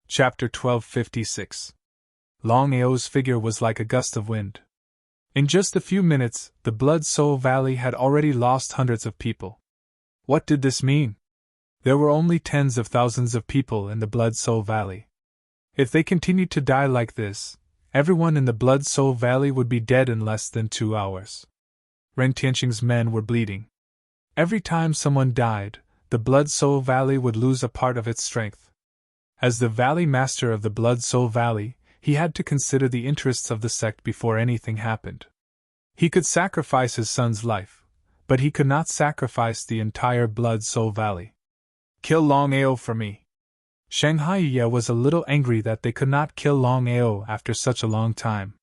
Chapter 1256. Longao's figure was like a gust of wind. In just a few minutes, the Blood Soul Valley had already lost hundreds of people. What did this mean? There were only tens of thousands of people in the Blood Soul Valley. If they continued to die like this, everyone in the Blood Soul Valley would be dead in less than 2 hours. Ren Tianqing's men were bleeding. Every time someone died, the Blood Soul Valley would lose a part of its strength. As the Valley Master of the Blood Soul Valley, he had to consider the interests of the sect before anything happened. He could sacrifice his son's life, but he could not sacrifice the entire Blood Soul Valley. Kill Longao for me. Shanghai Ye was a little angry that they could not kill Longao after such a long time.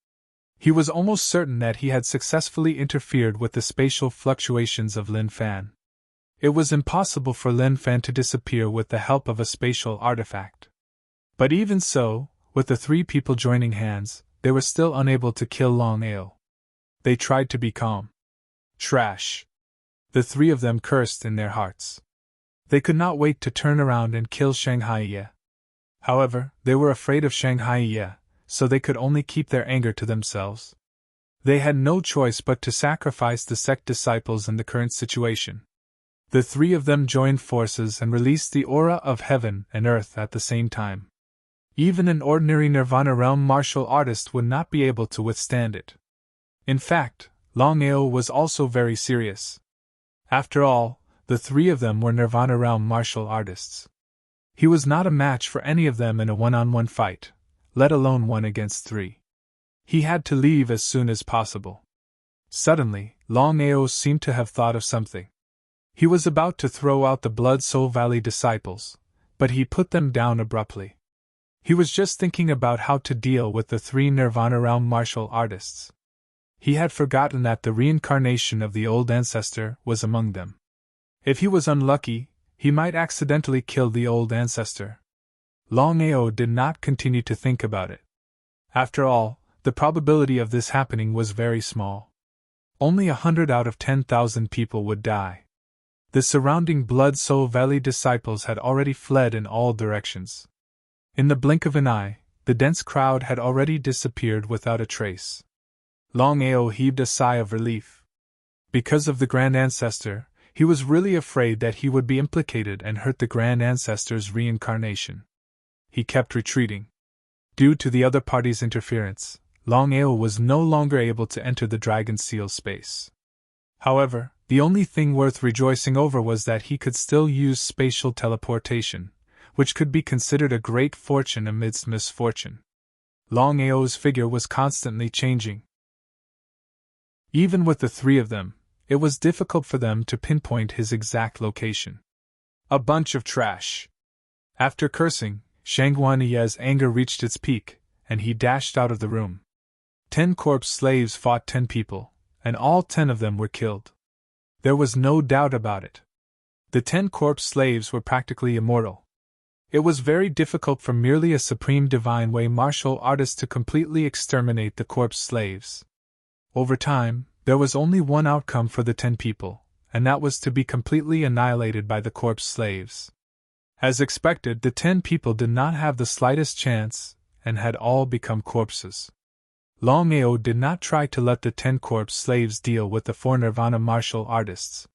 He was almost certain that he had successfully interfered with the spatial fluctuations of Lin Fan. It was impossible for Lin Fan to disappear with the help of a spatial artifact. But even so, with the 3 people joining hands, they were still unable to kill Longao. They tried to be calm. Trash! The 3 of them cursed in their hearts. They could not wait to turn around and kill Shanghai Ye. However, they were afraid of Shanghai Ye, so they could only keep their anger to themselves. They had no choice but to sacrifice the sect disciples in the current situation. The 3 of them joined forces and released the aura of heaven and earth at the same time. Even an ordinary Nirvana realm martial artist would not be able to withstand it. In fact, Longao was also very serious. After all, the 3 of them were Nirvana realm martial artists. He was not a match for any of them in a one-on-one fight, let alone 1 against 3. He had to leave as soon as possible. Suddenly, Longao seemed to have thought of something. He was about to throw out the Blood Soul Valley disciples, but he put them down abruptly. He was just thinking about how to deal with the 3 Nirvana realm martial artists. He had forgotten that the reincarnation of the old ancestor was among them. If he was unlucky, he might accidentally kill the old ancestor. Longao did not continue to think about it. After all, the probability of this happening was very small. Only 100 out of 10,000 people would die. The surrounding Blood Soul Valley disciples had already fled in all directions. In the blink of an eye, the dense crowd had already disappeared without a trace. Longao heaved a sigh of relief. Because of the Grand Ancestor, he was really afraid that he would be implicated and hurt the Grand Ancestor's reincarnation. He kept retreating. Due to the other party's interference, Longao was no longer able to enter the Dragon Seal space. However, the only thing worth rejoicing over was that he could still use spatial teleportation, which could be considered a great fortune amidst misfortune. Longao's figure was constantly changing. Even with the 3 of them, it was difficult for them to pinpoint his exact location. A bunch of trash. After cursing, Shanghai Ye's anger reached its peak, and he dashed out of the room. 10 corpse slaves fought 10 people, and all 10 of them were killed. There was no doubt about it. The 10 corpse slaves were practically immortal. It was very difficult for merely a supreme divine way martial artist to completely exterminate the corpse slaves. Over time, there was only one outcome for the 10 people, and that was to be completely annihilated by the corpse slaves. As expected, the 10 people did not have the slightest chance, and had all become corpses. Longao did not try to let the 10 corpse slaves deal with the 4 Nirvana martial artists.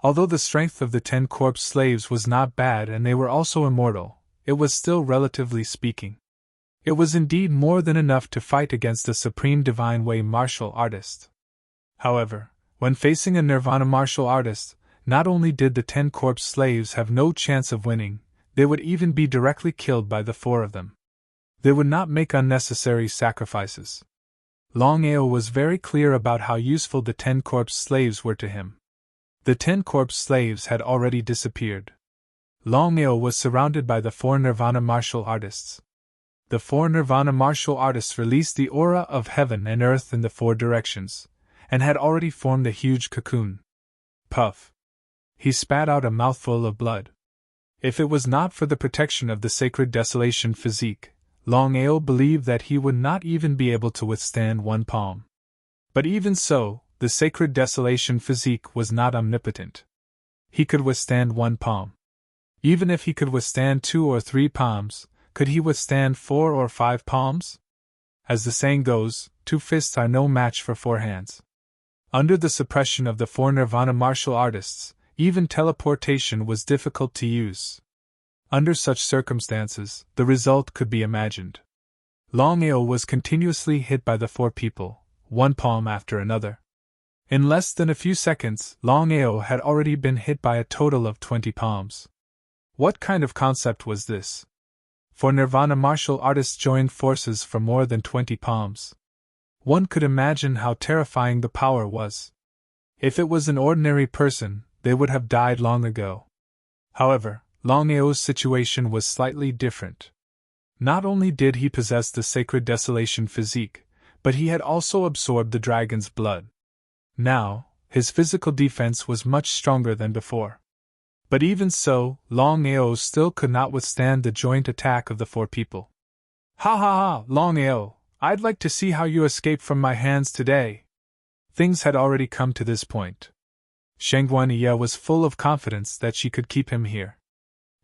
Although the strength of the 10 corpse slaves was not bad and they were also immortal, it was still relatively speaking. It was indeed more than enough to fight against a supreme divine way martial artist. However, when facing a Nirvana martial artist, not only did the 10 corpse slaves have no chance of winning, they would even be directly killed by the 4 of them. They would not make unnecessary sacrifices. Longao was very clear about how useful the 10 corpse slaves were to him. The 10 corpse slaves had already disappeared. Longao was surrounded by the 4 Nirvana martial artists. The 4 Nirvana martial artists released the aura of heaven and earth in the 4 directions, and had already formed a huge cocoon. Puff! He spat out a mouthful of blood. If it was not for the protection of the sacred desolation physique, Longao believed that he would not even be able to withstand 1 palm. But even so, the sacred desolation physique was not omnipotent. He could withstand 1 palm. Even if he could withstand 2 or 3 palms, Could he withstand 4 or 5 palms? As the saying goes, 2 fists are no match for 4 hands. Under the suppression of the 4 Nirvana martial artists, even teleportation was difficult to use. Under such circumstances, the result could be imagined. Longao was continuously hit by the 4 people, one palm after another. In less than a few seconds, Longao had already been hit by a total of 20 palms. What kind of concept was this? For Nirvana martial artists joined forces for more than 20 palms. One could imagine how terrifying the power was. If it was an ordinary person, they would have died long ago. However, Longao's situation was slightly different. Not only did he possess the sacred desolation physique, but he had also absorbed the dragon's blood. Now, his physical defense was much stronger than before. But even so, Longao still could not withstand the joint attack of the 4 people. Ha ha ha, Longao, I'd like to see how you escape from my hands today. Things had already come to this point. Shangguaniye was full of confidence that she could keep him here.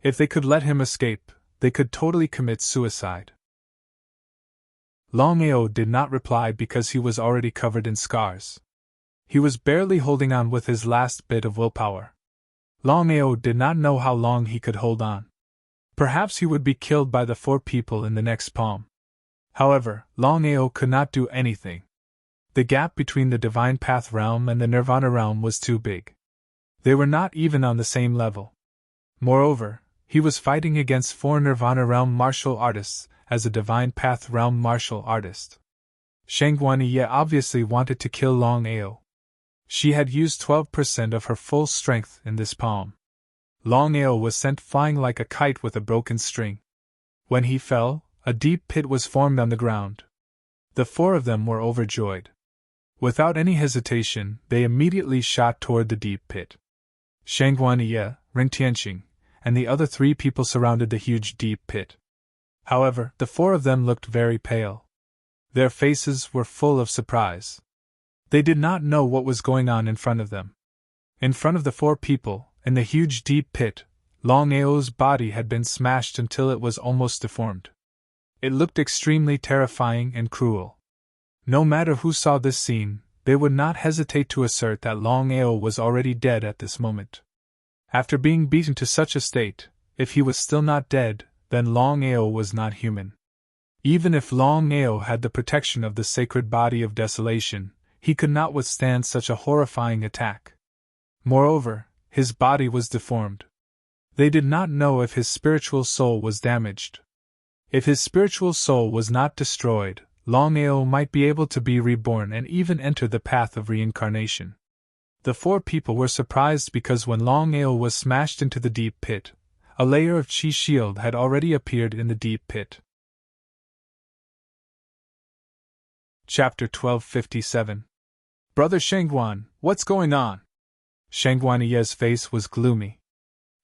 If they could let him escape, they could totally commit suicide. Longao did not reply because he was already covered in scars. He was barely holding on with his last bit of willpower. Longao did not know how long he could hold on. Perhaps he would be killed by the 4 people in the next palm. However, Longao could not do anything. The gap between the Divine Path realm and the Nirvana realm was too big. They were not even on the same level. Moreover, he was fighting against 4 Nirvana realm martial artists as a Divine Path realm martial artist. Shangguaniye obviously wanted to kill Longao. She had used 12% of her full strength in this palm. Longao was sent flying like a kite with a broken string. When he fell, a deep pit was formed on the ground. The 4 of them were overjoyed. Without any hesitation, they immediately shot toward the deep pit. Shangguaniye, Rintianxing, and the other 3 people surrounded the huge deep pit. However, the 4 of them looked very pale. Their faces were full of surprise. They did not know what was going on in front of them. In front of the 4 people, in the huge deep pit, Longao's body had been smashed until it was almost deformed. It looked extremely terrifying and cruel. No matter who saw this scene, they would not hesitate to assert that Longao was already dead at this moment. After being beaten to such a state, if he was still not dead, then Longao was not human. Even if Longao had the protection of the sacred body of desolation, he could not withstand such a horrifying attack. Moreover, his body was deformed. They did not know if his spiritual soul was damaged. If his spiritual soul was not destroyed, Longao might be able to be reborn and even enter the path of reincarnation. The 4 people were surprised because when Longao was smashed into the deep pit, a layer of chi shield had already appeared in the deep pit. Chapter 1257. Brother Shangguan, what's going on? Shangguaniye's face was gloomy.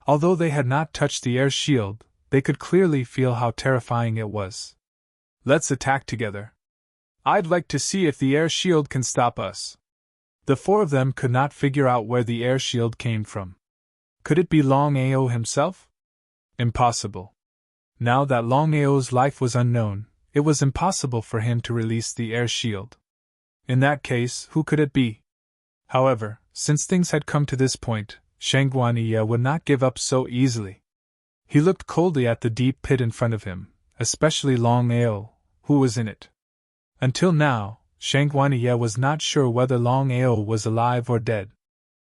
Although they had not touched the air shield, they could clearly feel how terrifying it was. Let's attack together. I'd like to see if the air shield can stop us. The 4 of them could not figure out where the air shield came from. Could it be Longao himself? Impossible. Now that Longao's life was unknown, it was impossible for him to release the air shield. In that case, who could it be? However, since things had come to this point, Shangguaniye would not give up so easily. He looked coldly at the deep pit in front of him, especially Longao, who was in it. Until now, Shangguaniye was not sure whether Longao was alive or dead.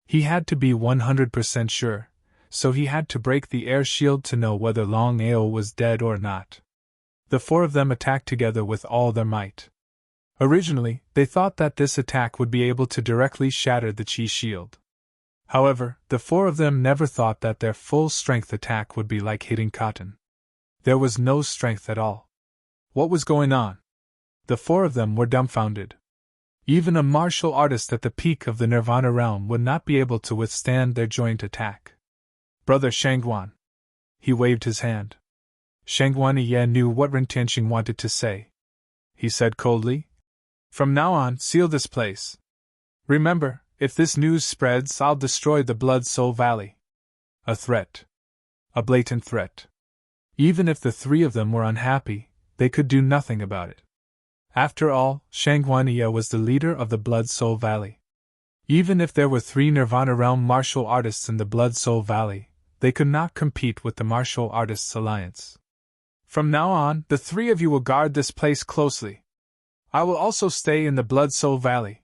He had to be 100% sure, so he had to break the air shield to know whether Longao was dead or not. The 4 of them attacked together with all their might. Originally, they thought that this attack would be able to directly shatter the chi shield. However, the 4 of them never thought that their full-strength attack would be like hitting cotton. There was no strength at all. What was going on? The 4 of them were dumbfounded. Even a martial artist at the peak of the Nirvana realm would not be able to withstand their joint attack. Brother Shangguan. He waved his hand. Shangguaniye knew what Rintianxing wanted to say. He said coldly, "From now on, seal this place. Remember, if this news spreads, I'll destroy the Blood Soul Valley." A threat. A blatant threat. Even if the three of them were unhappy, they could do nothing about it. After all, Shangguaniya was the leader of the Blood Soul Valley. Even if there were 3 Nirvana Realm martial artists in the Blood Soul Valley, they could not compete with the Martial Artists Alliance. From now on, the 3 of you will guard this place closely. I will also stay in the Blood Soul Valley.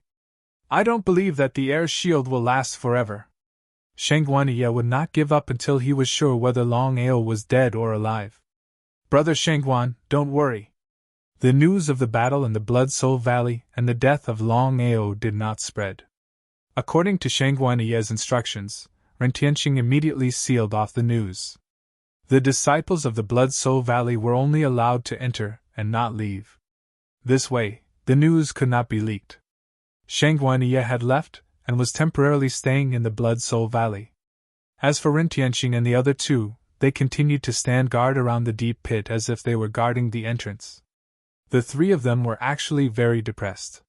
I don't believe that the air shield will last forever. Shangguaniya would not give up until he was sure whether Longao was dead or alive. Brother Shangguan, don't worry. The news of the battle in the Blood Soul Valley and the death of Longao did not spread. According to Shangguaniya's instructions, Rentianqing immediately sealed off the news. The disciples of the Blood Soul Valley were only allowed to enter and not leave. This way, the news could not be leaked. Shangguaniya had left and was temporarily staying in the Blood Soul Valley. As for Rentianqing and the other 2, they continued to stand guard around the deep pit as if they were guarding the entrance. The 3 of them were actually very depressed.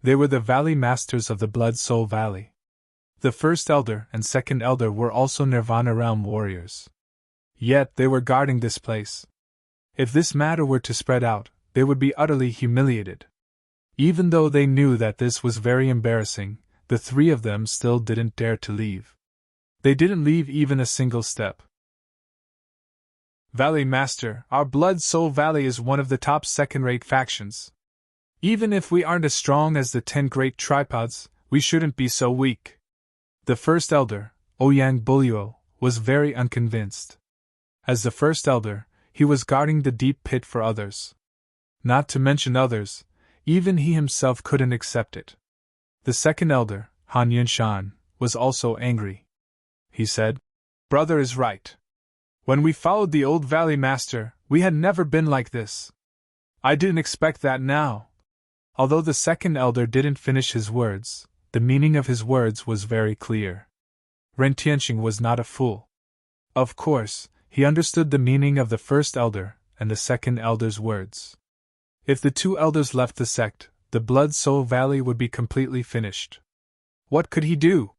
They were the Valley Masters of the Blood Soul Valley. The first elder and second elder were also Nirvana Realm warriors. Yet they were guarding this place. If this matter were to spread out, they would be utterly humiliated. Even though they knew that this was very embarrassing, the 3 of them still didn't dare to leave. They didn't leave even a single step. Valley Master, our Blood Soul Valley is one of the top second-rate factions. Even if we aren't as strong as the 10 great tripods, we shouldn't be so weak. The first elder, Ouyang Buluo, was very unconvinced. As the first elder, he was guarding the deep pit for others. Not to mention others, even he himself couldn't accept it. The second elder, Han Yunshan, was also angry. He said, "Brother is right. When we followed the old Valley Master, we had never been like this. I didn't expect that now." Although the second elder didn't finish his words, the meaning of his words was very clear. Rentianqing was not a fool. Of course, he understood the meaning of the first elder and the second elder's words. If the 2 elders left the sect, the Blood Soul Valley would be completely finished. What could he do?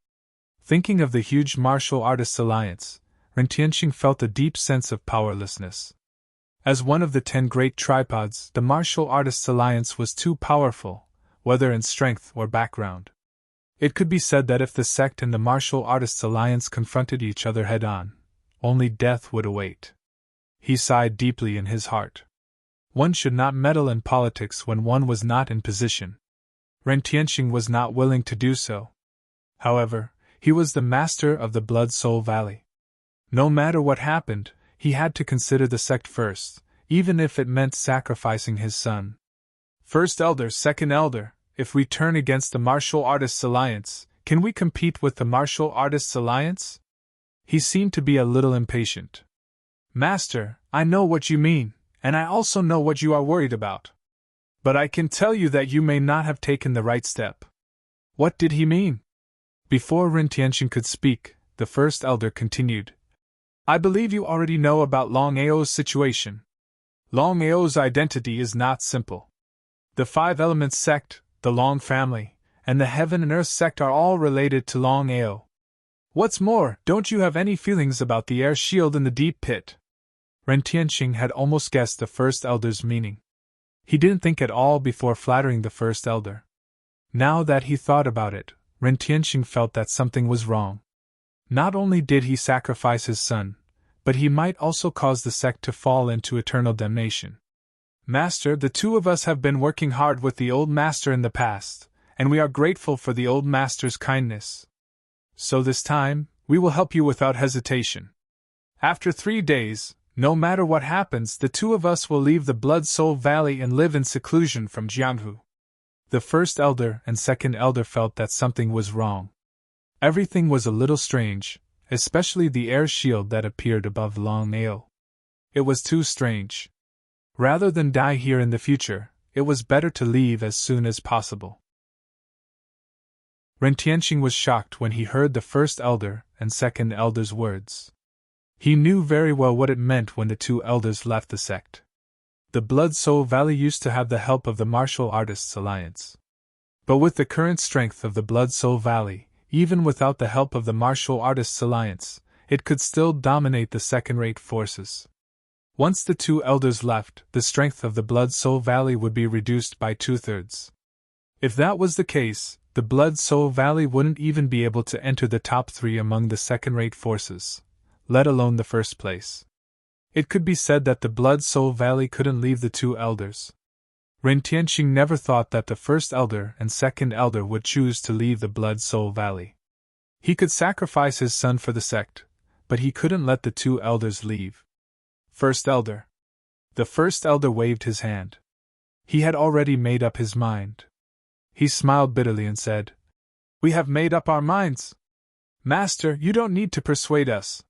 Thinking of the huge Martial Artists Alliance, Rentianqing felt a deep sense of powerlessness. As one of the 10 great tripods, the Martial Artists Alliance was too powerful, whether in strength or background. It could be said that if the sect and the Martial Artists Alliance confronted each other head-on, only death would await. He sighed deeply in his heart. One should not meddle in politics when one was not in position. Rentianqing was not willing to do so. However, he was the master of the Blood Soul Valley. No matter what happened, he had to consider the sect first, even if it meant sacrificing his son. First elder, second elder, if we turn against the Martial Artists Alliance, can we compete with the Martial Artists Alliance? He seemed to be a little impatient. Master, I know what you mean, and I also know what you are worried about. But I can tell you that you may not have taken the right step. What did he mean? Before Rentianqing could speak, the first elder continued. I believe you already know about Longao's situation. Longao's identity is not simple. The 5 Elements sect, the Long family, and the Heaven and Earth sect are all related to Longao. What's more, don't you have any feelings about the air shield in the deep pit? Rentianqing had almost guessed the first elder's meaning. He didn't think at all before flattering the first elder. Now that he thought about it, Rentianqing felt that something was wrong. Not only did he sacrifice his son, but he might also cause the sect to fall into eternal damnation. Master, the 2 of us have been working hard with the old master in the past, and we are grateful for the old master's kindness. So this time, we will help you without hesitation. After 3 days, no matter what happens, the 2 of us will leave the Blood Soul Valley and live in seclusion from Jianghu. The first elder and second elder felt that something was wrong. Everything was a little strange, especially the air shield that appeared above Longao. It was too strange. Rather than die here in the future, it was better to leave as soon as possible. Rentianqing was shocked when he heard the first elder and second elder's words. He knew very well what it meant when the 2 elders left the sect. The Blood Soul Valley used to have the help of the Martial Artists Alliance. But with the current strength of the Blood Soul Valley, even without the help of the Martial Artists Alliance, it could still dominate the second-rate forces. Once the two elders left, the strength of the Blood-Soul Valley would be reduced by 2/3. If that was the case, the Blood-Soul Valley wouldn't even be able to enter the top 3 among the second-rate forces, let alone the first place. It could be said that the Blood-Soul Valley couldn't leave the two elders. Ren Tianqing never thought that the first elder and second elder would choose to leave the Blood-Soul Valley. He could sacrifice his son for the sect, but he couldn't let the two elders leave. First elder. The first elder waved his hand. He had already made up his mind. He smiled bitterly and said, "We have made up our minds. Master, you don't need to persuade us.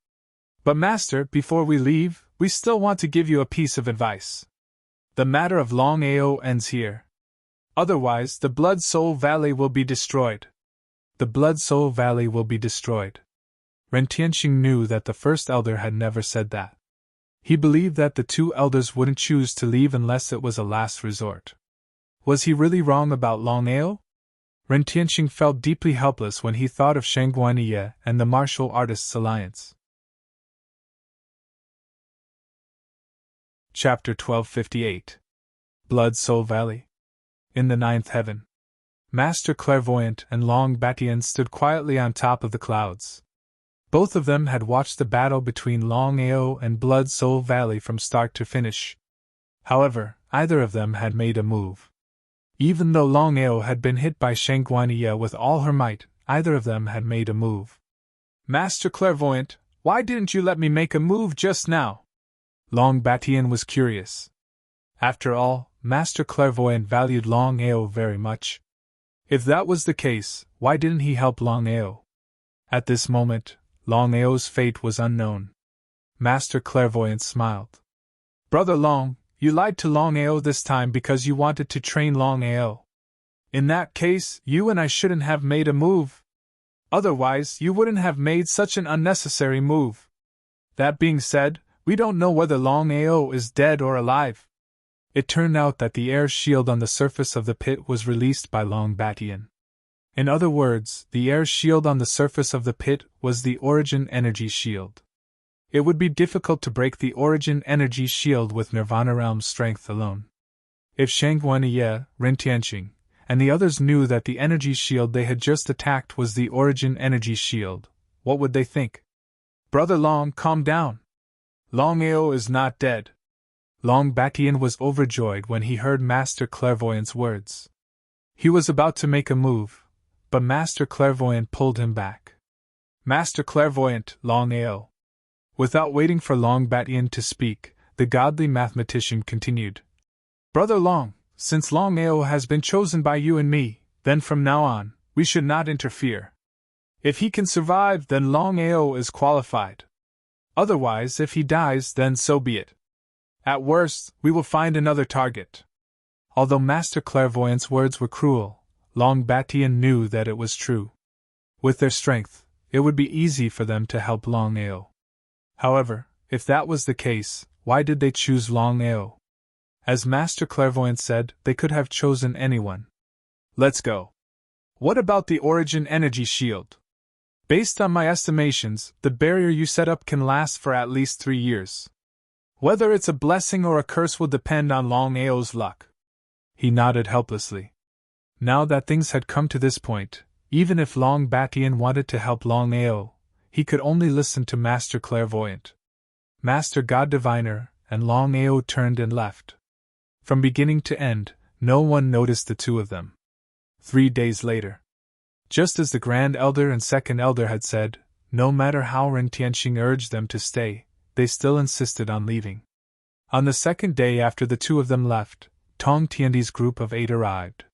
But Master, before we leave, we still want to give you a piece of advice. The matter of Longao ends here. Otherwise, the Blood-Soul Valley will be destroyed." The Blood-Soul Valley will be destroyed. Ren Tianqing knew that the first elder had never said that. He believed that the two elders wouldn't choose to leave unless it was a last resort. Was he really wrong about Longao? Ren Tianqing felt deeply helpless when he thought of Shang Guanyi and the Martial Artists Alliance. Chapter 1258. Blood-Soul Valley. In the ninth heaven, Master Clairvoyant and Long Batian stood quietly on top of the clouds. Both of them had watched the battle between Longao and Blood-Soul Valley from start to finish. However, either of them had made a move. Even though Longao had been hit by Shang Guanyi with all her might, either of them had made a move. "Master Clairvoyant, why didn't you let me make a move just now?" Long Batian was curious. After all, Master Clairvoyant valued Longao very much. If that was the case, why didn't he help Longao? At this moment, Longao's fate was unknown. Master Clairvoyant smiled. "Brother Long, you lied to Longao this time because you wanted to train Longao. In that case, you and I shouldn't have made a move. Otherwise, you wouldn't have made such an unnecessary move. That being said, we don't know whether Longao is dead or alive." It turned out that the air shield on the surface of the pit was released by Long Batian. In other words, the air shield on the surface of the pit was the Origin Energy Shield. It would be difficult to break the Origin Energy Shield with Nirvana Realm strength alone. If Shang Guanyi, Ren Tianqing, and the others knew that the energy shield they had just attacked was the Origin Energy Shield, what would they think? "Brother Long, calm down. Longao is not dead." Long Batian was overjoyed when he heard Master Clairvoyant's words. He was about to make a move, but Master Clairvoyant pulled him back. "Master Clairvoyant, Longao." Without waiting for Long Batian to speak, the godly mathematician continued. "Brother Long, since Longao has been chosen by you and me, then from now on, we should not interfere. If he can survive, then Longao is qualified. Otherwise, if he dies, then so be it. At worst, we will find another target." Although Master Clairvoyant's words were cruel, Long Batian knew that it was true. With their strength, it would be easy for them to help Longao. However, if that was the case, why did they choose Longao? As Master Clairvoyant said, they could have chosen anyone. "Let's go. What about the Origin Energy Shield? Based on my estimations, the barrier you set up can last for at least 3 years. Whether it's a blessing or a curse will depend on Longao's luck." He nodded helplessly. Now that things had come to this point, even if Long Batian wanted to help Longao, he could only listen to Master Clairvoyant. Master God Diviner and Longao turned and left. From beginning to end, no one noticed the two of them. 3 days later. Just as the Grand Elder and Second Elder had said, no matter how Ren Tianqing urged them to stay, they still insisted on leaving. On the second day after the two of them left, Tong Tiandi's group of 8 arrived.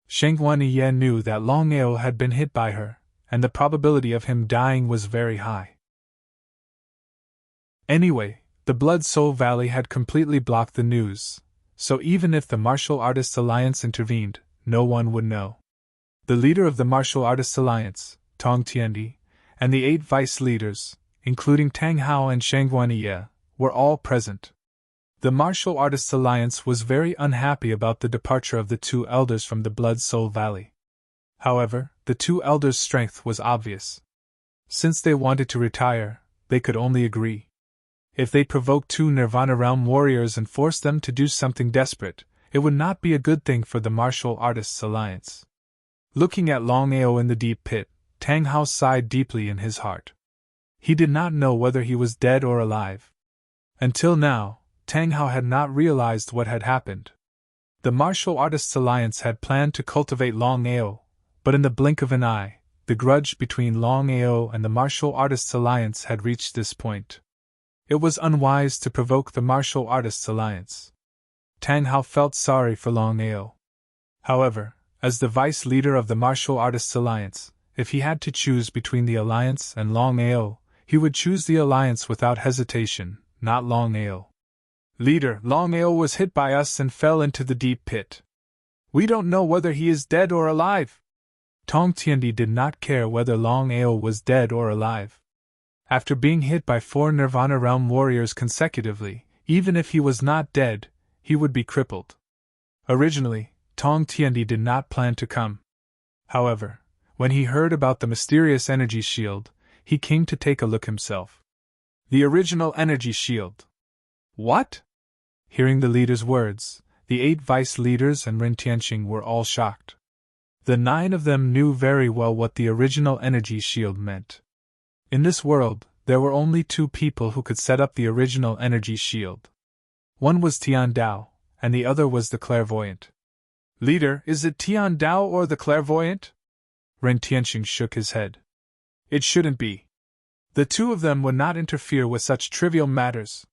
Shang Guanyi knew that Longao had been hit by her, and the probability of him dying was very high. Anyway, the Blood-Soul Valley had completely blocked the news, so even if the Martial Artists Alliance intervened, no one would know. The leader of the Martial Artists Alliance, Tong Tiandi, and the 8 vice leaders, including Tang Hao and Shang Guanyi, were all present. The Martial Artists Alliance was very unhappy about the departure of the 2 elders from the Blood-Soul Valley. However, the 2 elders' strength was obvious. Since they wanted to retire, they could only agree. If they provoked two Nirvana Realm warriors and forced them to do something desperate, it would not be a good thing for the Martial Artists Alliance. Looking at Longao in the deep pit, Tang Hao sighed deeply in his heart. He did not know whether he was dead or alive. Until now, Tang Hao had not realized what had happened. The Martial Artists Alliance had planned to cultivate Longao, but in the blink of an eye, the grudge between Longao and the Martial Artists Alliance had reached this point. It was unwise to provoke the Martial Artists Alliance. Tang Hao felt sorry for Longao. However, as the vice leader of the Martial Artists Alliance, if he had to choose between the Alliance and Longao, he would choose the Alliance without hesitation, not Longao. Leader, Longao was hit by us and fell into the deep pit. We don't know whether he is dead or alive. Tong Tiandi did not care whether Longao was dead or alive. After being hit by 4 Nirvana Realm warriors consecutively, even if he was not dead, he would be crippled. Originally, Tong Tiandi did not plan to come. However, when he heard about the mysterious energy shield, he came to take a look himself. The original energy shield. What? Hearing the leader's words, the 8 vice leaders and Ren Tianqing were all shocked. The 9 of them knew very well what the original energy shield meant. In this world, there were only 2 people who could set up the original energy shield. One was Tian Dao, and the other was the clairvoyant. Leader, is it Tian Dao or the clairvoyant? Ren Tianqing shook his head. It shouldn't be. The 2 of them would not interfere with such trivial matters.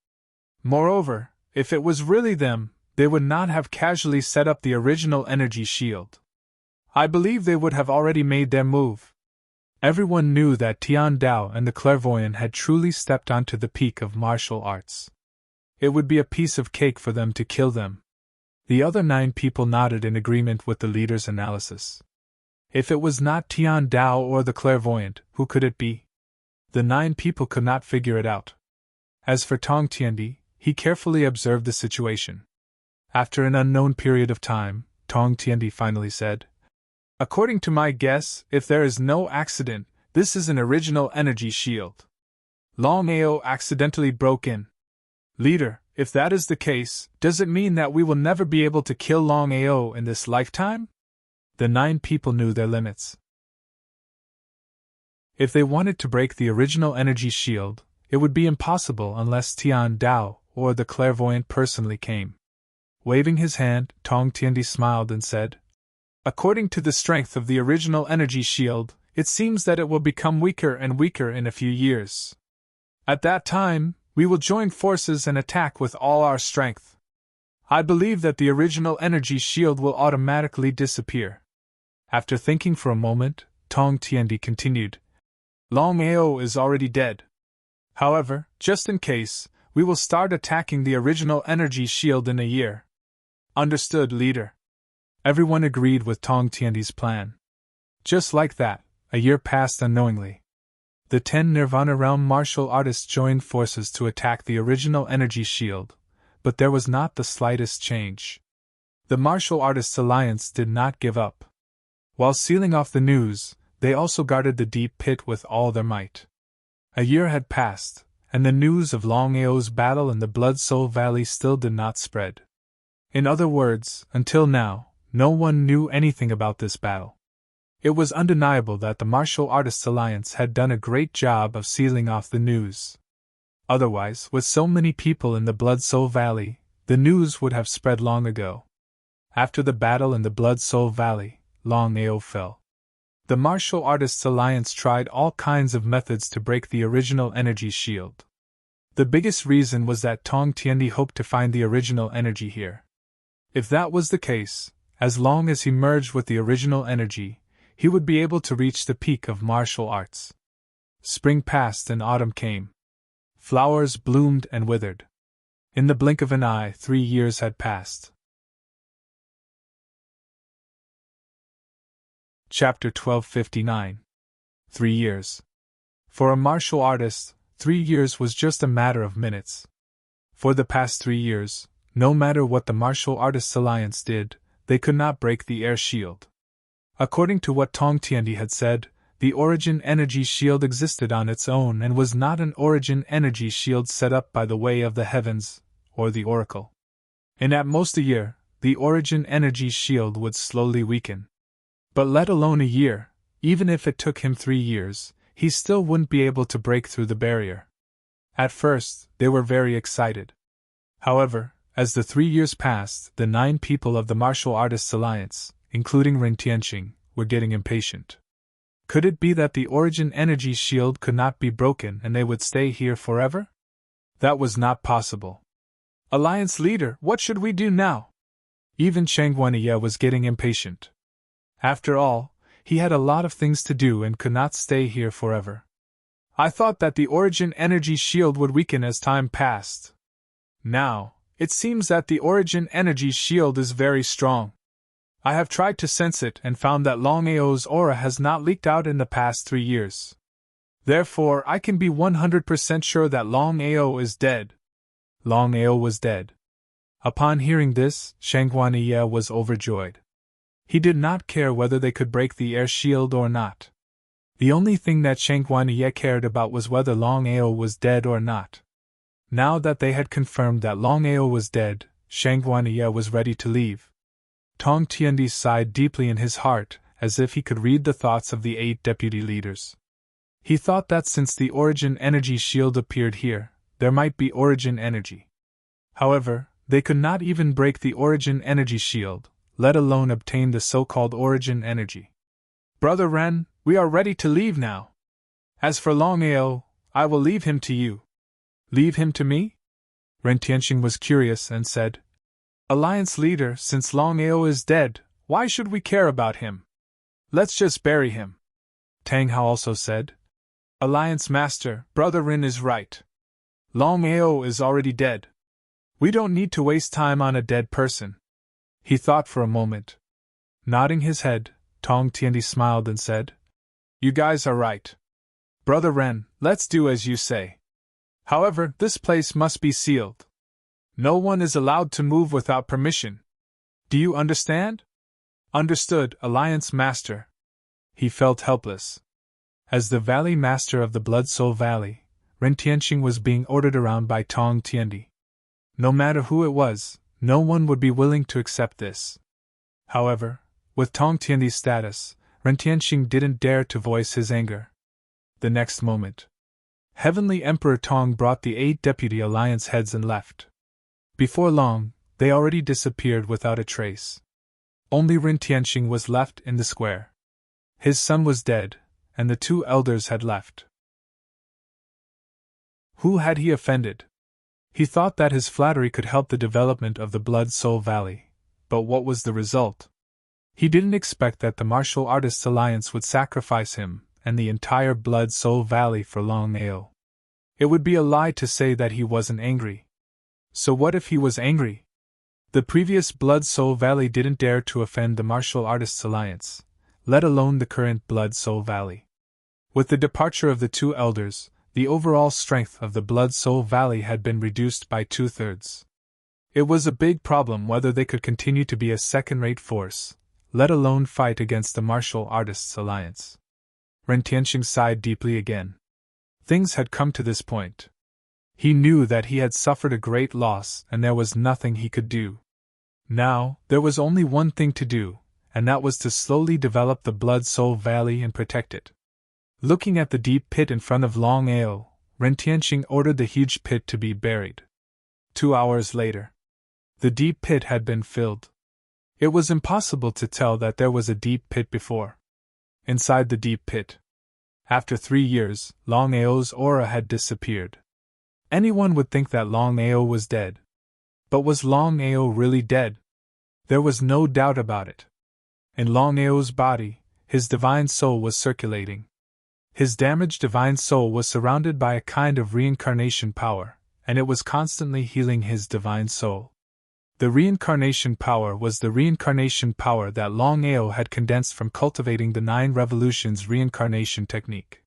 Moreover, if it was really them, they would not have casually set up the original energy shield. I believe they would have already made their move. Everyone knew that Tian Dao and the clairvoyant had truly stepped onto the peak of martial arts. It would be a piece of cake for them to kill them. The other 9 people nodded in agreement with the leader's analysis. If it was not Tian Dao or the clairvoyant, who could it be? The 9 people could not figure it out. As for Tong Tiandi, he carefully observed the situation. After an unknown period of time, Tong Tiandi finally said, According to my guess, if there is no accident, this is an original energy shield. Longao accidentally broke in. Leader, if that is the case, does it mean that we will never be able to kill Longao in this lifetime? The 9 people knew their limits. If they wanted to break the original energy shield, it would be impossible unless Tian Dao or the clairvoyant personally came. Waving his hand, Tong Tiandi smiled and said, According to the strength of the original energy shield, it seems that it will become weaker and weaker in a few years. At that time, we will join forces and attack with all our strength. I believe that the original energy shield will automatically disappear. After thinking for a moment, Tong Tiandi continued, Longao is already dead. However, just in case, we will start attacking the original energy shield in a year. Understood, leader. Everyone agreed with Tong Tiandi's plan. Just like that, a year passed unknowingly. The 10 Nirvana Realm martial artists joined forces to attack the original energy shield, but there was not the slightest change. The Martial Artists Alliance did not give up. While sealing off the news, they also guarded the deep pit with all their might. A year had passed, and the news of Longao's battle in the Blood Soul Valley still did not spread. In other words, until now, no one knew anything about this battle. It was undeniable that the Martial Artists Alliance had done a great job of sealing off the news. Otherwise, with so many people in the Blood Soul Valley, the news would have spread long ago. After the battle in the Blood Soul Valley, Longao fell. The Martial Artists Alliance tried all kinds of methods to break the original energy shield. The biggest reason was that Tong Tiandi hoped to find the original energy here. If that was the case, as long as he merged with the original energy, he would be able to reach the peak of martial arts. Spring passed and autumn came. Flowers bloomed and withered. In the blink of an eye, 3 years had passed. Chapter 1259. 3 years. For a martial artist, 3 years was just a matter of minutes. For the past 3 years, no matter what the Martial Artists Alliance did, they could not break the air shield. According to what Tong Tiandi had said, the origin energy shield existed on its own and was not an origin energy shield set up by the way of the heavens, or the oracle. In at most a year, the origin energy shield would slowly weaken. But let alone a year, even if it took him 3 years, he still wouldn't be able to break through the barrier. At first, they were very excited. However, as the 3 years passed, the 9 people of the Martial Artists Alliance, including Ren Tianqing, were getting impatient. Could it be that the origin energy shield could not be broken and they would stay here forever? That was not possible. Alliance leader, what should we do now? Even Chang Guanye was getting impatient. After all, he had a lot of things to do and could not stay here forever. I thought that the origin energy shield would weaken as time passed. Now, it seems that the origin energy shield is very strong. I have tried to sense it and found that Longao's aura has not leaked out in the past 3 years. Therefore, I can be 100% sure that Longao is dead. Longao was dead. Upon hearing this, Shang Guanye was overjoyed. He did not care whether they could break the air shield or not. The only thing that Shang Guanye cared about was whether Longao was dead or not. Now that they had confirmed that Longao was dead, Shang Guanye was ready to leave. Tong Tiandi sighed deeply in his heart, as if he could read the thoughts of the 8 deputy leaders. He thought that since the origin energy shield appeared here, there might be origin energy. However, they could not even break the origin energy shield, let alone obtain the so-called origin energy. Brother Ren, we are ready to leave now. As for Longao, I will leave him to you. Leave him to me? Ren Tianqing was curious and said, Alliance leader, since Longao is dead, why should we care about him? Let's just bury him. Tang Hao also said, Alliance master, Brother Rin is right. Longao is already dead. We don't need to waste time on a dead person. He thought for a moment. Nodding his head, Tong Tiandi smiled and said, You guys are right. Brother Ren, let's do as you say. However, this place must be sealed. No one is allowed to move without permission. Do you understand? Understood, Alliance Master. He felt helpless. As the Valley Master of the Blood Soul Valley, Ren Tianqing was being ordered around by Tong Tiandi. No matter who it was, no one would be willing to accept this. However, with Tong Tiandi's status, Ren Tianqing didn't dare to voice his anger. The next moment, Heavenly Emperor Tong brought the 8 deputy alliance heads and left. Before long, they already disappeared without a trace. Only Ren Tianqing was left in the square. His son was dead, and the 2 elders had left. Who had he offended? He thought that his flattery could help the development of the Blood Soul Valley, but what was the result? He didn't expect that the Martial Artists Alliance would sacrifice him and the entire Blood Soul Valley for Longao. It would be a lie to say that he wasn't angry. So what if he was angry? The previous Blood Soul Valley didn't dare to offend the Martial Artists Alliance, let alone the current Blood Soul Valley. With the departure of the 2 elders, the overall strength of the Blood Soul Valley had been reduced by 2/3. It was a big problem whether they could continue to be a second-rate force, let alone fight against the Martial Artists Alliance. Ren Tianqing sighed deeply again. Things had come to this point. He knew that he had suffered a great loss and there was nothing he could do. Now, there was only one thing to do, and that was to slowly develop the Blood Soul Valley and protect it. Looking at the deep pit in front of Longao, Ren Tianqing ordered the huge pit to be buried. 2 hours later, the deep pit had been filled. It was impossible to tell that there was a deep pit before. Inside the deep pit, after 3 years, Longao's aura had disappeared. Anyone would think that Longao was dead. But was Longao really dead? There was no doubt about it. In Longao's body, his divine soul was circulating. His damaged divine soul was surrounded by a kind of reincarnation power, and it was constantly healing his divine soul. The reincarnation power was the reincarnation power that Longao had condensed from cultivating the 9 revolutions reincarnation technique.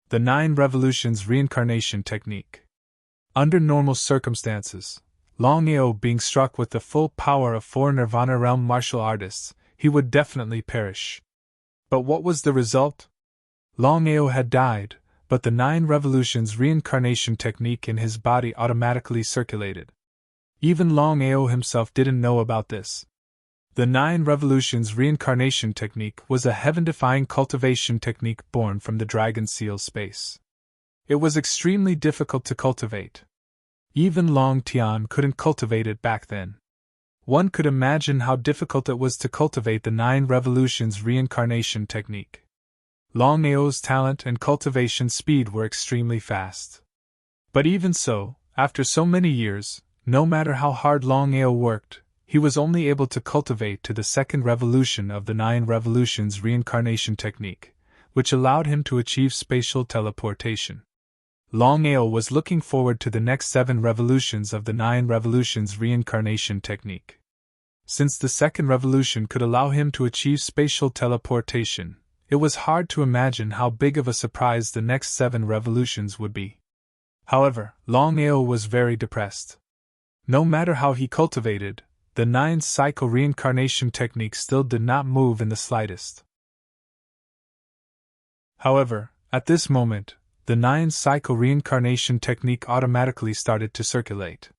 The 9 revolutions reincarnation technique. Under normal circumstances, Longao being struck with the full power of 4 Nirvana realm martial artists, he would definitely perish. But what was the result? Longao had died, but the 9 revolutions reincarnation technique in his body automatically circulated. Even Longao himself didn't know about this. The 9 revolutions reincarnation technique was a heaven-defying cultivation technique born from the dragon seal space. It was extremely difficult to cultivate. Even Long Tian couldn't cultivate it back then. One could imagine how difficult it was to cultivate the 9 revolutions reincarnation technique. Longao's talent and cultivation speed were extremely fast. But even so, after so many years, no matter how hard Longao worked, he was only able to cultivate to the 2nd revolution of the 9 revolutions reincarnation technique, which allowed him to achieve spatial teleportation. Longao was looking forward to the next 7 revolutions of the 9 revolutions reincarnation technique. Since the 2nd revolution could allow him to achieve spatial teleportation, it was hard to imagine how big of a surprise the next 7 revolutions would be. However, Longao was very depressed. No matter how he cultivated, the 9 cycle reincarnation technique still did not move in the slightest. However, at this moment, the 9 cycle reincarnation technique automatically started to circulate.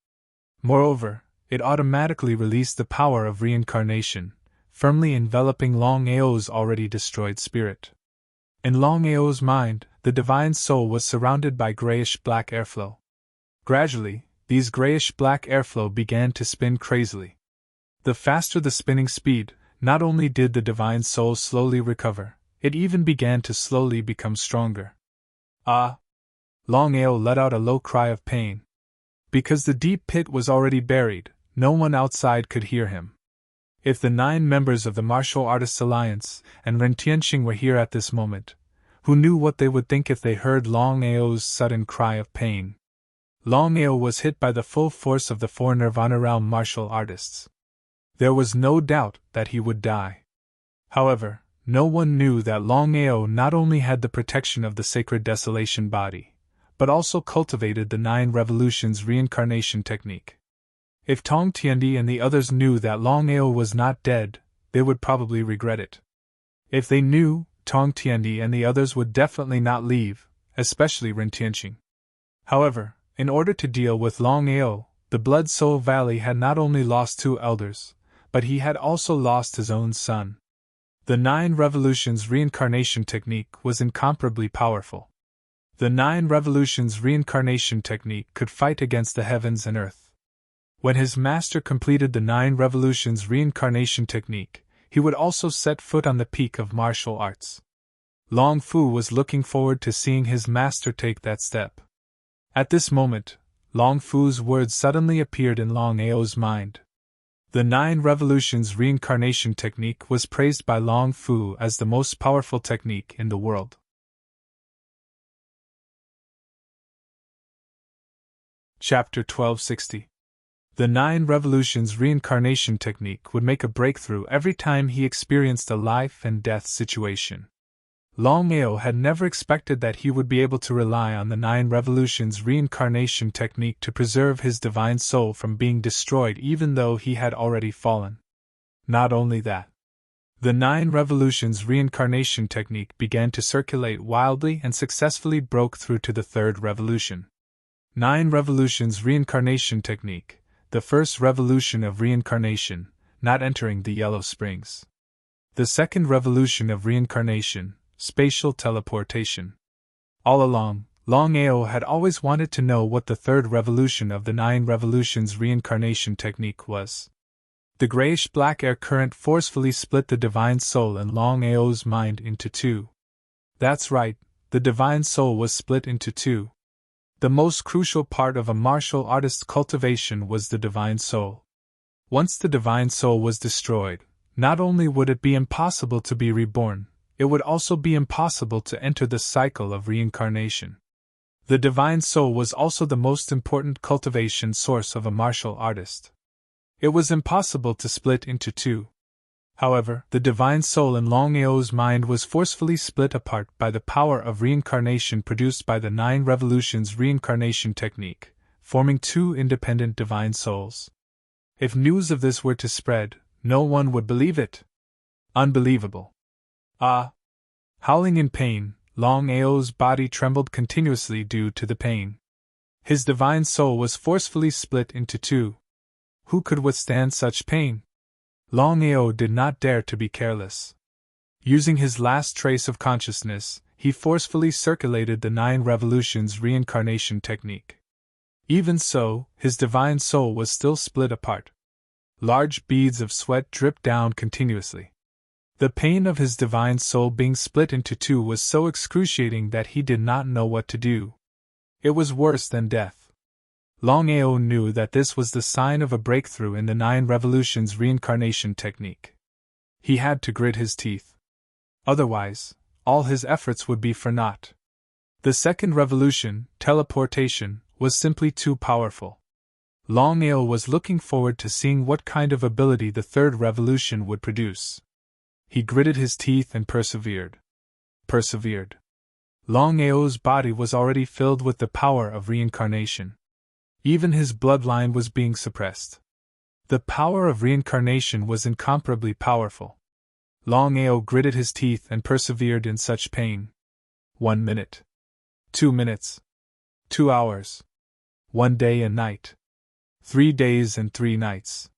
Moreover, it automatically released the power of reincarnation, firmly enveloping Longao's already destroyed spirit. In Longao's mind, the divine soul was surrounded by grayish-black airflow. Gradually, these grayish-black airflow began to spin crazily. The faster the spinning speed, not only did the divine soul slowly recover, it even began to slowly become stronger. Ah! Longao let out a low cry of pain. Because the deep pit was already buried, no one outside could hear him. If the 9 members of the Martial Artists Alliance and Ren Tianxing were here at this moment, who knew what they would think if they heard Longao's sudden cry of pain? Longao was hit by the full force of the 4 Nirvana realm martial artists. There was no doubt that he would die. However, no one knew that Longao not only had the protection of the sacred desolation body, but also cultivated the 9 revolutions reincarnation technique. If Tong Tiandi and the others knew that Longao was not dead, they would probably regret it. If they knew, Tong Tiandi and the others would definitely not leave, especially Ren Tianxing. However, in order to deal with Longao, the Blood Soul Valley had not only lost 2 elders, but he had also lost his own son. The 9 revolutions reincarnation technique was incomparably powerful. The 9 revolutions reincarnation technique could fight against the heavens and earth. When his master completed the 9 revolutions reincarnation technique, he would also set foot on the peak of martial arts. Long Fu was looking forward to seeing his master take that step. At this moment, Long Fu's words suddenly appeared in Longao's mind. The 9 revolutions reincarnation technique was praised by Long Fu as the most powerful technique in the world. Chapter 1260. The 9 revolutions reincarnation technique would make a breakthrough every time he experienced a life and death situation. Longao had never expected that he would be able to rely on the 9 revolutions reincarnation technique to preserve his divine soul from being destroyed even though he had already fallen. Not only that, the 9 revolutions reincarnation technique began to circulate wildly and successfully broke through to the 3rd revolution. 9 revolutions reincarnation technique, the 1st revolution of reincarnation, not entering the Yellow Springs. The 2nd revolution of reincarnation, spatial teleportation. All along, Longao had always wanted to know what the 3rd revolution of the 9 revolutions reincarnation technique was. The grayish-black air current forcefully split the divine soul in Longao's mind into 2. That's right, the divine soul was split into 2. The most crucial part of a martial artist's cultivation was the divine soul. Once the divine soul was destroyed, not only would it be impossible to be reborn, it would also be impossible to enter the cycle of reincarnation. The divine soul was also the most important cultivation source of a martial artist. It was impossible to split into 2. However, the divine soul in Longao's mind was forcefully split apart by the power of reincarnation produced by the 9 revolutions reincarnation technique, forming 2 independent divine souls. If news of this were to spread, no one would believe it. Unbelievable. Ah! Howling in pain, Longao's body trembled continuously due to the pain. His divine soul was forcefully split into two. Who could withstand such pain? Longao did not dare to be careless. Using his last trace of consciousness, he forcefully circulated the 9 revolutions reincarnation technique. Even so, his divine soul was still split apart. Large beads of sweat dripped down continuously. The pain of his divine soul being split into two was so excruciating that he did not know what to do. It was worse than death. Longao knew that this was the sign of a breakthrough in the 9 revolutions reincarnation technique. He had to grit his teeth. Otherwise, all his efforts would be for naught. The second revolution, teleportation, was simply too powerful. Longao was looking forward to seeing what kind of ability the third revolution would produce. He gritted his teeth and persevered. Longao's body was already filled with the power of reincarnation. Even his bloodline was being suppressed. The power of reincarnation was incomparably powerful. Longao gritted his teeth and persevered in such pain. 1 minute. 2 minutes. 2 hours. 1 day and night. 3 days and 3 nights.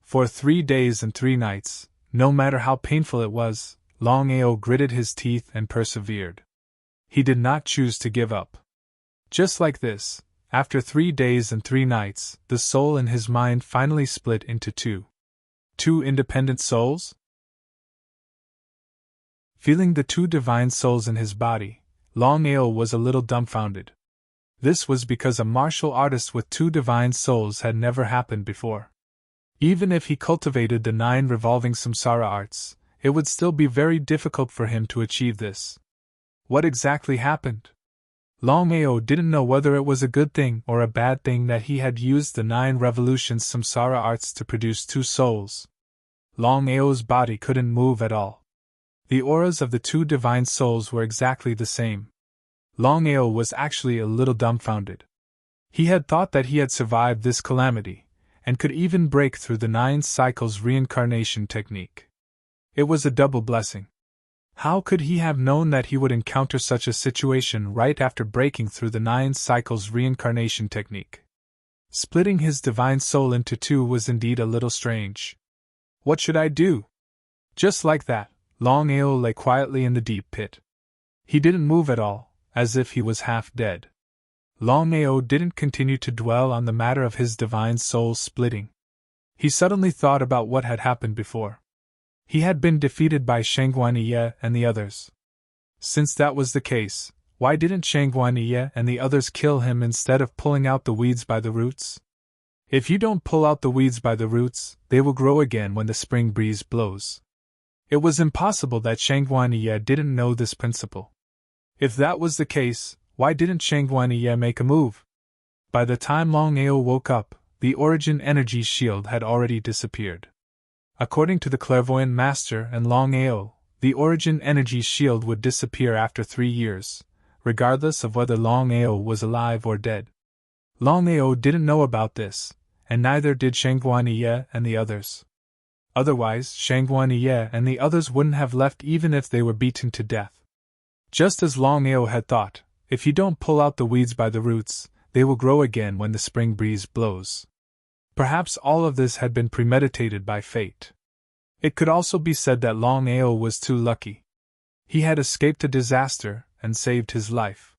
For 3 days and 3 nights, no matter how painful it was, Longao gritted his teeth and persevered. He did not choose to give up. Just like this, after 3 days and 3 nights, the soul in his mind finally split into two. 2 independent souls? Feeling the 2 divine souls in his body, Longao was a little dumbfounded. This was because a martial artist with 2 divine souls had never happened before. Even if he cultivated the 9 revolving samsara arts, it would still be very difficult for him to achieve this. What exactly happened? Longao didn't know whether it was a good thing or a bad thing that he had used the 9 revolutions samsara arts to produce 2 souls. Longao's body couldn't move at all. The auras of the 2 divine souls were exactly the same. Longao was actually a little dumbfounded. He had thought that he had survived this calamity, and could even break through the 9 cycles reincarnation technique. It was a double blessing. How could he have known that he would encounter such a situation right after breaking through the 9 cycles reincarnation technique? Splitting his divine soul into 2 was indeed a little strange. What should I do? Just like that, Longao lay quietly in the deep pit. He didn't move at all, as if he was half dead. Longao didn't continue to dwell on the matter of his divine soul splitting. He suddenly thought about what had happened before. He had been defeated by Shangguaniye and the others. Since that was the case, why didn't Shangguaniye and the others kill him instead of pulling out the weeds by the roots? If you don't pull out the weeds by the roots, they will grow again when the spring breeze blows. It was impossible that Shangguaniye didn't know this principle. If that was the case, why didn't Shangguaniye make a move? By the time Longao woke up, the origin energy shield had already disappeared. According to the clairvoyant master and Longao, the origin energy shield would disappear after 3 years, regardless of whether Longao was alive or dead. Longao didn't know about this, and neither did Shangguaniye and the others. Otherwise, Shangguaniye and the others wouldn't have left even if they were beaten to death. Just as Longao had thought, if you don't pull out the weeds by the roots, they will grow again when the spring breeze blows. Perhaps all of this had been premeditated by fate. It could also be said that Longao was too lucky. He had escaped a disaster and saved his life.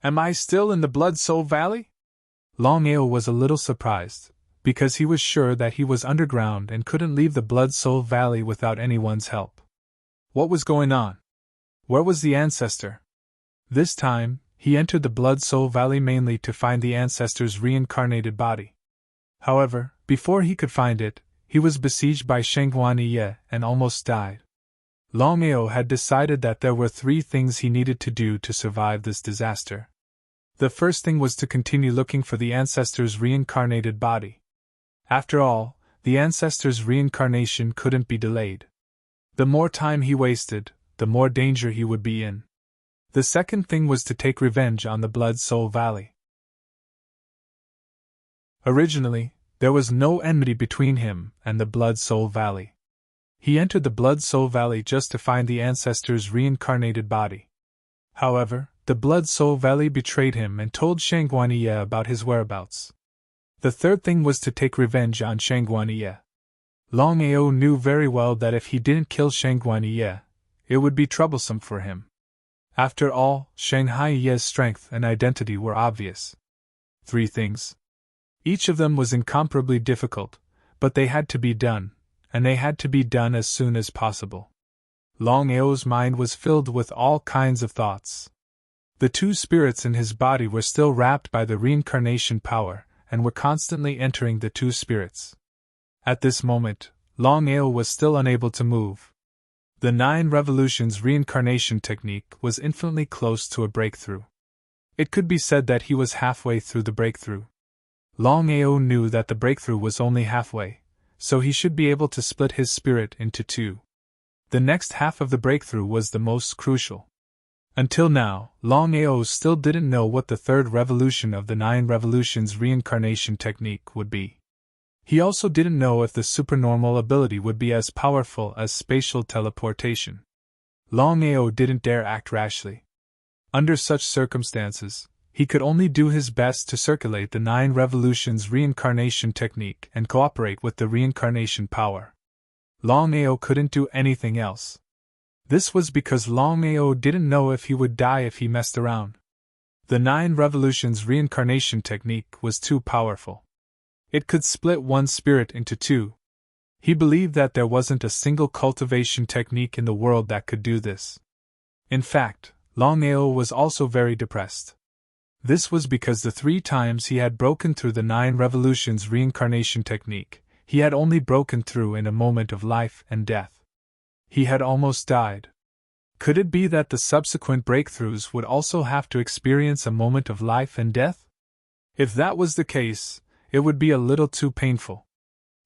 Am I still in the Blood Soul Valley? Longao was a little surprised, because he was sure that he was underground and couldn't leave the Blood Soul Valley without anyone's help. What was going on? Where was the ancestor? This time, he entered the Blood Soul Valley mainly to find the ancestor's reincarnated body. However, before he could find it, he was besieged by Shangguaniye and almost died. Longao had decided that there were 3 things he needed to do to survive this disaster. The first thing was to continue looking for the ancestor's reincarnated body. After all, the ancestor's reincarnation couldn't be delayed. The more time he wasted, the more danger he would be in. The second thing was to take revenge on the Blood Soul Valley. Originally, there was no enmity between him and the Blood Soul Valley. He entered the Blood Soul Valley just to find the ancestor's reincarnated body. However, the blood-soul valley betrayed him and told Shangguaniye about his whereabouts. The third thing was to take revenge on Shangguaniye. Longao knew very well that if he didn't kill Shangguaniye, it would be troublesome for him. After all, Shanghaiye's strength and identity were obvious. 3 things. Each of them was incomparably difficult, but they had to be done, and they had to be done as soon as possible. Longao's mind was filled with all kinds of thoughts. The 2 spirits in his body were still wrapped by the reincarnation power, and were constantly entering the 2 spirits. At this moment, Longao was still unable to move. The 9 revolutions reincarnation technique was infinitely close to a breakthrough. It could be said that he was halfway through the breakthrough. Longao knew that the breakthrough was only halfway, so he should be able to split his spirit into 2. The next half of the breakthrough was the most crucial. Until now, Longao still didn't know what the 3rd revolution of the 9 revolutions reincarnation technique would be. He also didn't know if the supernormal ability would be as powerful as spatial teleportation. Longao didn't dare act rashly. Under such circumstances, he could only do his best to circulate the 9 revolutions reincarnation technique and cooperate with the reincarnation power. Longao couldn't do anything else. This was because Longao didn't know if he would die if he messed around. The 9 revolutions reincarnation technique was too powerful. It could split one spirit into 2. He believed that there wasn't a single cultivation technique in the world that could do this. In fact, Longao was also very depressed. This was because the 3 times he had broken through the 9 revolutions reincarnation technique, he had only broken through in a moment of life and death. He had almost died. Could it be that the subsequent breakthroughs would also have to experience a moment of life and death? If that was the case, it would be a little too painful.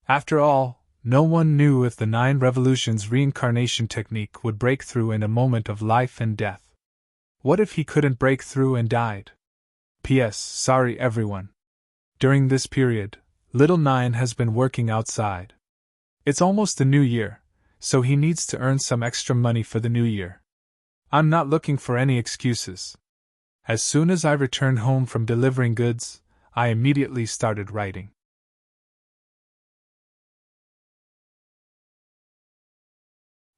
After all, no one knew if the 9 revolutions reincarnation technique would break through in a moment of life and death. What if he couldn't break through and died? P.S. Sorry everyone. During this period, Little 9 has been working outside. It's almost the new year, so he needs to earn some extra money for the new year. I'm not looking for any excuses. As soon as I returned home from delivering goods, I immediately started writing.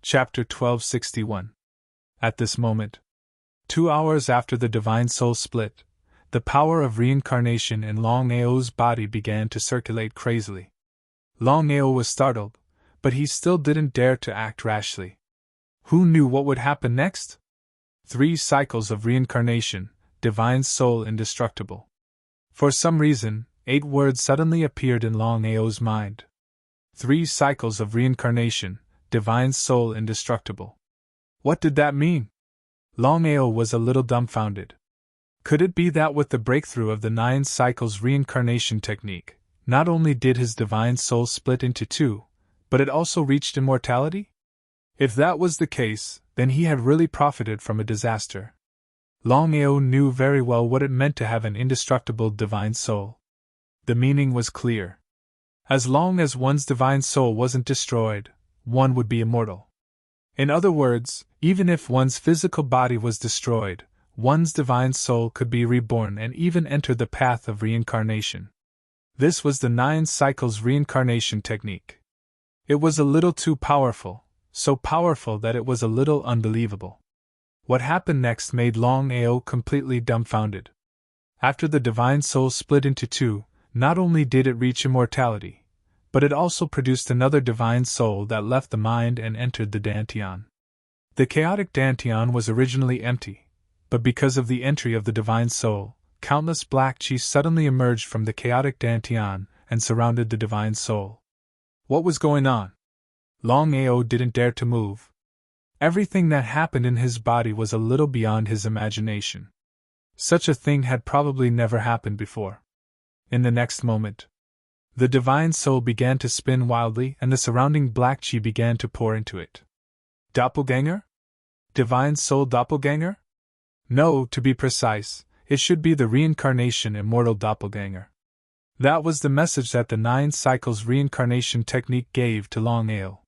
Chapter 1261. At this moment, 2 hours after the divine soul split, the power of reincarnation in Longao's body began to circulate crazily. Longao was startled, but he still didn't dare to act rashly. Who knew what would happen next? 3 cycles of reincarnation, divine soul indestructible. For some reason, 8 words suddenly appeared in Longao's mind. 3 cycles of reincarnation, divine soul indestructible. What did that mean? Longao was a little dumbfounded. Could it be that with the breakthrough of the 9 cycles reincarnation technique, not only did his divine soul split into 2, but it also reached immortality? If that was the case, then he had really profited from a disaster. Longao knew very well what it meant to have an indestructible divine soul. The meaning was clear. As long as one's divine soul wasn't destroyed, one would be immortal. In other words, even if one's physical body was destroyed, one's divine soul could be reborn and even enter the path of reincarnation. This was the 9 cycles reincarnation technique. It was a little too powerful, so powerful that it was a little unbelievable. What happened next made Longao completely dumbfounded. After the divine soul split into 2, not only did it reach immortality, but it also produced another divine soul that left the mind and entered the dantian. The chaotic dantian was originally empty, but because of the entry of the divine soul, countless black chi suddenly emerged from the chaotic dantian and surrounded the divine soul. What was going on? Longao didn't dare to move. Everything that happened in his body was a little beyond his imagination. Such a thing had probably never happened before. In the next moment, the divine soul began to spin wildly and the surrounding black chi began to pour into it. Doppelganger? Divine soul doppelganger? No, to be precise, it should be the reincarnation immortal doppelganger. That was the message that the 9 cycles reincarnation technique gave to Longao.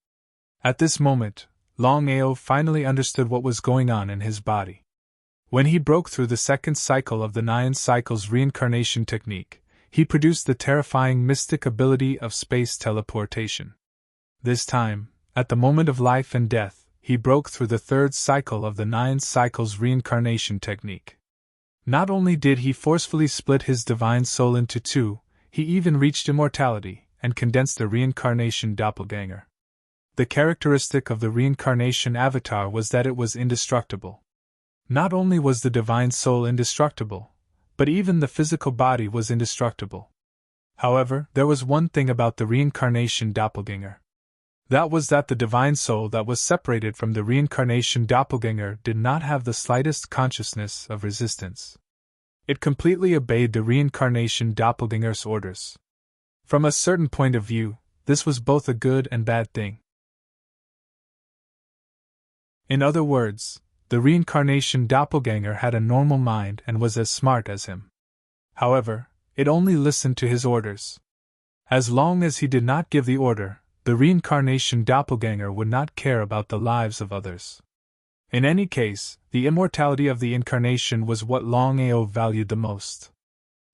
At this moment, Longao finally understood what was going on in his body. When he broke through the second cycle of the 9 cycles reincarnation technique, he produced the terrifying mystic ability of space teleportation. This time, at the moment of life and death, he broke through the third cycle of the 9 cycles reincarnation technique. Not only did he forcefully split his divine soul into 2, he even reached immortality and condensed a reincarnation doppelganger. The characteristic of the reincarnation avatar was that it was indestructible. Not only was the divine soul indestructible, but even the physical body was indestructible. However, there was one thing about the reincarnation doppelganger. That was that the divine soul that was separated from the reincarnation doppelganger did not have the slightest consciousness of resistance. It completely obeyed the reincarnation doppelganger's orders. From a certain point of view, this was both a good and bad thing. In other words, the reincarnation doppelganger had a normal mind and was as smart as him. However, it only listened to his orders. As long as he did not give the order, the reincarnation doppelganger would not care about the lives of others. In any case, the immortality of the incarnation was what Longao valued the most.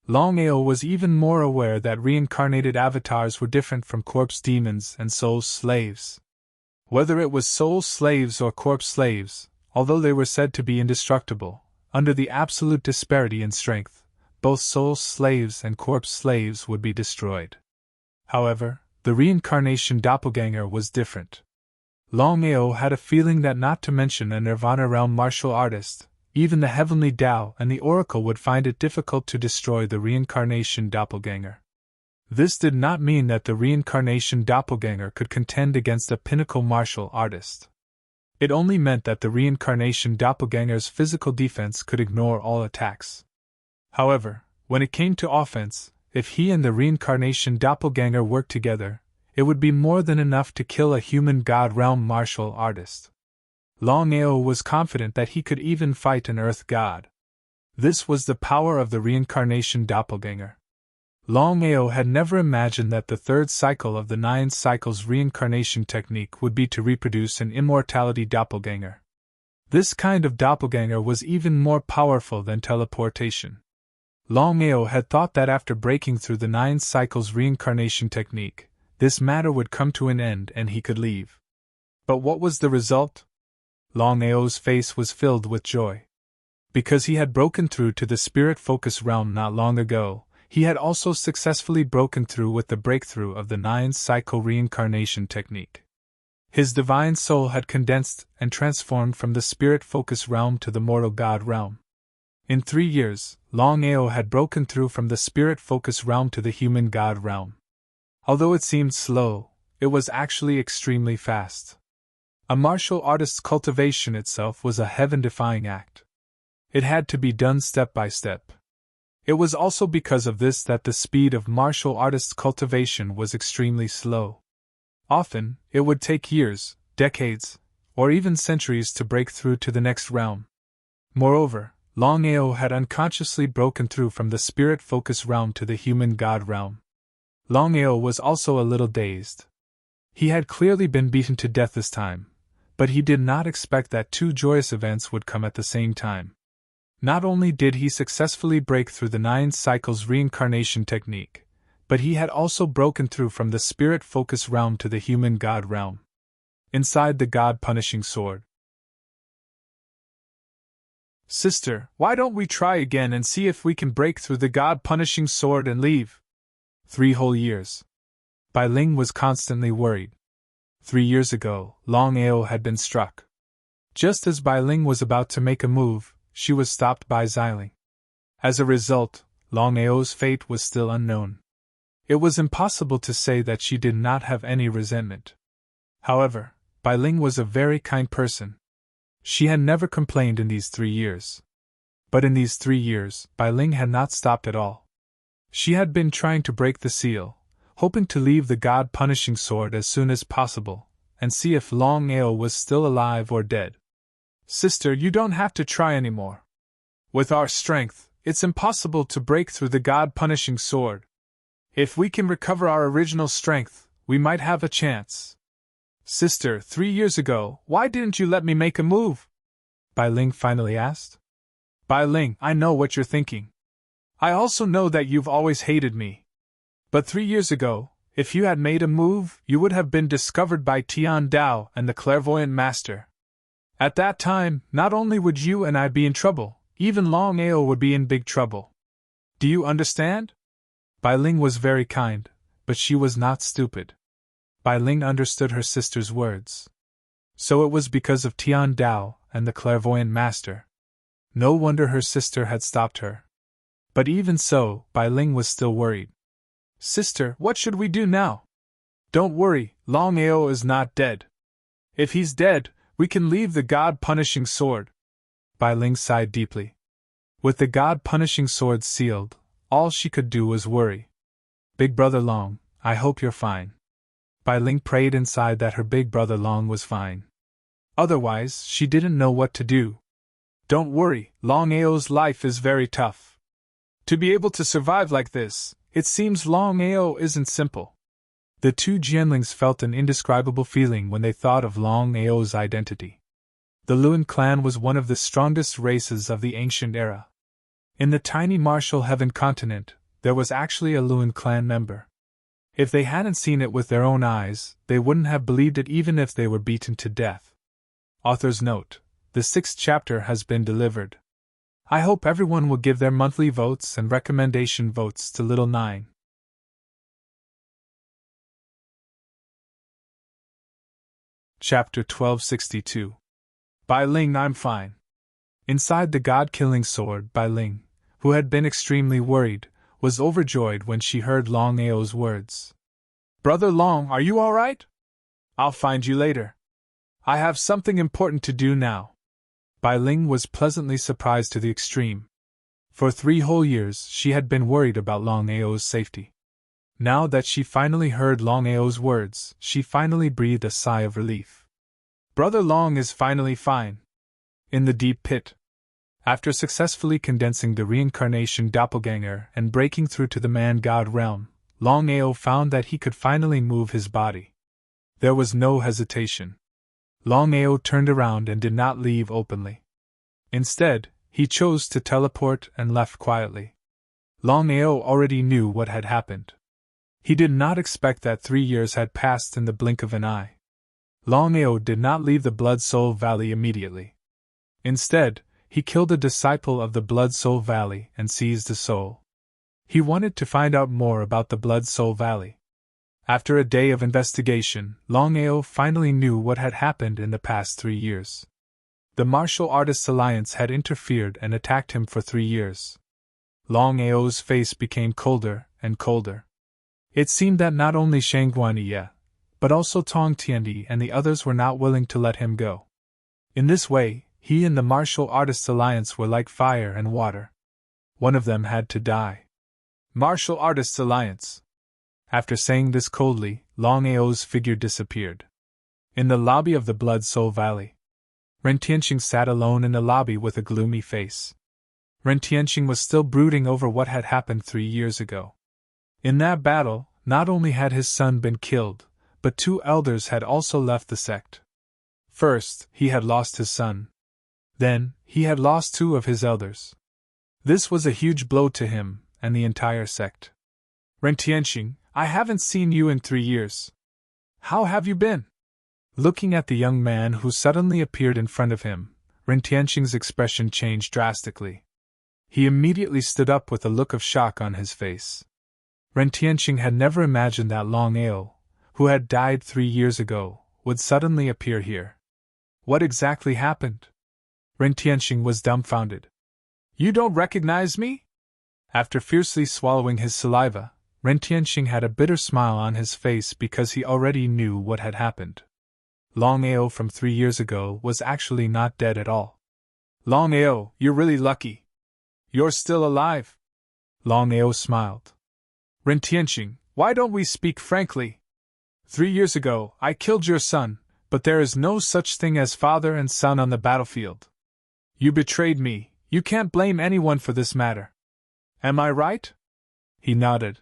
Longao was even more aware that reincarnated avatars were different from corpse demons and soul slaves. Whether it was soul slaves or corpse slaves, although they were said to be indestructible, under the absolute disparity in strength, both soul slaves and corpse slaves would be destroyed. However, the reincarnation doppelganger was different. Longao had a feeling that not to mention a Nirvana realm martial artist, even the heavenly Tao and the Oracle would find it difficult to destroy the reincarnation doppelganger. This did not mean that the reincarnation doppelganger could contend against a pinnacle martial artist. It only meant that the reincarnation doppelganger's physical defense could ignore all attacks. However, when it came to offense, if he and the reincarnation doppelganger worked together, it would be more than enough to kill a human god realm martial artist. Longao was confident that he could even fight an earth god. This was the power of the reincarnation doppelganger. Longao had never imagined that the third cycle of the 9 cycles reincarnation technique would be to reproduce an immortality doppelganger. This kind of doppelganger was even more powerful than teleportation. Longao had thought that after breaking through the 9 cycles reincarnation technique, this matter would come to an end and he could leave. But what was the result? Longao's face was filled with joy. Because he had broken through to the spirit focus realm not long ago, he had also successfully broken through with the breakthrough of the 9 cycle reincarnation technique. His divine soul had condensed and transformed from the spirit focus realm to the mortal god realm. In 3 years, Longao had broken through from the spirit focus realm to the human god realm. Although it seemed slow, it was actually extremely fast. A martial artist's cultivation itself was a heaven-defying act. It had to be done step by step. It was also because of this that the speed of martial artists' cultivation was extremely slow. Often, it would take years, decades, or even centuries to break through to the next realm. Moreover, Longao had unconsciously broken through from the spirit focus realm to the human god realm. Longao was also a little dazed. He had clearly been beaten to death this time, but he did not expect that 2 joyous events would come at the same time. Not only did he successfully break through the 9 cycles reincarnation technique, but he had also broken through from the spirit focus realm to the human god realm. Inside the god-punishing sword. Sister, why don't we try again and see if we can break through the god-punishing sword and leave? 3 whole years. Bai Ling was constantly worried. 3 years ago, Longao had been struck. Just as Bai Ling was about to make a move, she was stopped by Xiling. As a result, Longao's fate was still unknown. It was impossible to say that she did not have any resentment. However, Bai Ling was a very kind person. She had never complained in these 3 years. But in these 3 years, Bai Ling had not stopped at all. She had been trying to break the seal, hoping to leave the god-punishing sword as soon as possible, and see if Longao was still alive or dead. Sister, you don't have to try anymore. With our strength, it's impossible to break through the god-punishing sword. If we can recover our original strength, we might have a chance. Sister, 3 years ago, why didn't you let me make a move? Bai Ling finally asked. Bai Ling, I know what you're thinking. I also know that you've always hated me. But 3 years ago, if you had made a move, you would have been discovered by Tian Dao and the clairvoyant master. At that time, not only would you and I be in trouble, even Longao would be in big trouble. Do you understand? Bai Ling was very kind, but she was not stupid. Bai Ling understood her sister's words. So it was because of Tian Dao and the clairvoyant master. No wonder her sister had stopped her. But even so, Bai Ling was still worried. Sister, what should we do now? Don't worry, Longao is not dead. If he's dead, we can leave the God-punishing sword. Bai Ling sighed deeply. With the God-punishing sword sealed, all she could do was worry. Big brother Long, I hope you're fine. Bai Ling prayed inside that her big brother Long was fine. Otherwise, she didn't know what to do. Don't worry, Longao's life is very tough. To be able to survive like this, it seems Longao isn't simple. The two Jianlings felt an indescribable feeling when they thought of Longao's identity. The Luan clan was one of the strongest races of the ancient era. In the tiny martial heaven continent, there was actually a Luan clan member. If they hadn't seen it with their own eyes, they wouldn't have believed it even if they were beaten to death. Author's note: the 6th chapter has been delivered. I hope everyone will give their monthly votes and recommendation votes to Little 9. Chapter 1262. Bai Ling, I'm fine. Inside the God-killing sword, Bai Ling, who had been extremely worried, was overjoyed when she heard Longao's words. Brother Long, are you all right? I'll find you later. I have something important to do now. Bai Ling was pleasantly surprised to the extreme. For 3 whole years she had been worried about Longao's safety. Now that she finally heard Longao's words, she finally breathed a sigh of relief. Brother Long is finally fine. In the deep pit. After successfully condensing the reincarnation doppelganger and breaking through to the man-god realm, Longao found that he could finally move his body. There was no hesitation. Longao turned around and did not leave openly. Instead, he chose to teleport and left quietly. Longao already knew what had happened. He did not expect that 3 years had passed in the blink of an eye. Longao did not leave the Blood Soul Valley immediately. Instead, he killed a disciple of the Blood Soul Valley and seized a soul. He wanted to find out more about the Blood Soul Valley. After a day of investigation, Longao finally knew what had happened in the past 3 years. The Martial Artists Alliance had interfered and attacked him for 3 years. Longao's face became colder and colder. It seemed that not only Shangguaniye, but also Tong Tiandi and the others were not willing to let him go. In this way, he and the Martial Artists Alliance were like fire and water. One of them had to die. Martial Artists Alliance. After saying this coldly, Longao's figure disappeared. In the lobby of the Blood Soul Valley, Ren Tianqing sat alone in the lobby with a gloomy face. Ren Tianqing was still brooding over what had happened 3 years ago. In that battle, not only had his son been killed, but 2 elders had also left the sect. First, he had lost his son. Then, he had lost 2 of his elders. This was a huge blow to him and the entire sect. Ren Tianqing, I haven't seen you in 3 years. How have you been? Looking at the young man who suddenly appeared in front of him, Ren Tianqing's expression changed drastically. He immediately stood up with a look of shock on his face. Ren Tianqing had never imagined that Longao, who had died 3 years ago, would suddenly appear here. What exactly happened? Ren Tianqing was dumbfounded. You don't recognize me? After fiercely swallowing his saliva, Ren Tianqing had a bitter smile on his face because he already knew what had happened. Longao from 3 years ago was actually not dead at all. Longao, you're really lucky. You're still alive. Longao smiled. Ren Tianqing, why don't we speak frankly? 3 years ago, I killed your son, but there is no such thing as father and son on the battlefield. You betrayed me, you can't blame anyone for this matter. Am I right? He nodded.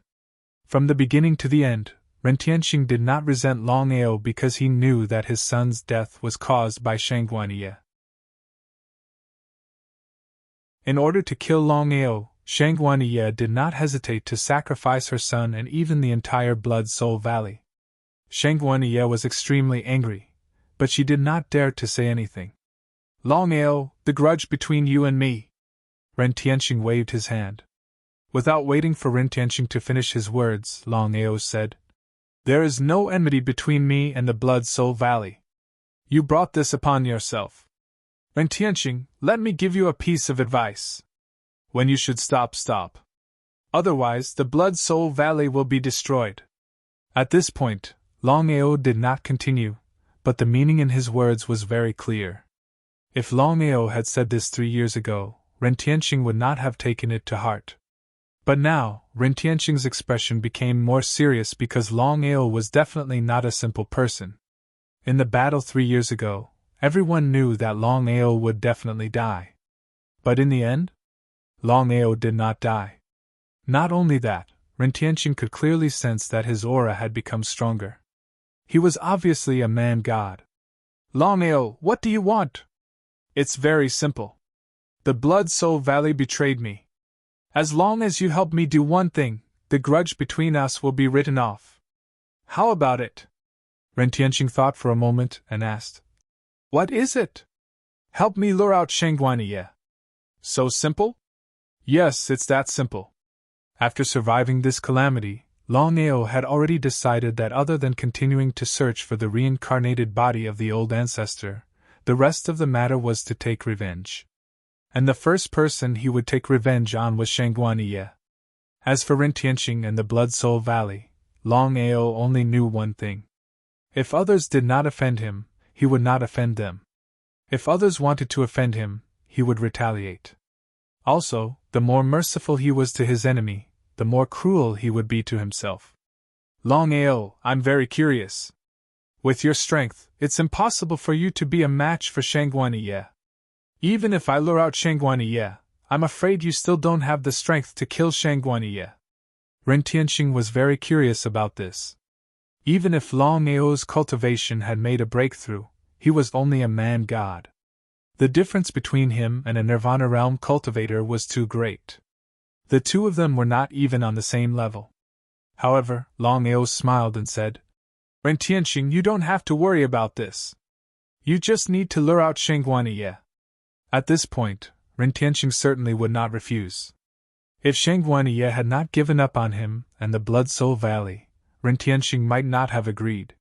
From the beginning to the end, Ren Tianqing did not resent Longao because he knew that his son's death was caused by Shangguaniye. In order to kill Longao, Shangguaniye did not hesitate to sacrifice her son and even the entire Blood Soul Valley. Shangguaniye was extremely angry, but she did not dare to say anything. Longao, the grudge between you and me. Ren Tianqing waved his hand. Without waiting for Ren Tianqing to finish his words, Longao said, There is no enmity between me and the Blood Soul Valley. You brought this upon yourself. Ren Tianqing, let me give you a piece of advice. When you should stop, stop. Otherwise, the Blood Soul Valley will be destroyed. At this point, Longao did not continue, but the meaning in his words was very clear. If Longao had said this 3 years ago, Ren Tianqing would not have taken it to heart. But now, Ren Tianqing's expression became more serious because Longao was definitely not a simple person. In the battle 3 years ago, everyone knew that Longao would definitely die. But in the end, Longao did not die. Not only that, Ren Tianqing could clearly sense that his aura had become stronger. He was obviously a man-god. Longao, what do you want? It's very simple. The Blood Soul Valley betrayed me. As long as you help me do one thing, the grudge between us will be written off. How about it? Ren Tianqing thought for a moment and asked, What is it? Help me lure out Shangguaniye. So simple? Yes, it's that simple. After surviving this calamity, Longao had already decided that other than continuing to search for the reincarnated body of the old ancestor, the rest of the matter was to take revenge. And the first person he would take revenge on was Shangguaniye. As for Ren Tianqing and the Blood Soul Valley, Longao only knew one thing. If others did not offend him, he would not offend them. If others wanted to offend him, he would retaliate. Also, the more merciful he was to his enemy, the more cruel he would be to himself. Longao, I'm very curious. With your strength, it's impossible for you to be a match for Shangguaniye. Even if I lure out Shangguaniye, I'm afraid you still don't have the strength to kill Shangguaniye. Ren Tianqing was very curious about this. Even if Longao's cultivation had made a breakthrough, he was only a man-god. The difference between him and a Nirvana realm cultivator was too great. The two of them were not even on the same level. However, Longao smiled and said, Ren Tianqing, you don't have to worry about this. You just need to lure out Shangguaniye. At this point, Ren Tianqing certainly would not refuse. If Shangguaniye had not given up on him and the Blood Soul Valley, Ren Tianqing might not have agreed.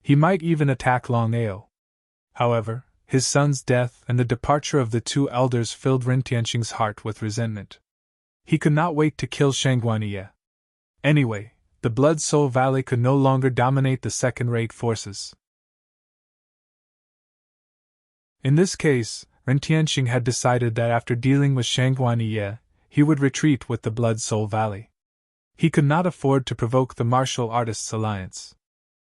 He might even attack Longao. However, his son's death and the departure of the two elders filled Ren Tianqing's heart with resentment. He could not wait to kill Shangguaniye. Anyway, the Blood Soul Valley could no longer dominate the second-rate forces. In this case, Ren Tianqing had decided that after dealing with Shangguaniye, he would retreat with the Blood Soul Valley. He could not afford to provoke the Martial Artists Alliance.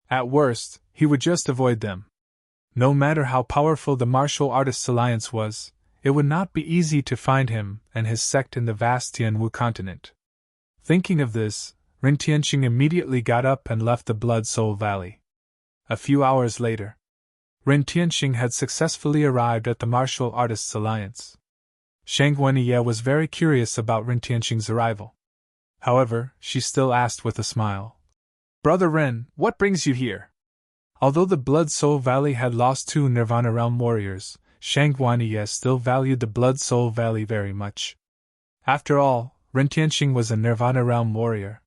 At worst, he would just avoid them. No matter how powerful the Martial Artists Alliance was, it would not be easy to find him and his sect in the vast Tianwu continent. Thinking of this, Ren Tianqing immediately got up and left the Blood Soul Valley. A few hours later, Ren Tianqing had successfully arrived at the Martial Artists Alliance. Shangguaniye was very curious about Ren Tianqing's arrival. However, she still asked with a smile, Brother Ren, what brings you here? Although the Blood Soul Valley had lost 2 Nirvana Realm warriors, Shangguaniye still valued the Blood Soul Valley very much. After all, Ren Tianqing was a Nirvana Realm warrior.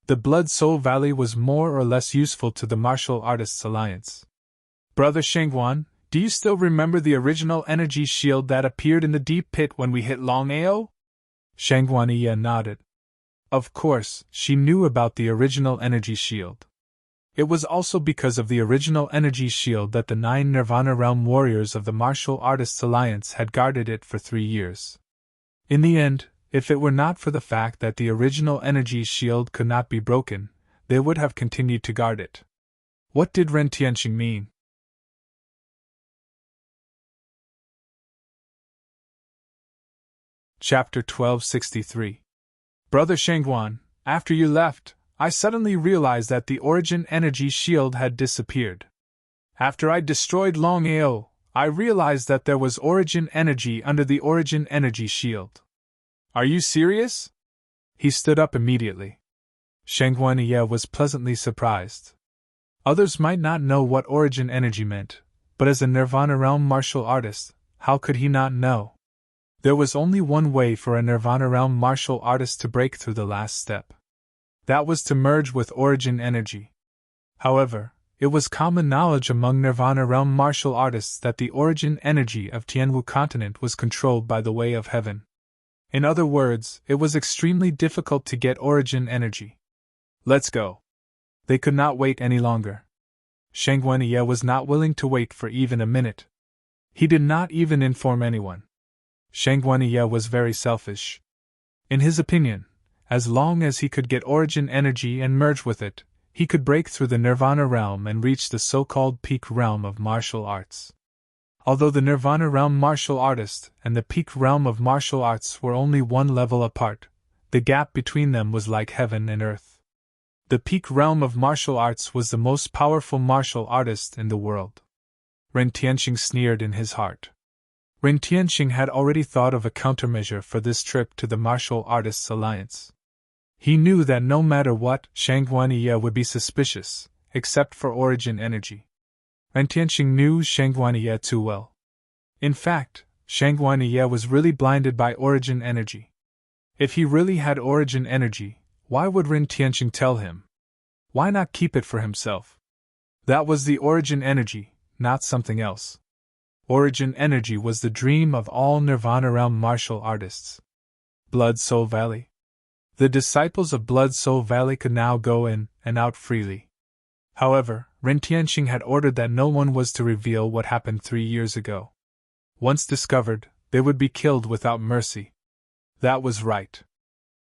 The Blood Soul Valley was more or less useful to the Martial Artists Alliance. Brother Shangguan, do you still remember the original energy shield that appeared in the deep pit when we hit Longao? Shangguaniye nodded. Of course, she knew about the original energy shield. It was also because of the original energy shield that the 9 Nirvana Realm warriors of the Martial Artists Alliance had guarded it for 3 years. In the end, if it were not for the fact that the original energy shield could not be broken, they would have continued to guard it. What did Ren Tianqing mean? Chapter 1263. Brother Shangguan, after you left, I suddenly realized that the origin energy shield had disappeared. After I destroyed Longao, I realized that there was origin energy under the origin energy shield. Are you serious? He stood up immediately. Shang Guanyi was pleasantly surprised. Others might not know what origin energy meant, but as a Nirvana Realm martial artist, how could he not know? There was only one way for a Nirvana Realm martial artist to break through the last step. That was to merge with origin energy. However, it was common knowledge among Nirvana Realm martial artists that the origin energy of Tianwu continent was controlled by the Way of Heaven. In other words, it was extremely difficult to get origin energy. Let's go. They could not wait any longer. Shang Guanyi was not willing to wait for even a minute. He did not even inform anyone. Shang Guanyi was very selfish. In his opinion, as long as he could get origin energy and merge with it, he could break through the Nirvana realm and reach the so-called peak realm of martial arts. Although the Nirvana realm martial artist and the peak realm of martial arts were only one level apart, the gap between them was like heaven and earth. The peak realm of martial arts was the most powerful martial artist in the world. Ren Tianqing sneered in his heart. Ren Tianqing had already thought of a countermeasure for this trip to the Martial Artists Alliance. He knew that no matter what, Shang Guanyi would be suspicious, except for origin energy. Ren Tianqing knew Shang Guanyi too well. In fact, Shang Guanyi was really blinded by origin energy. If he really had origin energy, why would Ren Tianqing tell him? Why not keep it for himself? That was the origin energy, not something else. Origin energy was the dream of all Nirvana Realm martial artists. Blood Soul Valley. The disciples of Blood Soul Valley could now go in and out freely. However, Ren Tianqing had ordered that no one was to reveal what happened 3 years ago. Once discovered, they would be killed without mercy. That was right.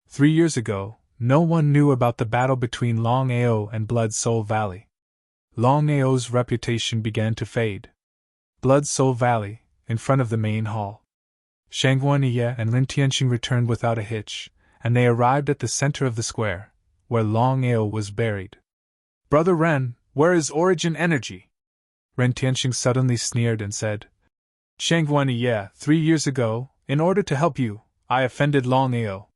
3 years ago, no one knew about the battle between Longao and Blood Soul Valley. Longao's reputation began to fade. Blood Soul Valley, in front of the main hall. Shang Guanyi and Ren Tianqing returned without a hitch, and they arrived at the center of the square, where Longao was buried. Brother Ren, where is origin energy? Ren Tianqing suddenly sneered and said, Shang Guanyi, 3 years ago, in order to help you, I offended Longao.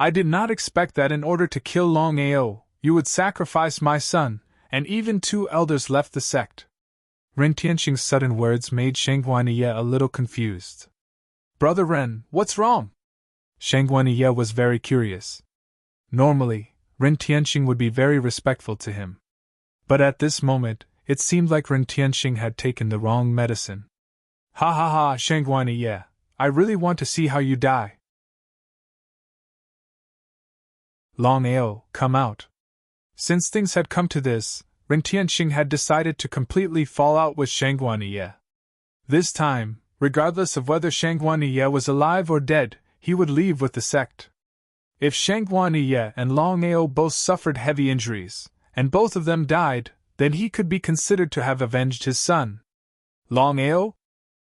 I did not expect that in order to kill Longao, you would sacrifice my son, and even 2 elders left the sect. Ren Tianqing's sudden words made Shang Guanyi a little confused. Brother Ren, what's wrong? Shang Guanyi was very curious. Normally, Ren Tianqing would be very respectful to him. But at this moment, it seemed like Ren Tianqing had taken the wrong medicine. Ha ha ha, Shang Guanyi, I really want to see how you die. Longao, come out. Since things had come to this, Ren Tianqing had decided to completely fall out with Shang Guanyi. This time, regardless of whether Shang Guanyi was alive or dead, he would leave with the sect. If Shang Guanyi and Longao both suffered heavy injuries, and both of them died, then he could be considered to have avenged his son. Longao?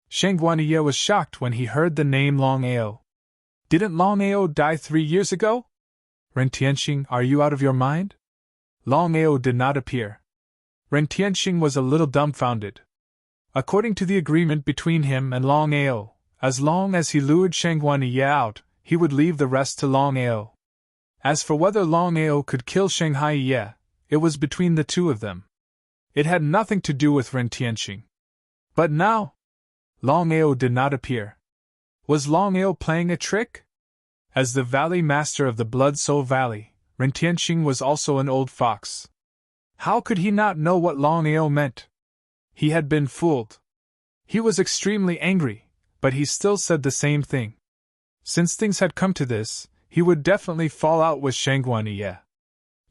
Shang Guanyi was shocked when he heard the name Longao. Didn't Longao die 3 years ago? Ren Tianqing, are you out of your mind? Longao did not appear. Ren Tianqing was a little dumbfounded. According to the agreement between him and Longao, as long as he lured Shang Guanyi out, he would leave the rest to Longao. As for whether Longao could kill Shang Haiye, it was between the two of them. It had nothing to do with Ren Tianqing. But now, Longao did not appear. Was Longao playing a trick? As the Valley Master of the Blood Soul Valley, Ren Tianqing was also an old fox. How could he not know what Longao meant? He had been fooled. He was extremely angry, but he still said the same thing. Since things had come to this, he would definitely fall out with Shang Guanyi.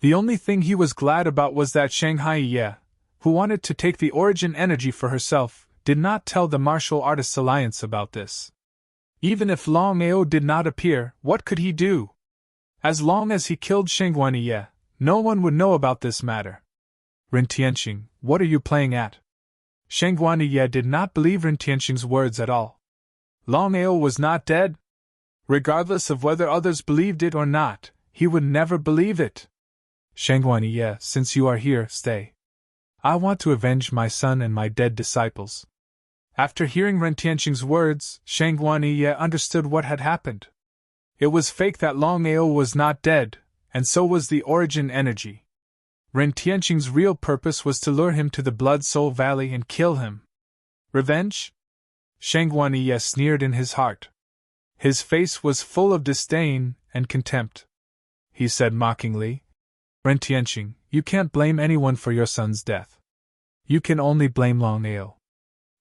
The only thing he was glad about was that Shang Haiye, who wanted to take the origin energy for herself, did not tell the Martial Artists Alliance about this. Even if Longao did not appear, what could he do? As long as he killed Shang Guanyi, no one would know about this matter. Ren Tianqing, what are you playing at? Shang Guanyi did not believe Ren Tianqing's words at all. Longao was not dead? Regardless of whether others believed it or not, he would never believe it. Shang Guanyi, since you are here, stay. I want to avenge my son and my dead disciples. After hearing Ren Tianqing's words, Shang Guanyi understood what had happened. It was fake that Longao was not dead, and so was the origin energy. Ren Tianqing's real purpose was to lure him to the Blood Soul Valley and kill him. Revenge? Shang Guanyi sneered in his heart. His face was full of disdain and contempt. He said mockingly, Ren Tianqing, you can't blame anyone for your son's death. You can only blame Longao.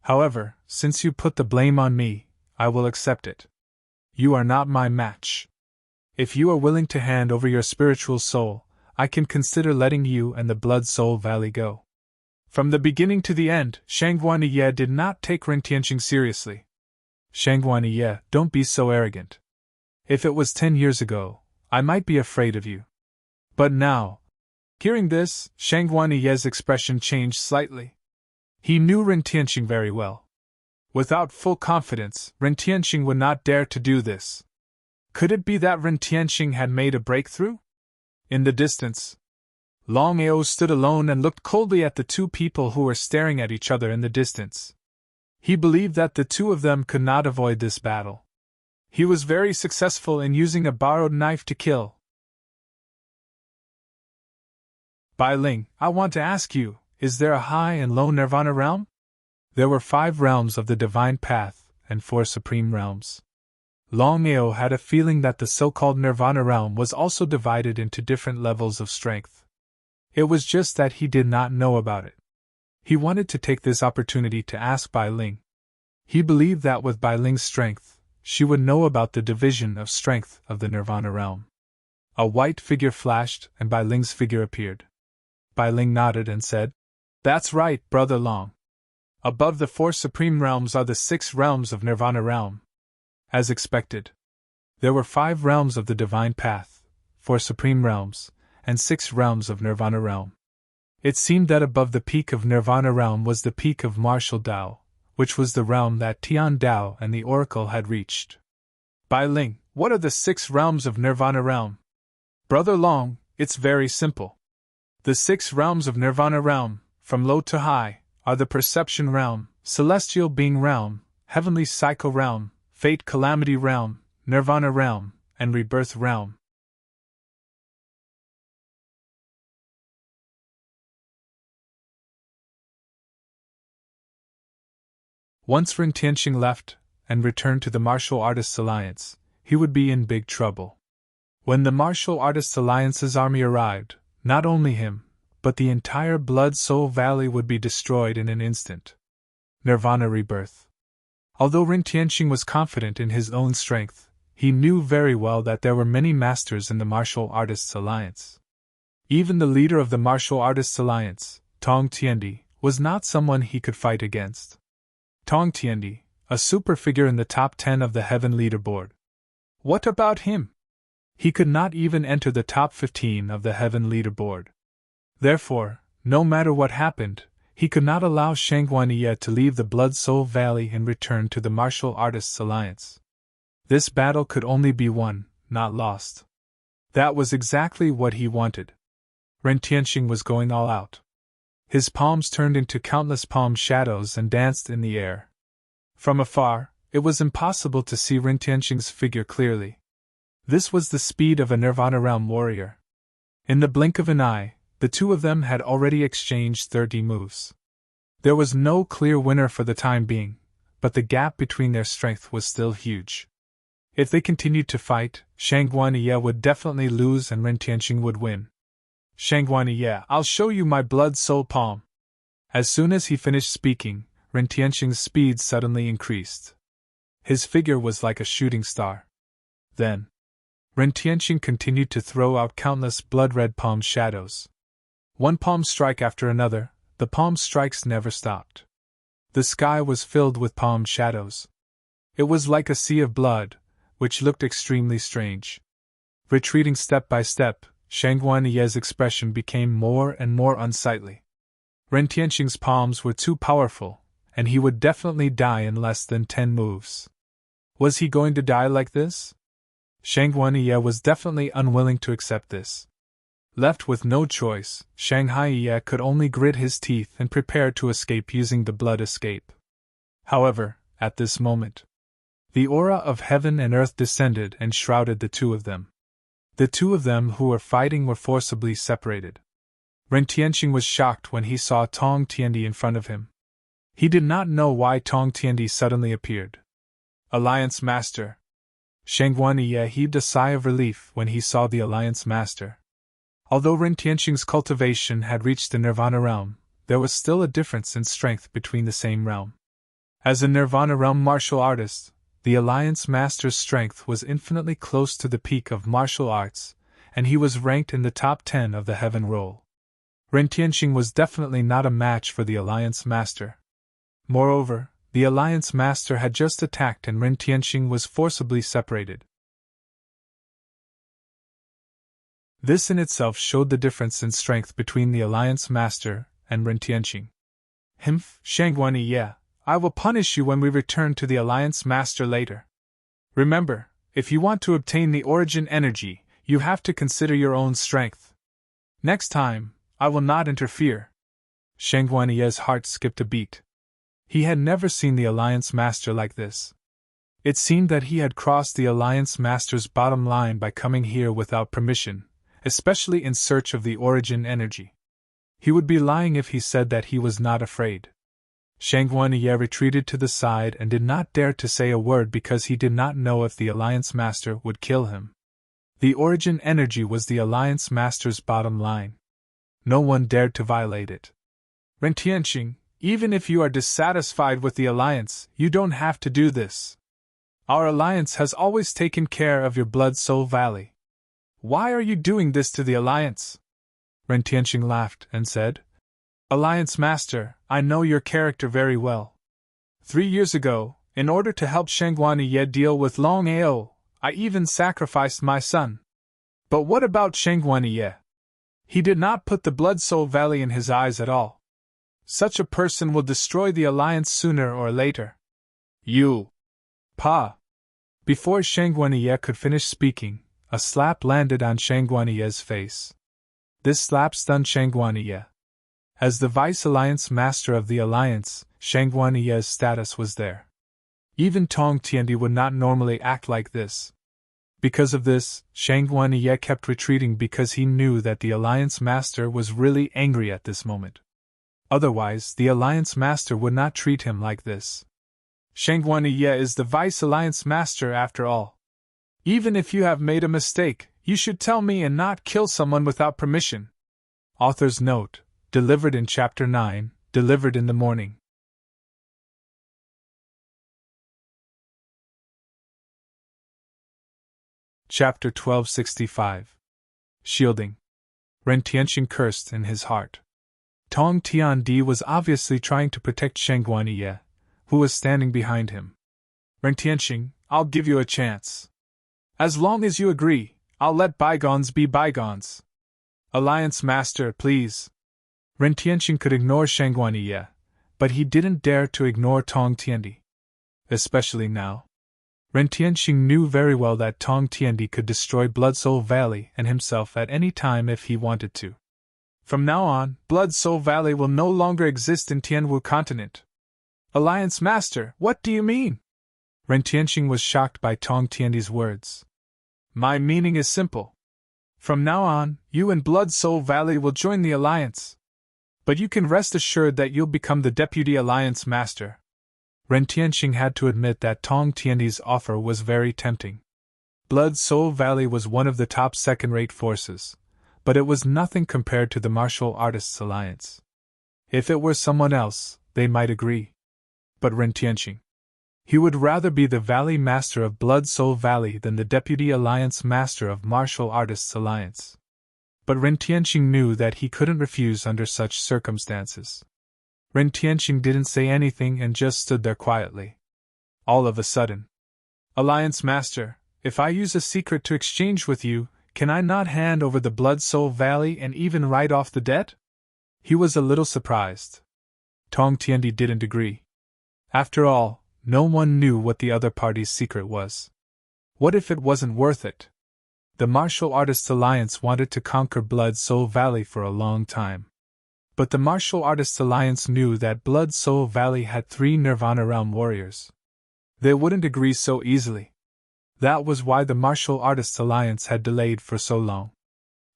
However, since you put the blame on me, I will accept it. You are not my match. If you are willing to hand over your spiritual soul, I can consider letting you and the Blood Soul Valley go. From the beginning to the end, Shang Guanyi did not take Ren Tianqing seriously. Shang Guanyi, don't be so arrogant. If it was 10 years ago, I might be afraid of you. But now... Hearing this, Shang Guanyi's expression changed slightly. He knew Ren Tianqing very well. Without full confidence, Ren Tianqing would not dare to do this. Could it be that Ren Tianqing had made a breakthrough? In the distance, Longao stood alone and looked coldly at the two people who were staring at each other in the distance. He believed that the two of them could not avoid this battle. He was very successful in using a borrowed knife to kill. Bai Ling, I want to ask you, is there a high and low nirvana realm? There were 5 realms of the divine path and 4 supreme realms. Longao had a feeling that the so-called nirvana realm was also divided into different levels of strength. It was just that he did not know about it. He wanted to take this opportunity to ask Bai Ling. He believed that with Bai Ling's strength, she would know about the division of strength of the nirvana realm. A white figure flashed and Bai Ling's figure appeared. Bai Ling nodded and said, That's right, Brother Long. Above the 4 supreme realms are the 6 realms of Nirvana realm. As expected. There were 5 realms of the divine path, 4 supreme realms, and 6 realms of Nirvana realm. It seemed that above the peak of Nirvana realm was the peak of Martial Dao, which was the realm that Tian Dao and the Oracle had reached. Bai Ling, what are the 6 realms of Nirvana realm? Brother Long, it's very simple. The 6 realms of Nirvana realm, from low to high, are the Perception realm, Celestial Being realm, Heavenly Psycho realm, Fate Calamity realm, Nirvana realm, and Rebirth realm. Once Ren Tianqing left and returned to the Martial Artists Alliance, he would be in big trouble. When the Martial Artists Alliance's army arrived, not only him, but the entire Blood Soul Valley would be destroyed in an instant. Nirvana Rebirth. Although Ren Tianqing was confident in his own strength, he knew very well that there were many masters in the Martial Artists Alliance. Even the leader of the Martial Artists Alliance, Tong Tiandi, was not someone he could fight against. Tong Tiandi, a super figure in the top 10 of the Heaven Leaderboard. What about him? He could not even enter the top 15 of the Heaven Leaderboard. Therefore, no matter what happened, he could not allow Shang Guanyi to leave the Blood Soul Valley and return to the Martial Artists Alliance. This battle could only be won, not lost. That was exactly what he wanted. Ren Tianqing was going all out. His palms turned into countless palm shadows and danced in the air. From afar, it was impossible to see Ren Tianqing's figure clearly. This was the speed of a Nirvana realm warrior. In the blink of an eye, the two of them had already exchanged 30 moves. There was no clear winner for the time being, but the gap between their strength was still huge. If they continued to fight, Shang Guanyi would definitely lose and Ren Tianqing would win. Shang Guanyi, I'll show you my Blood Soul Palm. As soon as he finished speaking, Ren Tianqing's speed suddenly increased. His figure was like a shooting star. Then, Ren Tianqing continued to throw out countless blood-red palm shadows. One palm strike after another, the palm strikes never stopped. The sky was filled with palm shadows. It was like a sea of blood, which looked extremely strange. Retreating step by step, Shang Guanyi's expression became more and more unsightly. Ren Tianqing's palms were too powerful, and he would definitely die in less than 10 moves. Was he going to die like this? Shang Guanyi was definitely unwilling to accept this. Left with no choice, Shang Hai could only grit his teeth and prepare to escape using the blood escape. However, at this moment, the aura of heaven and earth descended and shrouded the two of them. The two of them who were fighting were forcibly separated. Ren Tianqing was shocked when he saw Tong Tiandi in front of him. He did not know why Tong Tiandi suddenly appeared. Alliance Master. Shang Guanyi heaved a sigh of relief when he saw the Alliance Master. Although Ren Tianqing's cultivation had reached the Nirvana realm, there was still a difference in strength between the same realm. As a Nirvana realm martial artist, the Alliance Master's strength was infinitely close to the peak of martial arts, and he was ranked in the top 10 of the Heaven Roll. Ren Tianqing was definitely not a match for the Alliance Master. Moreover, the Alliance Master had just attacked and Ren Tianqing was forcibly separated. This in itself showed the difference in strength between the Alliance Master and Ren Tianqing. Shang Guanyi, I will punish you when we return to the Alliance Master later. Remember, if you want to obtain the origin energy, you have to consider your own strength. Next time, I will not interfere. Shang Guanyi's heart skipped a beat. He had never seen the Alliance Master like this. It seemed that he had crossed the Alliance Master's bottom line by coming here without permission, especially in search of the origin energy. He would be lying if he said that he was not afraid. Shang Guanyi retreated to the side and did not dare to say a word because he did not know if the Alliance Master would kill him. The origin energy was the Alliance Master's bottom line. No one dared to violate it. Ren Tianqing, even if you are dissatisfied with the Alliance, you don't have to do this. Our Alliance has always taken care of your Blood Soul Valley. Why are you doing this to the Alliance? Ren Tianqing laughed and said, Alliance Master, I know your character very well. 3 years ago, in order to help Shang Guanyi deal with Longao, I even sacrificed my son. But what about Shang Guanyi? He did not put the Blood Soul Valley in his eyes at all. Such a person will destroy the Alliance sooner or later. You! Pa! Before Shang Guanyi could finish speaking, a slap landed on Shang Guanyi's face. This slap stunned Shang Guanyi. As the Vice Alliance Master of the Alliance, Shang Guanyi's status was there. Even Tong Tiandi would not normally act like this. Because of this, Shang Guanyi kept retreating because he knew that the Alliance Master was really angry at this moment. Otherwise, the Alliance Master would not treat him like this. Shang Guanyi is the Vice Alliance Master after all. Even if you have made a mistake, you should tell me and not kill someone without permission. Author's note, delivered in Chapter 9, delivered in the morning. Chapter 1265. Shielding. Ren Tianqing cursed in his heart. Tong Tiandi was obviously trying to protect Shang Guanyi, who was standing behind him. Ren Tianqing, I'll give you a chance. As long as you agree, I'll let bygones be bygones. Alliance Master, please. Ren Tianqing could ignore Shang Guanyi, but he didn't dare to ignore Tong Tiandi. Especially now. Ren Tianqing knew very well that Tong Tiandi could destroy Blood Soul Valley and himself at any time if he wanted to. From now on, Blood Soul Valley will no longer exist in Tianwu continent. Alliance Master, what do you mean? Ren Tianqing was shocked by Tong Tiandi's words. My meaning is simple. From now on, you and Blood Soul Valley will join the Alliance. But you can rest assured that you'll become the Deputy Alliance Master. Ren Tianqing had to admit that Tong Tiandi's offer was very tempting. Blood Soul Valley was one of the top second-rate forces, but it was nothing compared to the Martial Artists Alliance. If it were someone else, they might agree. But Ren Tianqing. He would rather be the Valley Master of Blood Soul Valley than the Deputy Alliance Master of Martial Artists Alliance. But Ren Tianqing knew that he couldn't refuse under such circumstances. Ren Tianqing didn't say anything and just stood there quietly. All of a sudden. Alliance Master, if I use a secret to exchange with you, can I not hand over the Blood Soul Valley and even write off the debt? He was a little surprised. Tong Tiandi didn't agree. After all, no one knew what the other party's secret was. What if it wasn't worth it? The Martial Artists Alliance wanted to conquer Blood Soul Valley for a long time. But the Martial Artists Alliance knew that Blood Soul Valley had 3 Nirvana Realm warriors. They wouldn't agree so easily. That was why the Martial Artists Alliance had delayed for so long.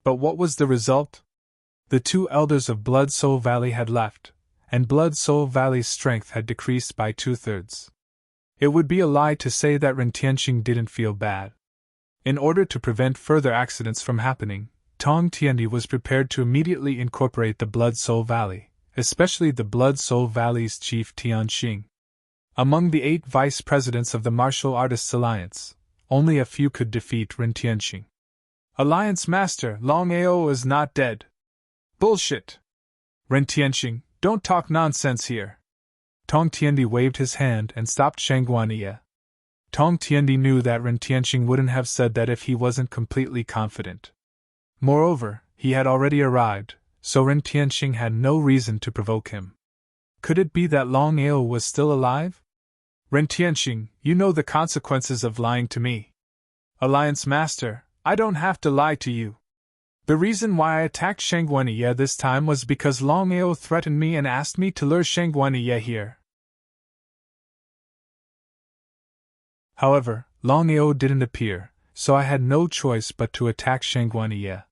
But what was the result? The 2 elders of Blood Soul Valley had left, and Blood Soul Valley's strength had decreased by 2/3. It would be a lie to say that Ren Tianqing didn't feel bad. In order to prevent further accidents from happening, Tong Tiandi was prepared to immediately incorporate the Blood Soul Valley, especially the Blood Soul Valley's chief Tianxing. Among the 8 vice presidents of the Martial Artists Alliance, only a few could defeat Ren Tianqing. Alliance Master Longao is not dead. Bullshit! Ren Tianqing, don't talk nonsense here. Tong Tiandi waved his hand and stopped Shangguaniye. Tong Tiandi knew that Ren Tianqing wouldn't have said that if he wasn't completely confident. Moreover, he had already arrived, so Ren Tianqing had no reason to provoke him. Could it be that Longao was still alive? Ren Tianqing, you know the consequences of lying to me. Alliance Master, I don't have to lie to you. The reason why I attacked Shangguaniye this time was because Longao threatened me and asked me to lure Shangguaniye here. However, Longao didn't appear, so I had no choice but to attack Shangguaniye.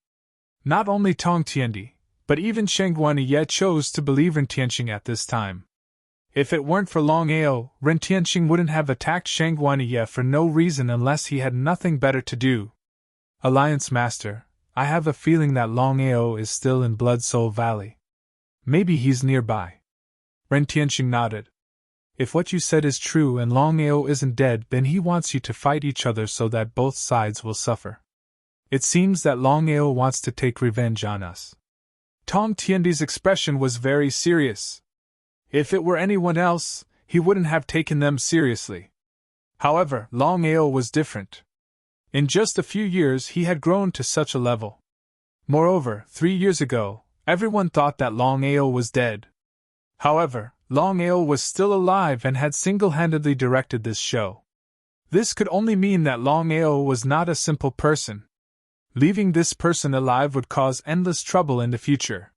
Not only Tong Tiandi, but even Shangguaniye chose to believe Ren Tianqing at this time. If it weren't for Longao, Ren Tianqing wouldn't have attacked Shangguaniye for no reason unless he had nothing better to do. Alliance Master, I have a feeling that Longao is still in Blood Soul Valley. Maybe he's nearby. Ren Tianqing nodded. If what you said is true and Longao isn't dead, then he wants you to fight each other so that both sides will suffer. It seems that Longao wants to take revenge on us. Tong Tiandi's expression was very serious. If it were anyone else, he wouldn't have taken them seriously. However, Longao was different. In just a few years he had grown to such a level. Moreover, 3 years ago, everyone thought that Longao was dead. However, Longao was still alive and had single-handedly directed this show. This could only mean that Longao was not a simple person. Leaving this person alive would cause endless trouble in the future.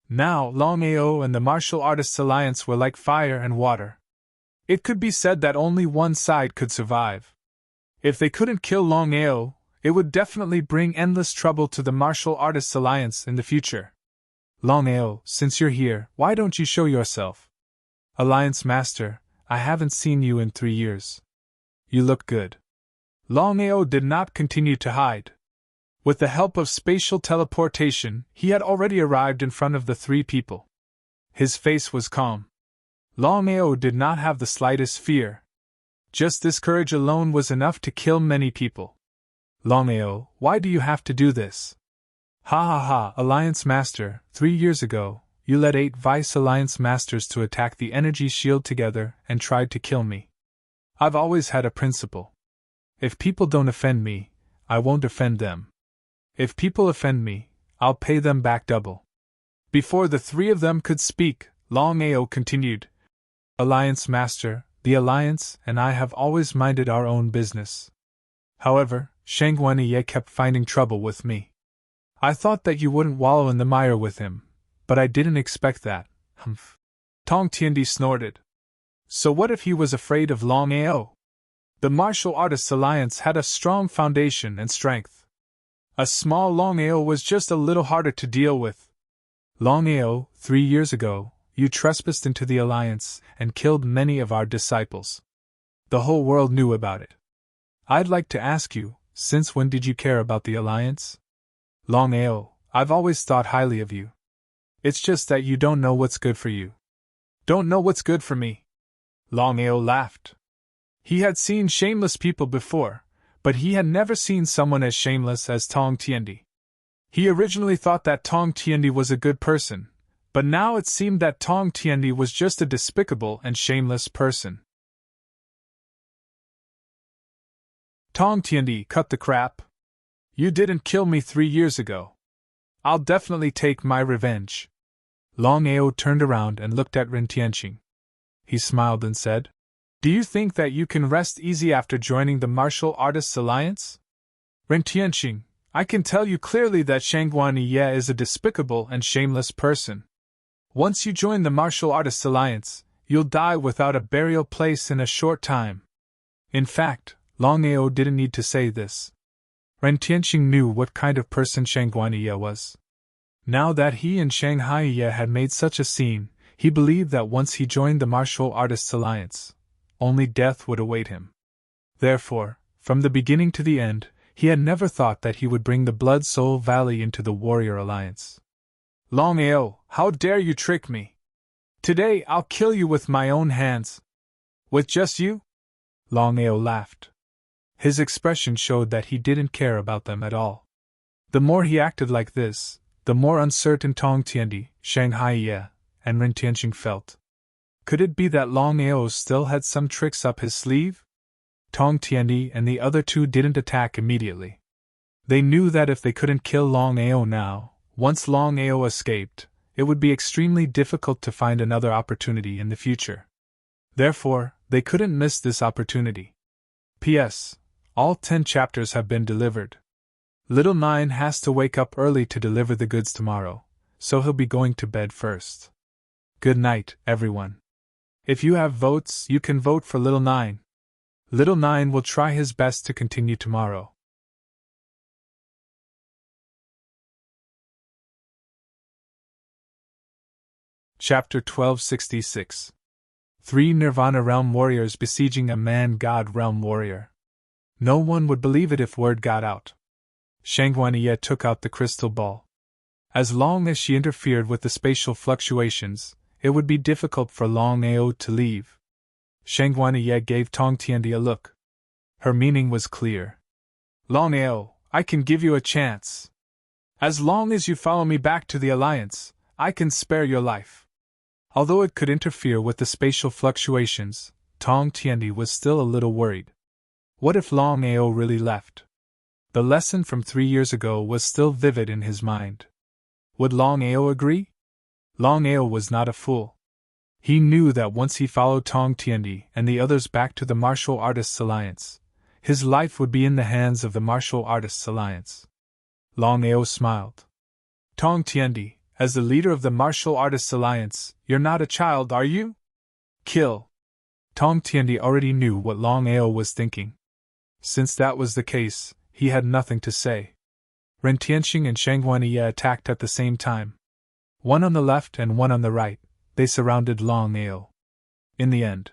Now, Longao and the Martial Artists Alliance were like fire and water. It could be said that only one side could survive. If they couldn't kill Longao, it would definitely bring endless trouble to the Martial Artists Alliance in the future. Longao, since you're here, why don't you show yourself? Alliance Master, I haven't seen you in 3 years. You look good. Longao did not continue to hide. With the help of spatial teleportation, he had already arrived in front of the 3 people. His face was calm. Longao did not have the slightest fear. Just this courage alone was enough to kill many people. Longao, why do you have to do this? Ha ha ha, Alliance Master, 3 years ago, you led 8 Vice Alliance Masters to attack the energy shield together and tried to kill me. I've always had a principle. If people don't offend me, I won't offend them. If people offend me, I'll pay them back double. Before the 3 of them could speak, Longao continued. Alliance Master, the Alliance and I have always minded our own business. However, Shangguaniye kept finding trouble with me. I thought that you wouldn't wallow in the mire with him, but I didn't expect that. Humph. Tong Tiandi snorted. So what if he was afraid of Longao? The Martial Artists Alliance had a strong foundation and strength. A small Longao was just a little harder to deal with. Longao, 3 years ago, you trespassed into the Alliance and killed many of our disciples. The whole world knew about it. I'd like to ask you, since when did you care about the Alliance? Longao, I've always thought highly of you. It's just that you don't know what's good for you. Don't know what's good for me. Longao laughed. He had seen shameless people before, but he had never seen someone as shameless as Tong Tiandi. He originally thought that Tong Tiandi was a good person, but now it seemed that Tong Tiandi was just a despicable and shameless person. Tong Tiandi, cut the crap. You didn't kill me 3 years ago. I'll definitely take my revenge. Longao turned around and looked at Ren Tianqing. He smiled and said, Do you think that you can rest easy after joining the Martial Artists Alliance? Ren Tianqing, I can tell you clearly that Shangguaniye is a despicable and shameless person. Once you join the Martial Artists Alliance, you'll die without a burial place in a short time. In fact, Longao didn't need to say this. Ren Tianqing knew what kind of person Shang Guanyi was. Now that he and Shanghai Ye had made such a scene, he believed that once he joined the Martial Artists Alliance, only death would await him. Therefore, from the beginning to the end, he had never thought that he would bring the Blood Soul Valley into the Warrior Alliance. Longao, how dare you trick me? Today I'll kill you with my own hands. With just you? Longao laughed. His expression showed that he didn't care about them at all. The more he acted like this, the more uncertain Tong Tiandi, Shanghai Ye, and Ren Tianqing felt. Could it be that Longao still had some tricks up his sleeve? Tong Tiandi and the other two didn't attack immediately. They knew that if they couldn't kill Longao now, once Longao escaped, it would be extremely difficult to find another opportunity in the future. Therefore, they couldn't miss this opportunity. P.S. All 10 chapters have been delivered. Little Nine has to wake up early to deliver the goods tomorrow, so he'll be going to bed first. Good night, everyone. If you have votes, you can vote for Little Nine. Little Nine will try his best to continue tomorrow. Chapter 1266. 3 Nirvana Realm Warriors besieging a Man-God Realm Warrior. No one would believe it if word got out. Shangguaniye took out the crystal ball. As long as she interfered with the spatial fluctuations, it would be difficult for Longao to leave. Shangguaniye gave Tong Tiandi a look. Her meaning was clear. Longao, I can give you a chance. As long as you follow me back to the Alliance, I can spare your life. Although it could interfere with the spatial fluctuations, Tong Tiandi was still a little worried. What if Longao really left? The lesson from 3 years ago was still vivid in his mind. Would Longao agree? Longao was not a fool. He knew that once he followed Tong Tiandi and the others back to the Martial Artists Alliance, his life would be in the hands of the Martial Artists Alliance. Longao smiled. Tong Tiandi, as the leader of the Martial Artists Alliance, you're not a child, are you? Kill. Tong Tiandi already knew what Longao was thinking. Since that was the case, he had nothing to say. Ren Tianqing and Shangguaniye attacked at the same time. One on the left and one on the right, they surrounded Longao. In the end,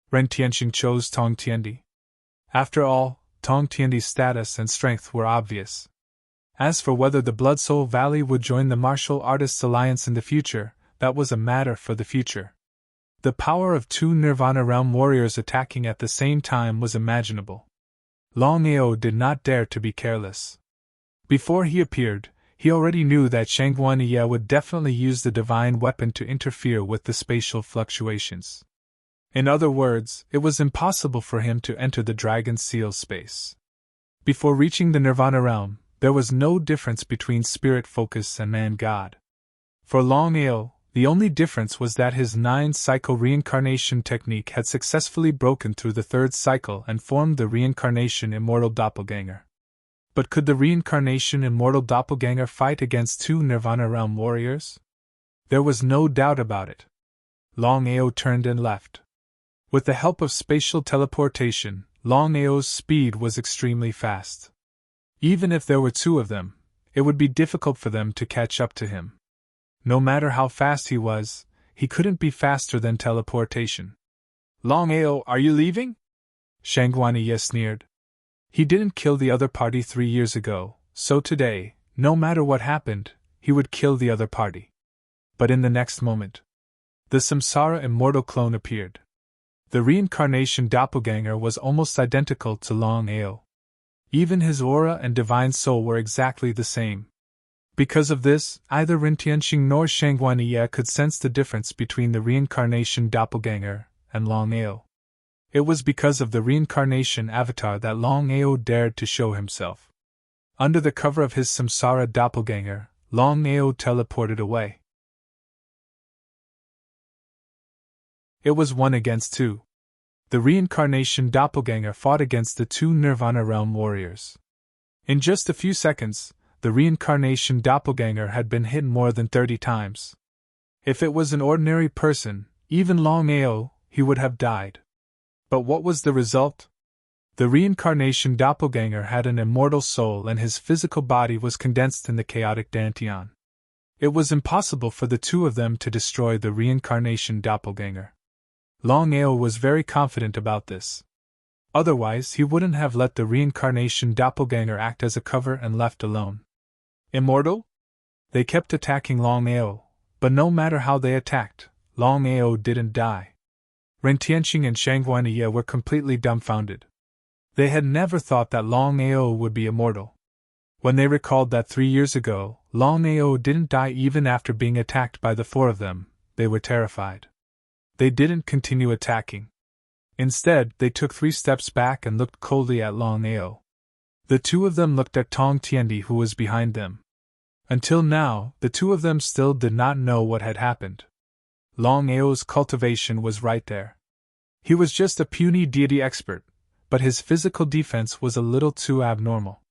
Ren Tianqing chose Tong Tiandi. After all, Tong Tiandi's status and strength were obvious. As for whether the Blood Soul Valley would join the Martial Artists Alliance in the future, that was a matter for the future. The power of 2 Nirvana Realm warriors attacking at the same time was imaginable. Longao did not dare to be careless. Before he appeared, he already knew that Shangguaniye would definitely use the divine weapon to interfere with the spatial fluctuations. In other words, it was impossible for him to enter the Dragon Seal space. Before reaching the Nirvana Realm, there was no difference between spirit focus and man-god. For Longao, the only difference was that his 9-cycle reincarnation technique had successfully broken through the 3rd cycle and formed the reincarnation immortal doppelganger. But could the reincarnation immortal doppelganger fight against 2 Nirvana Realm warriors? There was no doubt about it. Longao turned and left. With the help of spatial teleportation, Longao's speed was extremely fast. Even if there were 2 of them, it would be difficult for them to catch up to him. No matter how fast he was, he couldn't be faster than teleportation. Longao, are you leaving? Shangguaniye sneered. He didn't kill the other party 3 years ago, so today, no matter what happened, he would kill the other party. But in the next moment, the Samsara immortal clone appeared. The reincarnation doppelganger was almost identical to Longao. Even his aura and divine soul were exactly the same. Because of this, either Ren Tianqing nor Shangguaniye could sense the difference between the reincarnation doppelganger and Longao. It was because of the reincarnation avatar that Longao dared to show himself. Under the cover of his samsara doppelganger, Longao teleported away. It was 1 against 2. The reincarnation doppelganger fought against the 2 Nirvana Realm warriors. In just a few seconds, the reincarnation doppelganger had been hit more than 30 times. If it was an ordinary person, even Longao, he would have died. But what was the result? The reincarnation doppelganger had an immortal soul and his physical body was condensed in the chaotic Dantian. It was impossible for the two of them to destroy the reincarnation doppelganger. Longao was very confident about this. Otherwise, he wouldn't have let the reincarnation doppelganger act as a cover and left alone. Immortal? They kept attacking Longao, but no matter how they attacked, Longao didn't die. Ren Tianqing and Shang Huaniye were completely dumbfounded. They had never thought that Longao would be immortal. When they recalled that 3 years ago, Longao didn't die even after being attacked by the four of them, they were terrified. They didn't continue attacking. Instead, they took 3 steps back and looked coldly at Longao. The two of them looked at Tong Tiandi, who was behind them. Until now, the two of them still did not know what had happened. Longao's cultivation was right there. He was just a puny deity expert, but his physical defense was a little too abnormal.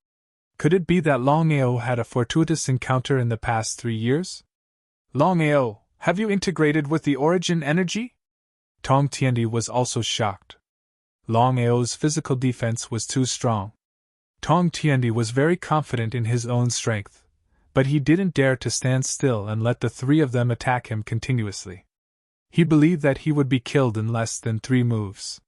Could it be that Longao had a fortuitous encounter in the past 3 years? Longao, have you integrated with the origin energy? Tong Tiandi was also shocked. Longao's physical defense was too strong. Tong Tiandi was very confident in his own strength, but he didn't dare to stand still and let the 3 of them attack him continuously. He believed that he would be killed in less than 3 moves.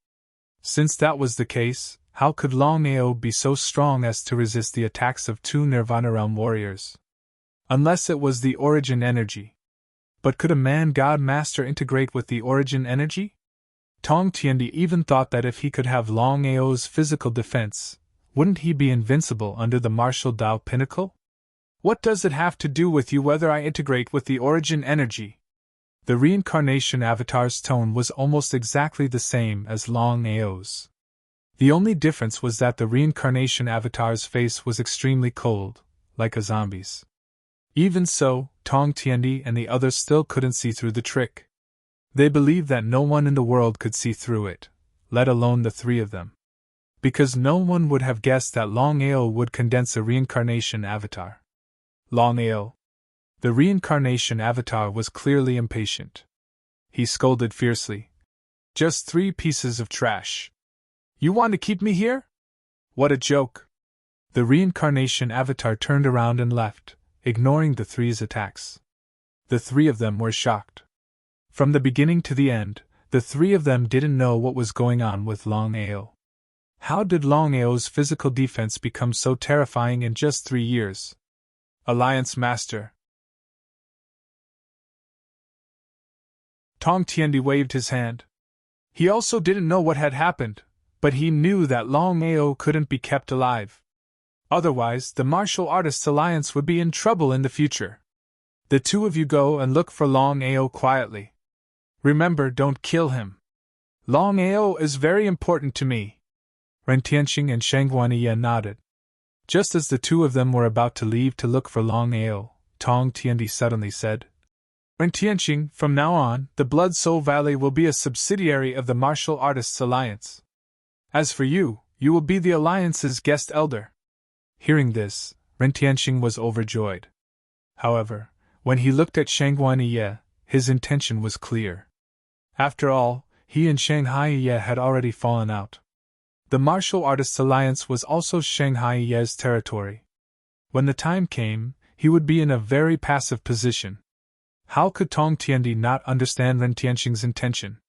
Since that was the case, how could Longao be so strong as to resist the attacks of 2 Nirvana Realm warriors? Unless it was the origin energy. But could a man-god master integrate with the origin energy? Tong Tiandi even thought that if he could have Longao's physical defense, wouldn't he be invincible under the martial Dao pinnacle? What does it have to do with you whether I integrate with the origin energy? The reincarnation avatar's tone was almost exactly the same as Longao's. The only difference was that the reincarnation avatar's face was extremely cold, like a zombie's. Even so, Tong Tiandi and the others still couldn't see through the trick. They believed that no one in the world could see through it, let alone the 3 of them. Because no one would have guessed that Longao would condense a reincarnation avatar. Longao. The reincarnation avatar was clearly impatient. He scolded fiercely. Just 3 pieces of trash. You want to keep me here? What a joke. The reincarnation avatar turned around and left, ignoring the 3's attacks. The 3 of them were shocked. From the beginning to the end, the 3 of them didn't know what was going on with Longao. How did Longao's physical defense become so terrifying in just 3 years? Alliance Master. Tong Tiandi waved his hand. He also didn't know what had happened, but he knew that Longao couldn't be kept alive. Otherwise, the Martial Artists Alliance would be in trouble in the future. The 2 of you go and look for Longao quietly. Remember, don't kill him. Longao is very important to me. Ren Tianqing and Shang Huaniye nodded. Just as the 2 of them were about to leave to look for Longao, Tong Tiandi suddenly said, Ren Tianqing, from now on, the Blood Soul Valley will be a subsidiary of the Martial Artists Alliance. As for you, you will be the Alliance's guest elder. Hearing this, Ren Tianqing was overjoyed. However, when he looked at Shang Huaniye, his intention was clear. After all, he and Shang Haiye had already fallen out. The Martial Artists Alliance was also Shang Haiye's territory. When the time came, he would be in a very passive position. How could Tong Tiandi not understand Ren Tianqing's intention?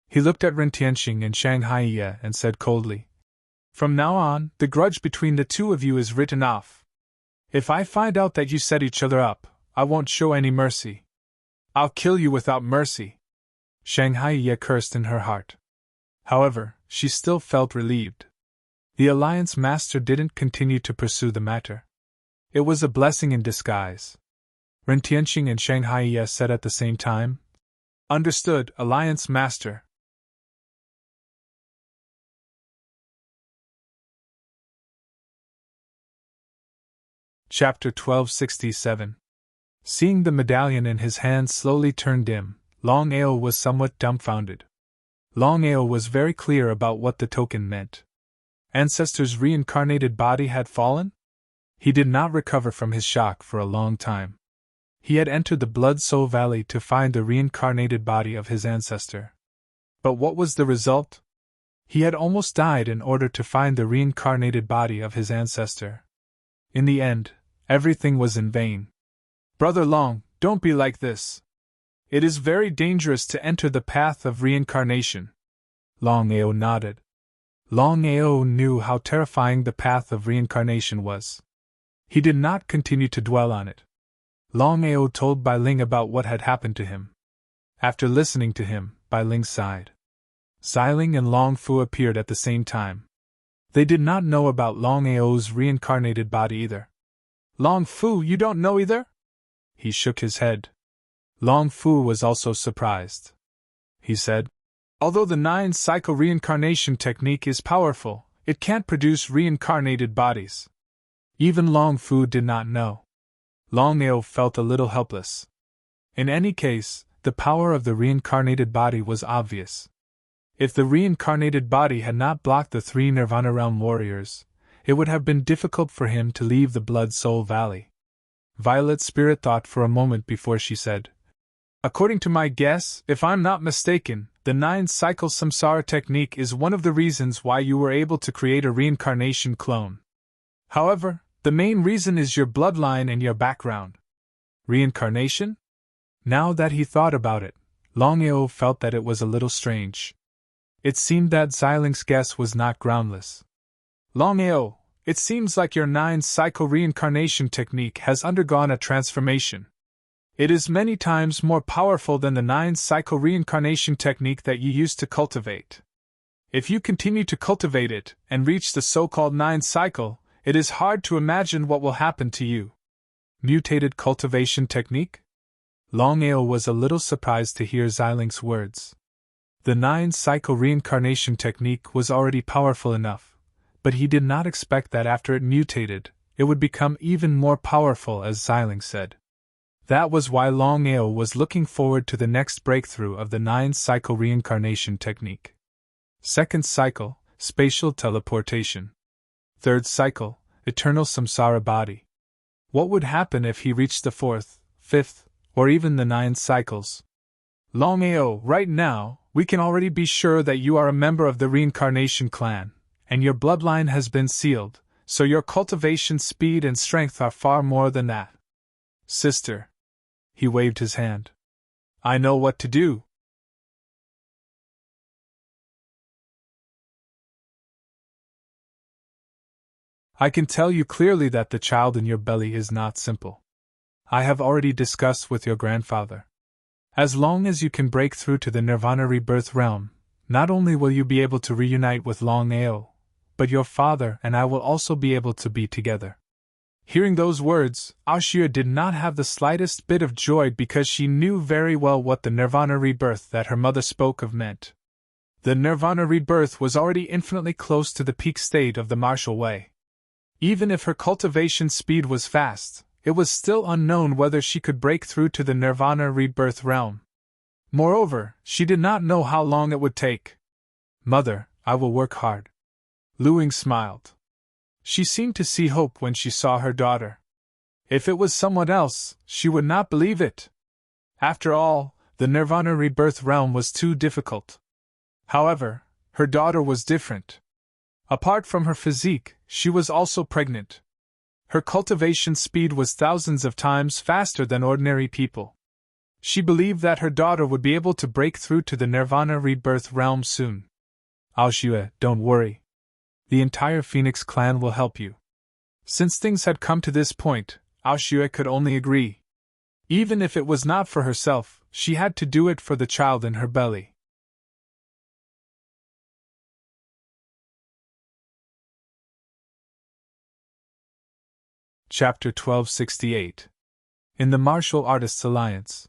He looked at Ren Tianqing and Shang Haiye and said coldly, From now on, the grudge between the 2 of you is written off. If I find out that you set each other up, I won't show any mercy. I'll kill you without mercy. Shang Haiye cursed in her heart. However, she still felt relieved. The Alliance Master didn't continue to pursue the matter. It was a blessing in disguise. Ren Tianqing and Shang Haiye said at the same time, Understood, Alliance Master. Chapter 1267. Seeing the medallion in his hand slowly turn dim, Longao was somewhat dumbfounded. Longao was very clear about what the token meant. Ancestor's reincarnated body had fallen? He did not recover from his shock for a long time. He had entered the Blood-Soul Valley to find the reincarnated body of his ancestor. But what was the result? He had almost died in order to find the reincarnated body of his ancestor. In the end, everything was in vain. Brother Long, don't be like this. It is very dangerous to enter the path of reincarnation. Longao nodded. Longao knew how terrifying the path of reincarnation was. He did not continue to dwell on it. Longao told Bai Ling about what had happened to him. After listening to him, Bai Ling sighed. Xiling and Long Fu appeared at the same time. They did not know about Longao's reincarnated body either. Long Fu, you don't know either? He shook his head. Long Fu was also surprised. He said, although the 9-cycle reincarnation technique is powerful, it can't produce reincarnated bodies. Even Long Fu did not know. Longao felt a little helpless. In any case, the power of the reincarnated body was obvious. If the reincarnated body had not blocked the 3 Nirvana Realm warriors, it would have been difficult for him to leave the Blood-Soul Valley. Violet Spirit thought for a moment before she said, according to my guess, if I'm not mistaken, the 9-cycle samsara technique is one of the reasons why you were able to create a reincarnation clone. However, the main reason is your bloodline and your background. Reincarnation? Now that he thought about it, Longao felt that it was a little strange. It seemed that Xiling's guess was not groundless. Longao, it seems like your 9-cycle reincarnation technique has undergone a transformation. It is many times more powerful than the 9-cycle reincarnation technique that you used to cultivate. If you continue to cultivate it and reach the so-called 9-cycle, it is hard to imagine what will happen to you. Mutated cultivation technique? Longao was a little surprised to hear Xiling's words. The 9-cycle reincarnation technique was already powerful enough, but he did not expect that after it mutated, it would become even more powerful, as Xiling said. That was why Longao was looking forward to the next breakthrough of the 9-cycle reincarnation technique. 2nd cycle, spatial teleportation. 3rd cycle, eternal samsara body. What would happen if he reached the 4th, 5th, or even the 9 cycles? Longao, right now, we can already be sure that you are a member of the reincarnation clan, and your bloodline has been sealed, so your cultivation speed and strength are far more than that. Sister. He waved his hand. I know what to do. I can tell you clearly that the child in your belly is not simple. I have already discussed with your grandfather. As long as you can break through to the Nirvana Rebirth realm, not only will you be able to reunite with Longao, but your father and I will also be able to be together. Hearing those words, Aoshia did not have the slightest bit of joy because she knew very well what the Nirvana Rebirth that her mother spoke of meant. The Nirvana Rebirth was already infinitely close to the peak state of the martial way. Even if her cultivation speed was fast, it was still unknown whether she could break through to the Nirvana Rebirth realm. Moreover, she did not know how long it would take. Mother, I will work hard. Luing smiled. She seemed to see hope when she saw her daughter. If it was someone else, she would not believe it. After all, the Nirvana Rebirth realm was too difficult. However, her daughter was different. Apart from her physique, she was also pregnant. Her cultivation speed was thousands of times faster than ordinary people. She believed that her daughter would be able to break through to the Nirvana Rebirth realm soon. Aoshue, don't worry. The entire Phoenix clan will help you. Since things had come to this point, Aoshue could only agree. Even if it was not for herself, she had to do it for the child in her belly. Chapter 1268. In the Martial Artists Alliance.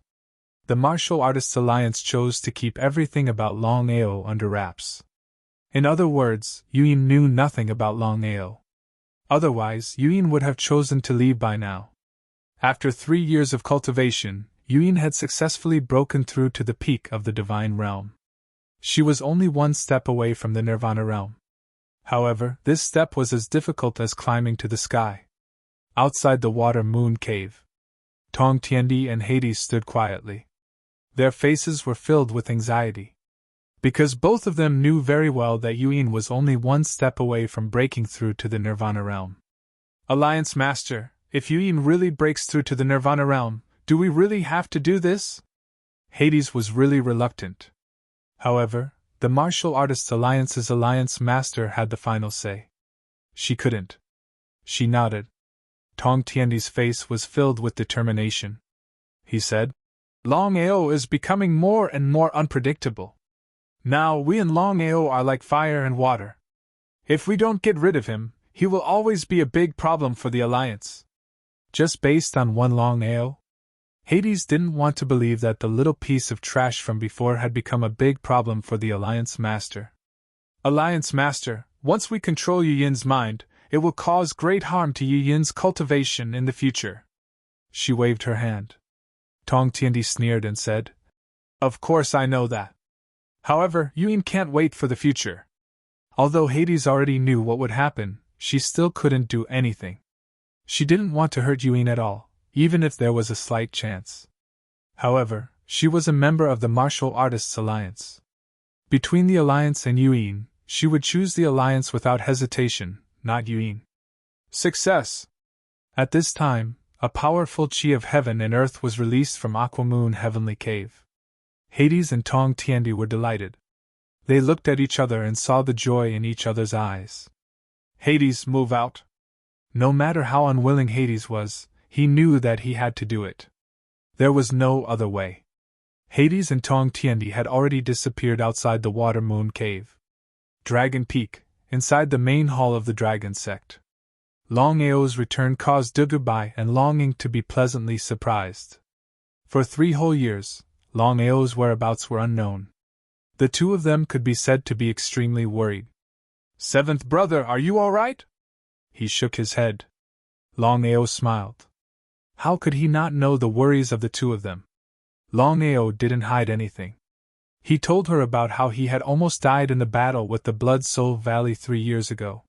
The Martial Artists Alliance chose to keep everything about Longao under wraps. In other words, Yuyin knew nothing about Longao. Otherwise, Yuyin would have chosen to leave by now. After 3 years of cultivation, Yuyin had successfully broken through to the peak of the Divine Realm. She was only 1 step away from the Nirvana Realm. However, this step was as difficult as climbing to the sky. Outside the water moon cave. Tong Tiandi and Hades stood quietly. Their faces were filled with anxiety. Because both of them knew very well that Yuyin was only one step away from breaking through to the Nirvana realm. Alliance Master, if Yuyin really breaks through to the Nirvana realm, do we really have to do this? Hades was really reluctant. However, the Martial Artists Alliance's Alliance Master had the final say. She couldn't. She nodded. Tong Tiandi's face was filled with determination. He said, Longao is becoming more and more unpredictable. Now we in Longao are like fire and water. If we don't get rid of him, he will always be a big problem for the Alliance. Just based on one Longao? Hades didn't want to believe that the little piece of trash from before had become a big problem for the Alliance Master. Alliance Master, once we control Yuyin's mind, it will cause great harm to Yuyin's cultivation in the future. She waved her hand. Tong Tiandi sneered and said, Of course I know that. However, Yuyin can't wait for the future. Although Hades already knew what would happen, she still couldn't do anything. She didn't want to hurt Yuyin at all, even if there was a slight chance. However, she was a member of the Martial Artists Alliance. Between the Alliance and Yuyin, she would choose the Alliance without hesitation, not Yuyin. Success! At this time, a powerful chi of heaven and earth was released from Aquamoon Heavenly Cave. Hades and Tong Tiandi were delighted. They looked at each other and saw the joy in each other's eyes. Hades, move out. No matter how unwilling Hades was, he knew that he had to do it. There was no other way. Hades and Tong Tiandi had already disappeared outside the Water Moon Cave. Dragon Peak, inside the main hall of the Dragon Sect. Longao's return caused Dugubai and Longing to be pleasantly surprised. For 3 whole years, Longao's whereabouts were unknown. The two of them could be said to be extremely worried. Seventh brother, are you all right? He shook his head. Longao smiled. How could he not know the worries of the two of them? Longao didn't hide anything. He told her about how he had almost died in the battle with the Blood Soul Valley 3 years ago.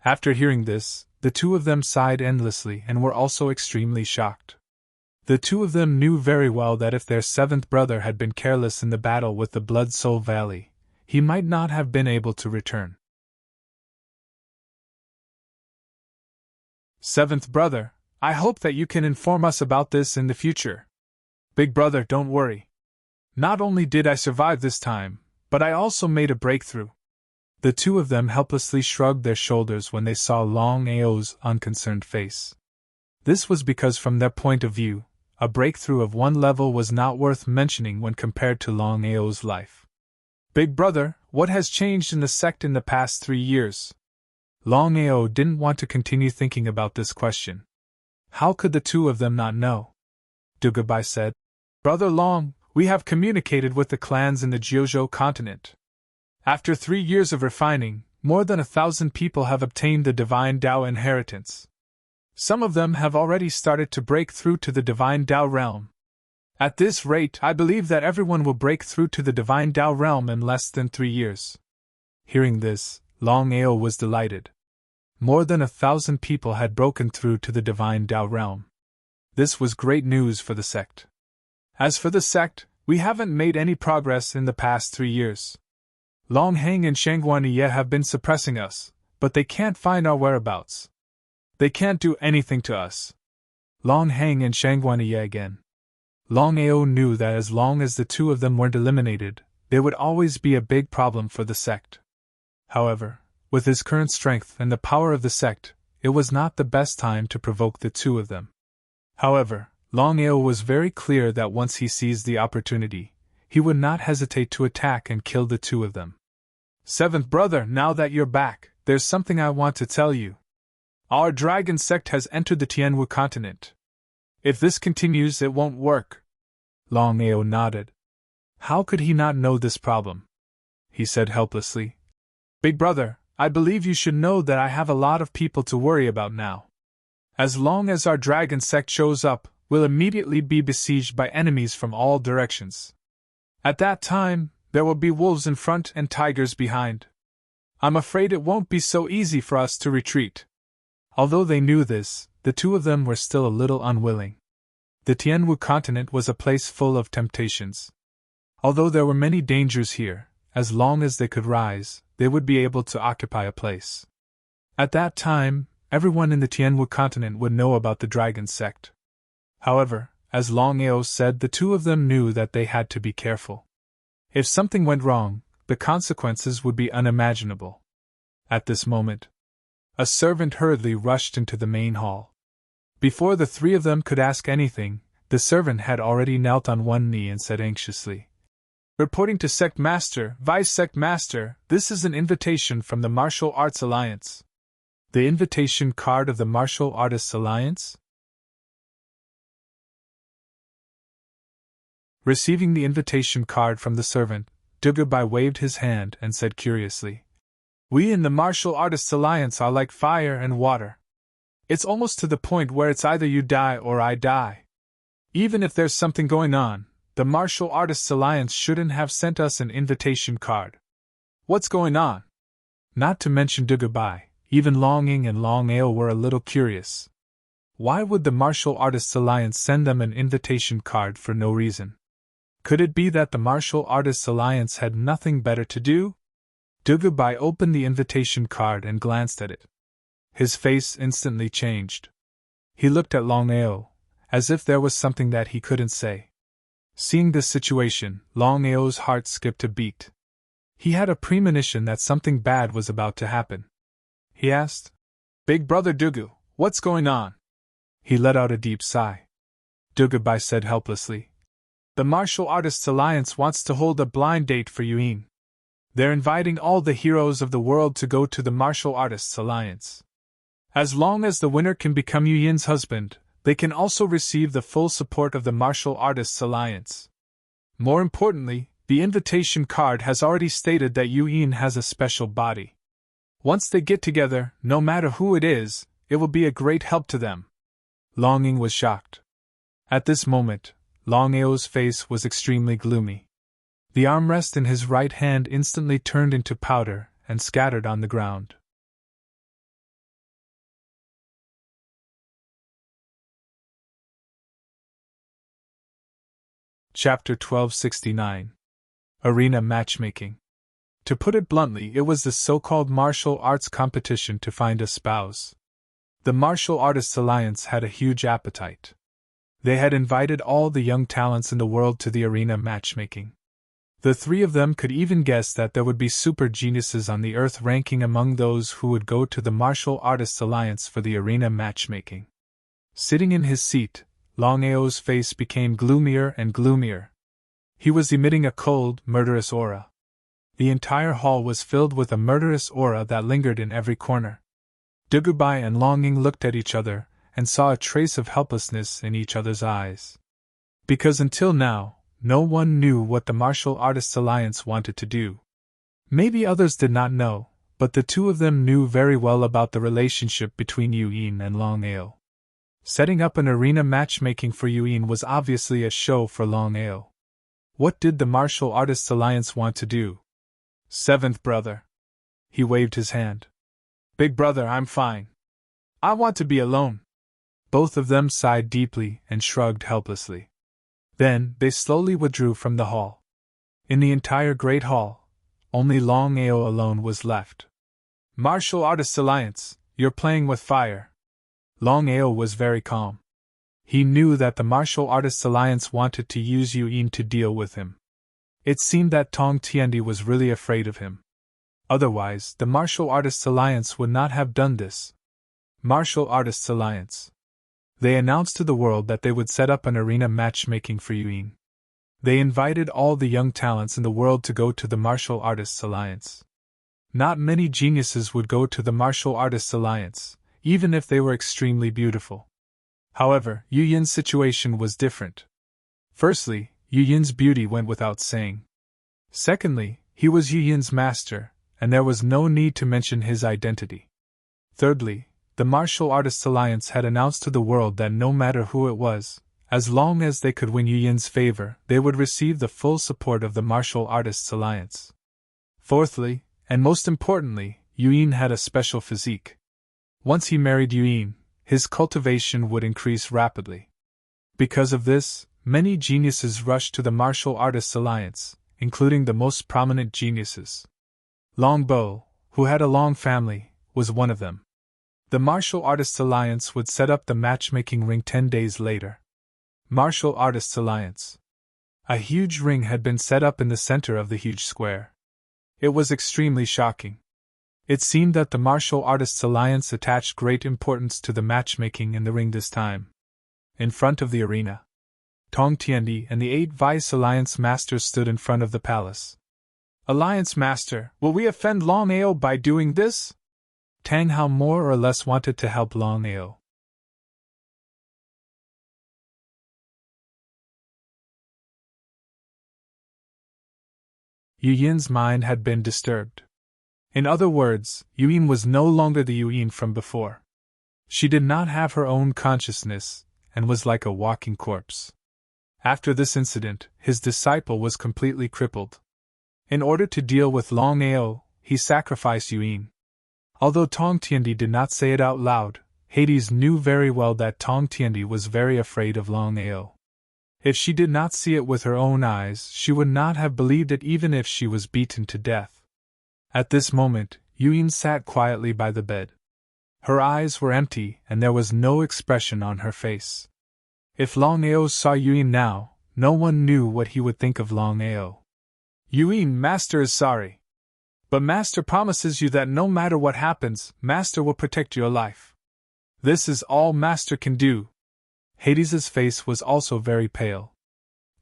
After hearing this, the two of them sighed endlessly and were also extremely shocked. The two of them knew very well that if their 7th brother had been careless in the battle with the Blood Soul Valley, he might not have been able to return. 7th brother, I hope that you can inform us about this in the future. Big brother, don't worry. Not only did I survive this time, but I also made a breakthrough. The two of them helplessly shrugged their shoulders when they saw Longao's unconcerned face. This was because from their point of view, a breakthrough of 1 level was not worth mentioning when compared to Longao's life. Big brother, what has changed in the sect in the past 3 years? Longao didn't want to continue thinking about this question. How could the two of them not know? Dugubai said, Brother Long, we have communicated with the clans in the Jiuzhou continent. After 3 years of refining, more than 1,000 people have obtained the Divine Dao inheritance. Some of them have already started to break through to the Divine Dao realm. At this rate, I believe that everyone will break through to the Divine Dao realm in less than 3 years. Hearing this, Longao was delighted. More than 1,000 people had broken through to the Divine Dao realm. This was great news for the sect. As for the sect, we haven't made any progress in the past 3 years. Longhang and Shangguaniye have been suppressing us, but they can't find our whereabouts. They can't do anything to us. Longhang and Shangguaniye again. Longao knew that as long as the two of them weren't eliminated, there would always be a big problem for the sect. However, with his current strength and the power of the sect, it was not the best time to provoke the two of them. However, Longao was very clear that once he seized the opportunity, he would not hesitate to attack and kill the two of them. 7th brother, now that you're back, there's something I want to tell you. Our dragon sect has entered the Tianwu continent. If this continues, it won't work. Longao nodded. How could he not know this problem? He said helplessly. Big brother, I believe you should know that I have a lot of people to worry about now. As long as our dragon sect shows up, we'll immediately be besieged by enemies from all directions. At that time, there will be wolves in front and tigers behind. I'm afraid it won't be so easy for us to retreat. Although they knew this, the two of them were still a little unwilling. The Tianwu continent was a place full of temptations. Although there were many dangers here, as long as they could rise, they would be able to occupy a place. At that time, everyone in the Tianwu continent would know about the dragon sect. However, as Longao said, the two of them knew that they had to be careful. If something went wrong, the consequences would be unimaginable. At this moment, a servant hurriedly rushed into the main hall. Before the three of them could ask anything, the servant had already knelt on one knee and said anxiously, "Reporting to Sect Master, Vice Sect Master, this is an invitation from the Martial Arts Alliance." The invitation card of the Martial Artists Alliance? Receiving the invitation card from the servant, Dugubai waved his hand and said curiously, "We in the Martial Artists Alliance are like fire and water. It's almost to the point where it's either you die or I die. Even if there's something going on, the Martial Artists Alliance shouldn't have sent us an invitation card. What's going on?" Not to mention Dugubai, even Longing and Longao were a little curious. Why would the Martial Artists Alliance send them an invitation card for no reason? Could it be that the Martial Artists Alliance had nothing better to do? Dugubai opened the invitation card and glanced at it. His face instantly changed. He looked at Longao, as if there was something that he couldn't say. Seeing this situation, Longao's heart skipped a beat. He had a premonition that something bad was about to happen. He asked, "Big brother Dugu, what's going on?" He let out a deep sigh. Dugubai said helplessly, "The Martial Artists Alliance wants to hold a blind date for Yuin. They're inviting all the heroes of the world to go to the Martial Artists Alliance. As long as the winner can become Yu Yin's husband, they can also receive the full support of the Martial Artists Alliance. More importantly, the invitation card has already stated that Yu Yin has a special body. Once they get together, no matter who it is, it will be a great help to them." Longing was shocked. At this moment, Longao's face was extremely gloomy. The armrest in his right hand instantly turned into powder and scattered on the ground. Chapter 1269. Arena Matchmaking. To put it bluntly, it was the so-called martial arts competition to find a spouse. The Martial Artists Alliance had a huge appetite. They had invited all the young talents in the world to the arena matchmaking. The three of them could even guess that there would be super geniuses on the earth ranking among those who would go to the Martial Artists Alliance for the arena matchmaking. Sitting in his seat, Longao's face became gloomier and gloomier. He was emitting a cold, murderous aura. The entire hall was filled with a murderous aura that lingered in every corner. Dugubai and Longing looked at each other and saw a trace of helplessness in each other's eyes. Because until now, no one knew what the Martial Artists Alliance wanted to do. Maybe others did not know, but the two of them knew very well about the relationship between Yu Yin and Longao. Setting up an arena matchmaking for Yu Yin was obviously a show for Longao. What did the Martial Artists Alliance want to do? "Seventh brother." He waved his hand. "Big brother, I'm fine. I want to be alone." Both of them sighed deeply and shrugged helplessly. Then, they slowly withdrew from the hall. In the entire Great Hall, only Longao alone was left. "Martial Artists Alliance, you're playing with fire." Longao was very calm. He knew that the Martial Artists Alliance wanted to use Yu Yin to deal with him. It seemed that Tong Tiandi was really afraid of him. Otherwise, the Martial Artists Alliance would not have done this. Martial Artists Alliance. They announced to the world that they would set up an arena matchmaking for Yu Yin. They invited all the young talents in the world to go to the Martial Artists Alliance. Not many geniuses would go to the Martial Artists Alliance, even if they were extremely beautiful. However, Yu Yin's situation was different. Firstly, Yu Yin's beauty went without saying. Secondly, he was Yu Yin's master, and there was no need to mention his identity. Thirdly, the Martial Artists Alliance had announced to the world that no matter who it was, as long as they could win Yu Yin's favor, they would receive the full support of the Martial Artists Alliance. Fourthly, and most importantly, Yu Yin had a special physique. Once he married Yu Yin, his cultivation would increase rapidly. Because of this, many geniuses rushed to the Martial Artists Alliance, including the most prominent geniuses. Longao, who had a long family, was one of them. The Martial Artists Alliance would set up the matchmaking ring 10 days later. Martial Artists Alliance. A huge ring had been set up in the center of the huge square. It was extremely shocking. It seemed that the Martial Artists Alliance attached great importance to the matchmaking in the ring this time. In front of the arena, Tong Tiandi and the 8 Vice Alliance Masters stood in front of the palace. Alliance Master, will we offend Longao by doing this? Tang Hao more or less wanted to help Longao. Yu Yin's mind had been disturbed. In other words, Yu Yin was no longer the Yu Yin from before. She did not have her own consciousness, and was like a walking corpse. After this incident, his disciple was completely crippled. In order to deal with Longao, he sacrificed Yu Yin. Although Tong Tiandi did not say it out loud, Hades knew very well that Tong Tiandi was very afraid of Longao. If she did not see it with her own eyes, she would not have believed it even if she was beaten to death. At this moment, Yu Yin sat quietly by the bed. Her eyes were empty and there was no expression on her face. If Longao saw Yu Yin now, no one knew what he would think of Longao. Yu Yin, Master is sorry. But Master promises you that no matter what happens, Master will protect your life. This is all Master can do. Hades's face was also very pale.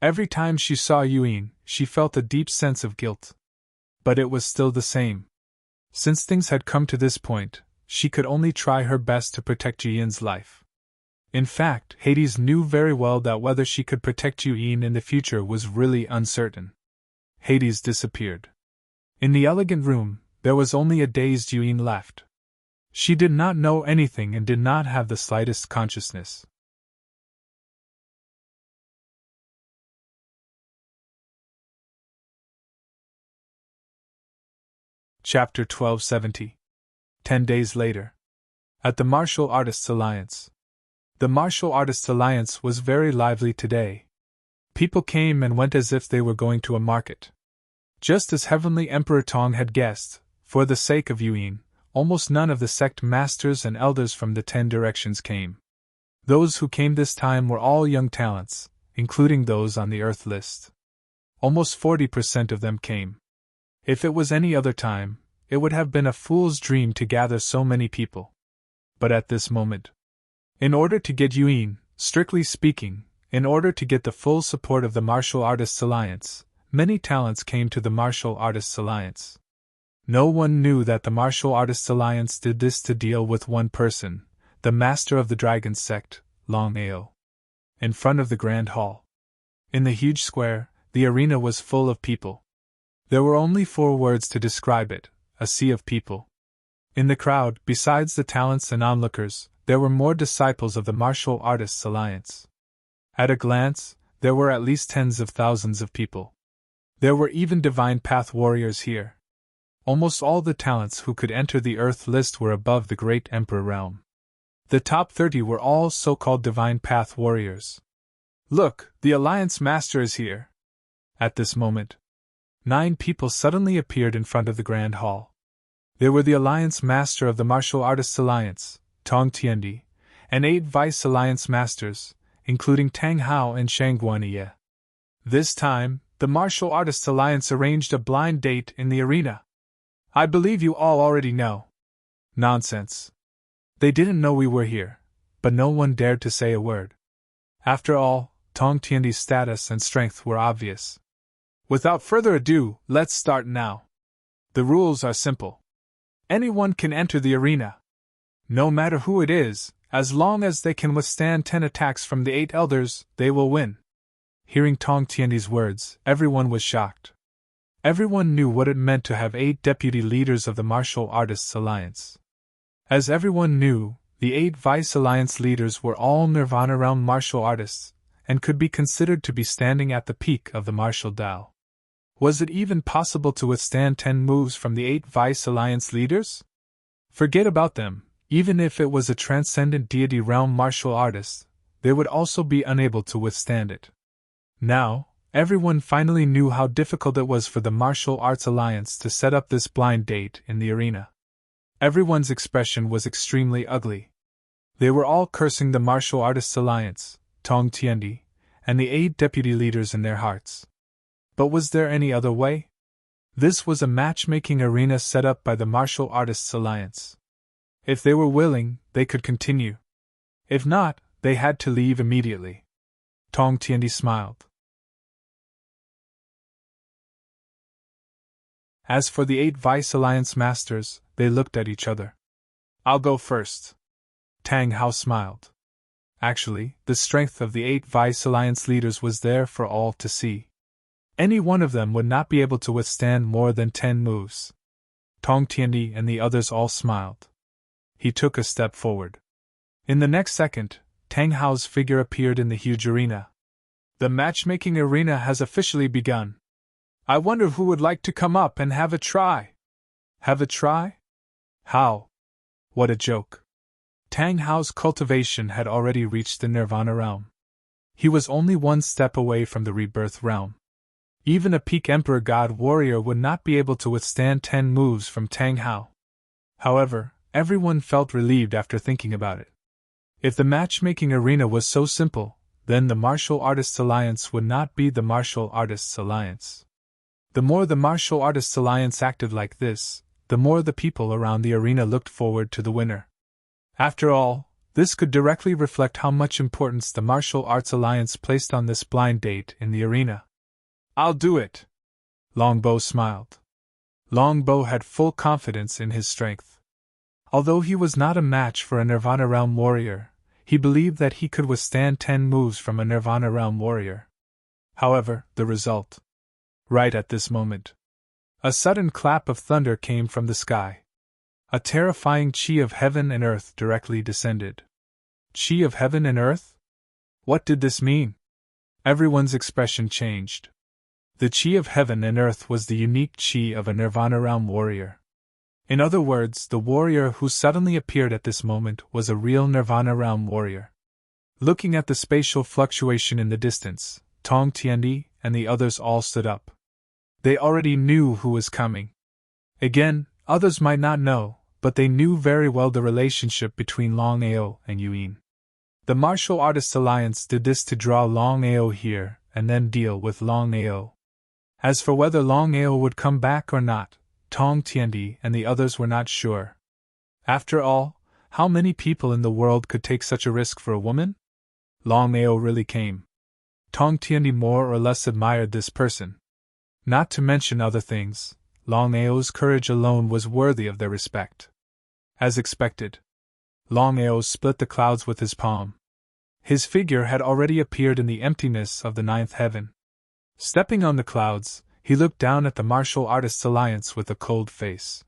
Every time she saw Yu Yin, she felt a deep sense of guilt. But it was still the same. Since things had come to this point, she could only try her best to protect Yu Yin's life. In fact, Hades knew very well that whether she could protect Yu Yin in the future was really uncertain. Hades disappeared. In the elegant room, there was only a dazed Yu Yin left. She did not know anything and did not have the slightest consciousness. Chapter 1270. 10 days later. At the Martial Artists Alliance. The Martial Artists Alliance was very lively today. People came and went as if they were going to a market. Just as Heavenly Emperor Tong had guessed, for the sake of Yu Yin, almost none of the sect masters and elders from the 10 directions came. Those who came this time were all young talents, including those on the Earth list. Almost 40% of them came. If it was any other time, it would have been a fool's dream to gather so many people. But at this moment, in order to get Yu Yin, strictly speaking, in order to get the full support of the Martial Artists Alliance, many talents came to the Martial Artists Alliance. No one knew that the Martial Artists Alliance did this to deal with one person, the Master of the Dragon Sect, Longao. In front of the Grand Hall. In the huge square, the arena was full of people. There were only 4 words to describe it: a sea of people. In the crowd, besides the talents and onlookers, there were more disciples of the Martial Artists Alliance. At a glance, there were at least tens of thousands of people. There were even Divine Path warriors here. Almost all the talents who could enter the Earth list were above the Great Emperor realm. The top 30 were all so-called Divine Path warriors. Look, the Alliance Master is here. At this moment, 9 people suddenly appeared in front of the Grand Hall. They were the Alliance Master of the Martial Artists Alliance, Tong Tiandi, and 8 Vice Alliance Masters, including Tang Hao and Shang Guanyi. This time, the Martial Artists Alliance arranged a blind date in the arena. I believe you all already know. Nonsense. They didn't know we were here, but no one dared to say a word. After all, Tong Tiandi's status and strength were obvious. Without further ado, let's start now. The rules are simple. Anyone can enter the arena. No matter who it is, as long as they can withstand 10 attacks from the 8 elders, they will win. Hearing Tong Tiandi's words, everyone was shocked. Everyone knew what it meant to have 8 deputy leaders of the Martial Artists Alliance. As everyone knew, the 8 Vice Alliance leaders were all Nirvana realm martial artists, and could be considered to be standing at the peak of the martial Tao. Was it even possible to withstand 10 moves from the 8 Vice Alliance leaders? Forget about them, even if it was a transcendent deity realm martial artist, they would also be unable to withstand it. Now, everyone finally knew how difficult it was for the Martial Arts Alliance to set up this blind date in the arena. Everyone's expression was extremely ugly. They were all cursing the Martial Artists Alliance, Tong Tiandi, and the 8 deputy leaders in their hearts. But was there any other way? This was a matchmaking arena set up by the Martial Artists Alliance. If they were willing, they could continue. If not, they had to leave immediately. Tong Tiandi smiled. As for the 8 Vice Alliance Masters, they looked at each other. I'll go first. Tang Hao smiled. Actually, the strength of the 8 Vice Alliance leaders was there for all to see. Any one of them would not be able to withstand more than 10 moves. Tong Tiandi and the others all smiled. He took a step forward. In the next second, Tang Hao's figure appeared in the huge arena. The matchmaking arena has officially begun. I wonder who would like to come up and have a try. Have a try? How? What a joke. Tang Hao's cultivation had already reached the Nirvana realm. He was only one step away from the rebirth realm. Even a peak Emperor God warrior would not be able to withstand 10 moves from Tang Hao. However, everyone felt relieved after thinking about it. If the matchmaking arena was so simple, then the Martial Artists Alliance would not be the Martial Artists Alliance. The more the Martial Artists Alliance acted like this, the more the people around the arena looked forward to the winner. After all, this could directly reflect how much importance the Martial Arts Alliance placed on this blind date in the arena. I'll do it. Longao smiled. Longao had full confidence in his strength. Although he was not a match for a Nirvana Realm warrior, he believed that he could withstand 10 moves from a Nirvana Realm warrior. However, the result. Right at this moment, a sudden clap of thunder came from the sky. A terrifying chi of heaven and earth directly descended. Chi of heaven and earth? What did this mean? Everyone's expression changed. The chi of heaven and earth was the unique chi of a Nirvana Realm warrior. In other words, the warrior who suddenly appeared at this moment was a real Nirvana Realm warrior. Looking at the spatial fluctuation in the distance, Tong Tiandi and the others all stood up. They already knew who was coming. Again, others might not know, but they knew very well the relationship between Longao and Yuan. The Martial Artists Alliance did this to draw Longao here and then deal with Longao. As for whether Longao would come back or not, Tong Tiandi and the others were not sure. After all, how many people in the world could take such a risk for a woman? Longao really came. Tong Tiandi more or less admired this person. Not to mention other things, Longao's courage alone was worthy of their respect. As expected, Longao split the clouds with his palm. His figure had already appeared in the emptiness of the 9th heaven. Stepping on the clouds, he looked down at the Martial Artists Alliance with a cold face.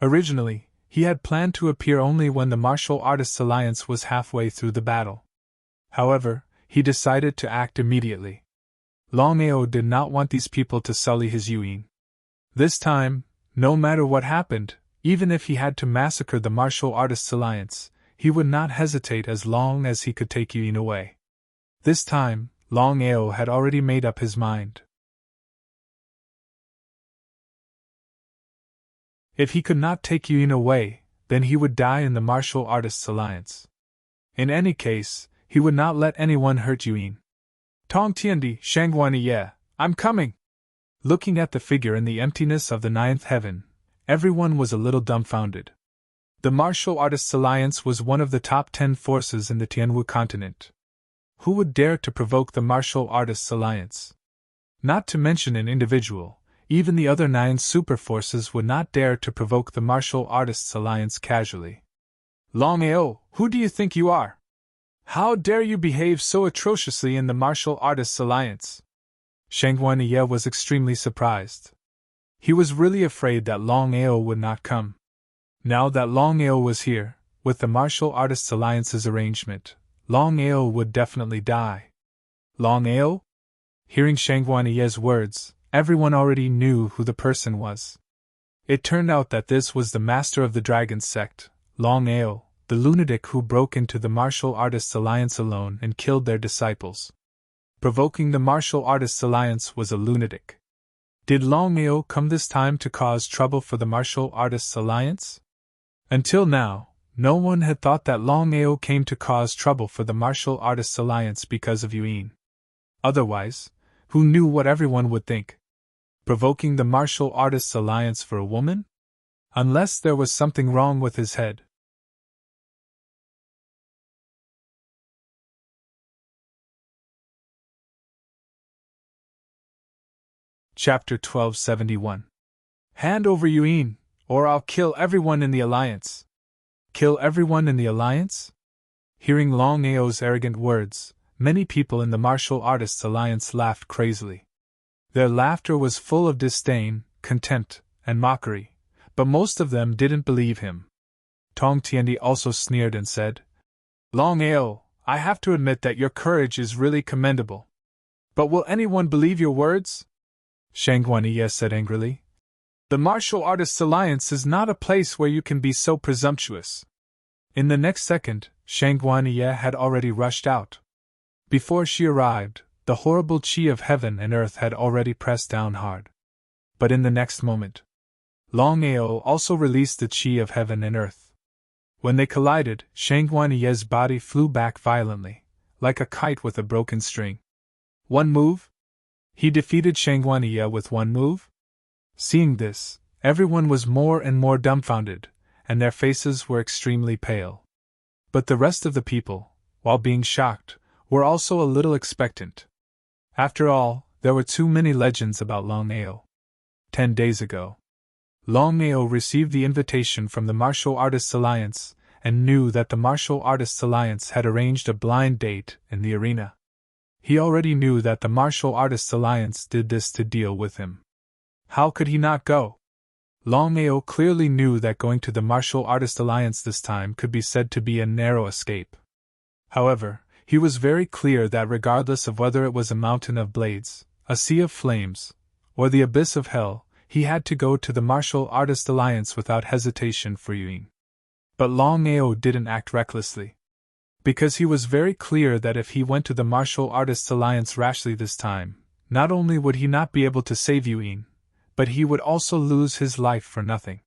Originally, he had planned to appear only when the Martial Artists Alliance was halfway through the battle. However, he decided to act immediately. Longao did not want these people to sully his Yuan. This time, no matter what happened, even if he had to massacre the Martial Artists Alliance, he would not hesitate as long as he could take Yuan away. This time, Longao had already made up his mind. If he could not take Yuan away, then he would die in the Martial Artists Alliance. In any case, he would not let anyone hurt Yuan. Tong Tiandi, Shangguaniye, I'm coming! Looking at the figure in the emptiness of the 9th heaven, everyone was a little dumbfounded. The Martial Artists Alliance was one of the top 10 forces in the Tianwu continent. Who would dare to provoke the Martial Artists Alliance? Not to mention an individual, even the other 9 super forces would not dare to provoke the Martial Artists Alliance casually. Longao, who do you think you are? How dare you behave so atrociously in the Martial Artists Alliance? Shangguaniye was extremely surprised. He was really afraid that Longao would not come. Now that Longao was here, with the Martial Artists Alliance's arrangement, Longao would definitely die. Longao? Hearing Shangguaniye's words, everyone already knew who the person was. It turned out that this was the master of the dragon sect, Longao, the lunatic who broke into the Martial Artists Alliance alone and killed their disciples. Provoking the Martial Artists Alliance was a lunatic. Did Longao come this time to cause trouble for the Martial Artists Alliance? Until now, no one had thought that Longao came to cause trouble for the Martial Artists Alliance because of Yuan. Otherwise, who knew what everyone would think? Provoking the Martial Artists Alliance for a woman? Unless there was something wrong with his head. Chapter 1271. Hand over Yuan, or I'll kill everyone in the Alliance. Kill everyone in the Alliance? Hearing Longao's arrogant words, many people in the Martial Artists Alliance laughed crazily. Their laughter was full of disdain, contempt, and mockery, but most of them didn't believe him. Tong Tiandi also sneered and said, Longao, I have to admit that your courage is really commendable. But will anyone believe your words? Shangguaniye said angrily. The Martial Artists Alliance is not a place where you can be so presumptuous. In the next second, Shangguaniye had already rushed out. Before she arrived, the horrible qi of heaven and earth had already pressed down hard. But in the next moment, Longao also released the qi of heaven and earth. When they collided, Shangguaniye's body flew back violently, like a kite with a broken string. One move? He defeated Shangguaniye with one move? Seeing this, everyone was more and more dumbfounded, and their faces were extremely pale. But the rest of the people, while being shocked, were also a little expectant. After all, there were too many legends about Longao. 10 days ago, Longao received the invitation from the Martial Artists Alliance and knew that the Martial Artists Alliance had arranged a blind date in the arena. He already knew that the Martial Artists Alliance did this to deal with him. How could he not go? Longao clearly knew that going to the Martial Artists Alliance this time could be said to be a narrow escape. However, he was very clear that regardless of whether it was a mountain of blades, a sea of flames, or the abyss of hell, he had to go to the Martial Artists Alliance without hesitation for Yuan. But Longao didn't act recklessly. Because he was very clear that if he went to the Martial Artists Alliance rashly this time, not only would he not be able to save Yuan, but he would also lose his life for nothing.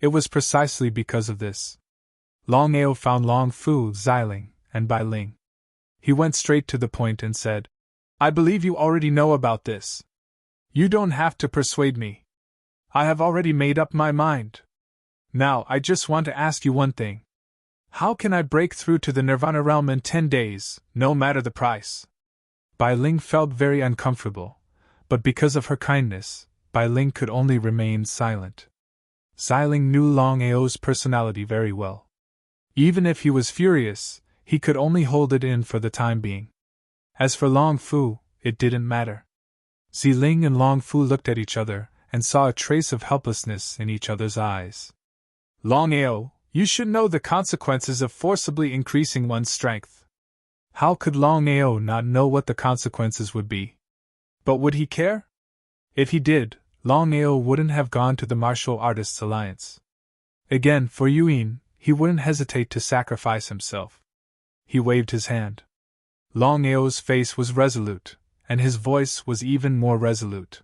It was precisely because of this. Longao found Long Fu, Xiling, and Bai Ling. He went straight to the point and said, I believe you already know about this. You don't have to persuade me. I have already made up my mind. Now I just want to ask you one thing. How can I break through to the Nirvana realm in 10 days, no matter the price? Bai Ling felt very uncomfortable, but because of her kindness, Bai Ling could only remain silent. Xiling knew Longao's personality very well. Even if he was furious, he could only hold it in for the time being. As for Long Fu, it didn't matter. Xiling and Long Fu looked at each other and saw a trace of helplessness in each other's eyes. Longao, you should know the consequences of forcibly increasing one's strength. How could Longao not know what the consequences would be? But would he care? If he did, Longao wouldn't have gone to the Martial Artists Alliance. Again, for Yuan, he wouldn't hesitate to sacrifice himself. He waved his hand. Longao's face was resolute, and his voice was even more resolute.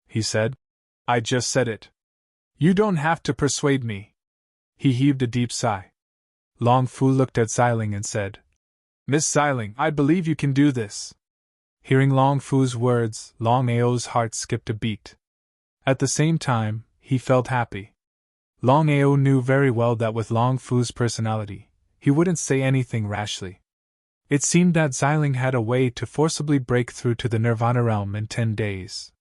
He said, I just said it. You don't have to persuade me. He heaved a deep sigh. Long Fu looked at Xiling and said, Miss Xiling, I believe you can do this. Hearing Long Fu's words, Longao's heart skipped a beat. At the same time, he felt happy. Longao knew very well that with Long Fu's personality, he wouldn't say anything rashly. It seemed that Xiling had a way to forcibly break through to the Nirvana realm in 10 days.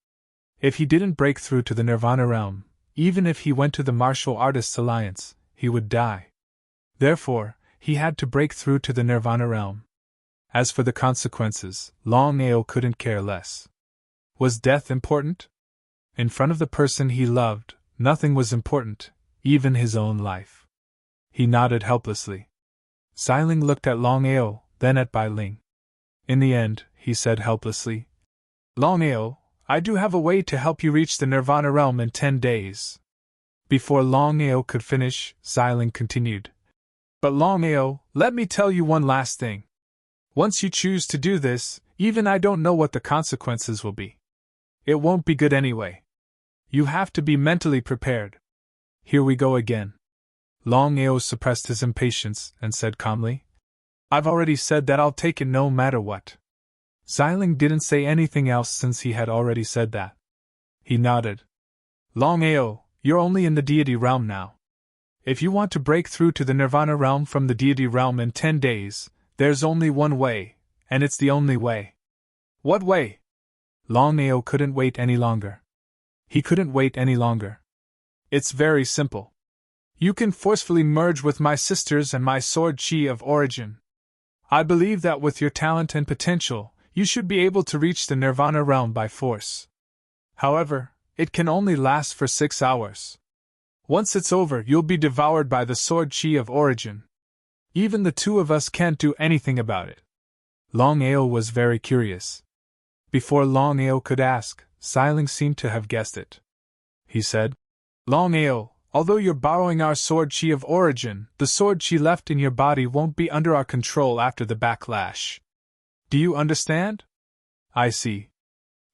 If he didn't break through to the Nirvana realm, even if he went to the Martial Artists Alliance, he would die. Therefore, he had to break through to the Nirvana realm. As for the consequences, Longao couldn't care less. Was death important? In front of the person he loved, nothing was important, even his own life. He nodded helplessly. Xiling looked at Longao, then at Bai Ling. In the end, he said helplessly, Longao, I do have a way to help you reach the Nirvana realm in 10 days. Before Longao could finish, Xiling continued. But Longao, let me tell you one last thing. Once you choose to do this, even I don't know what the consequences will be. It won't be good anyway. You have to be mentally prepared. Here we go again. Longao suppressed his impatience and said calmly, I've already said that I'll take it no matter what. Xiling didn't say anything else since he had already said that. He nodded. Longao, you're only in the deity realm now. If you want to break through to the nirvana realm from the deity realm in 10 days, there's only one way, and it's the only way. What way? Longao couldn't wait any longer. He couldn't wait any longer. It's very simple. You can forcefully merge with my sisters and my sword chi of origin. I believe that with your talent and potential, you should be able to reach the nirvana realm by force. However, it can only last for 6 hours. Once it's over, you'll be devoured by the sword chi of origin. Even the two of us can't do anything about it. Longao was very curious. Before Longao could ask, Xiling seemed to have guessed it. He said, Longao, although you're borrowing our sword chi of origin, the sword chi left in your body won't be under our control after the backlash. Do you understand? I see.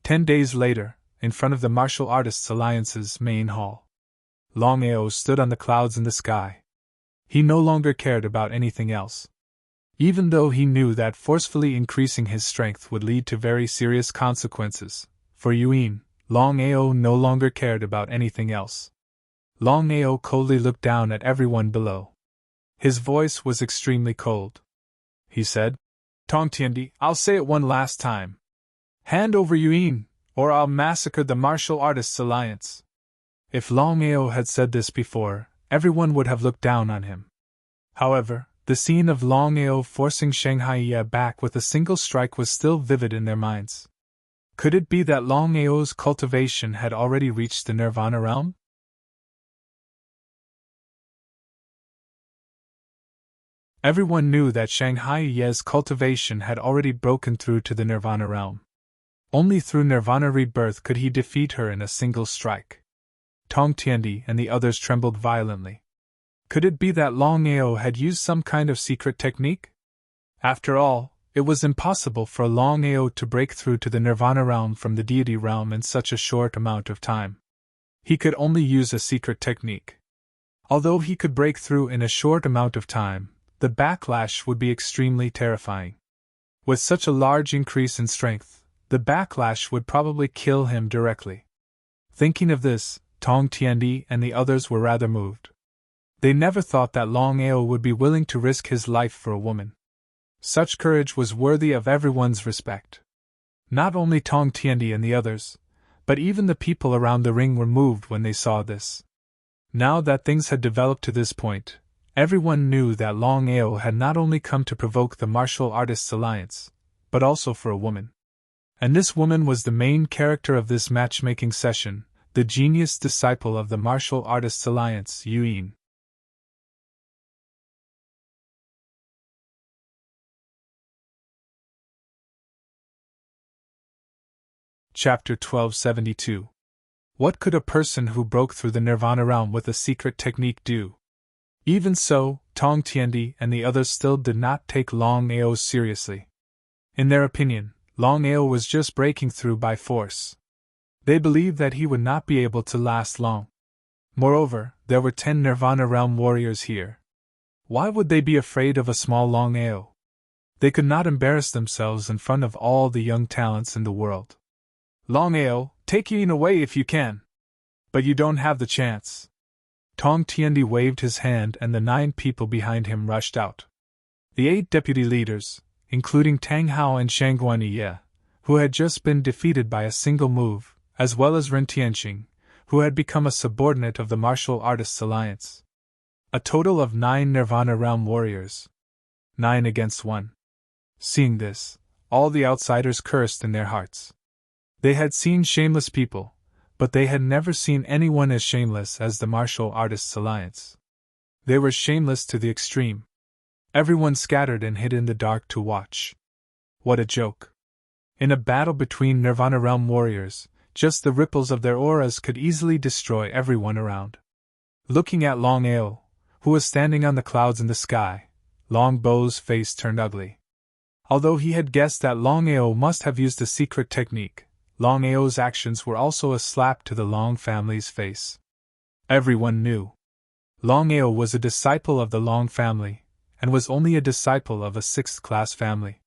10 days later, in front of the Martial Artists Alliance's main hall, Longao stood on the clouds in the sky. He no longer cared about anything else. Even though he knew that forcefully increasing his strength would lead to very serious consequences, for Yuin, Longao no longer cared about anything else. Longao coldly looked down at everyone below. His voice was extremely cold. He said, Tongtiandi, I'll say it one last time. Hand over Yuin, or I'll massacre the Martial Artists Alliance. If Longao had said this before, everyone would have looked down on him. However, the scene of Longao forcing Shanghai Ye back with a single strike was still vivid in their minds. Could it be that Longao's cultivation had already reached the Nirvana realm? Everyone knew that Shanghai Ye's cultivation had already broken through to the Nirvana realm. Only through Nirvana rebirth could he defeat her in a single strike. Tongtiandi and the others trembled violently. Could it be that Longao had used some kind of secret technique? After all, it was impossible for Longao to break through to the Nirvana realm from the deity realm in such a short amount of time. He could only use a secret technique. Although he could break through in a short amount of time, the backlash would be extremely terrifying. With such a large increase in strength, the backlash would probably kill him directly. Thinking of this, Tongtiandi and the others were rather moved. They never thought that Longao would be willing to risk his life for a woman. Such courage was worthy of everyone's respect. Not only Tongtiandi and the others, but even the people around the ring were moved when they saw this. Now that things had developed to this point, everyone knew that Longao had not only come to provoke the Martial Artists Alliance, but also for a woman. And this woman was the main character of this matchmaking session, the genius disciple of the Martial Artists Alliance, Yuin. Chapter 1272. What could a person who broke through the Nirvana realm with a secret technique do? Even so, Tongtiandi and the others still did not take Longao seriously. In their opinion, Longao was just breaking through by force. They believed that he would not be able to last long. Moreover, there were 10 Nirvana realm warriors here. Why would they be afraid of a small Longao? They could not embarrass themselves in front of all the young talents in the world. Longao, take Yuin away if you can. But you don't have the chance. Tongtiandi waved his hand and the 9 people behind him rushed out. The 8 deputy leaders, including Tang Hao and Shangguan Ye, who had just been defeated by a single move, as well as Ren Tianqing, who had become a subordinate of the Martial Artists Alliance. A total of 9 Nirvana realm warriors. 9 against 1. Seeing this, all the outsiders cursed in their hearts. They had seen shameless people, but they had never seen anyone as shameless as the Martial Artists Alliance. They were shameless to the extreme. Everyone scattered and hid in the dark to watch. What a joke. In a battle between Nirvana realm warriors, just the ripples of their auras could easily destroy everyone around. Looking at Longao, who was standing on the clouds in the sky, Longbo's face turned ugly. Although he had guessed that Longao must have used a secret technique, Longao's actions were also a slap to the Long family's face. Everyone knew Longao was a disciple of the Long family, and was only a disciple of a sixth-class family.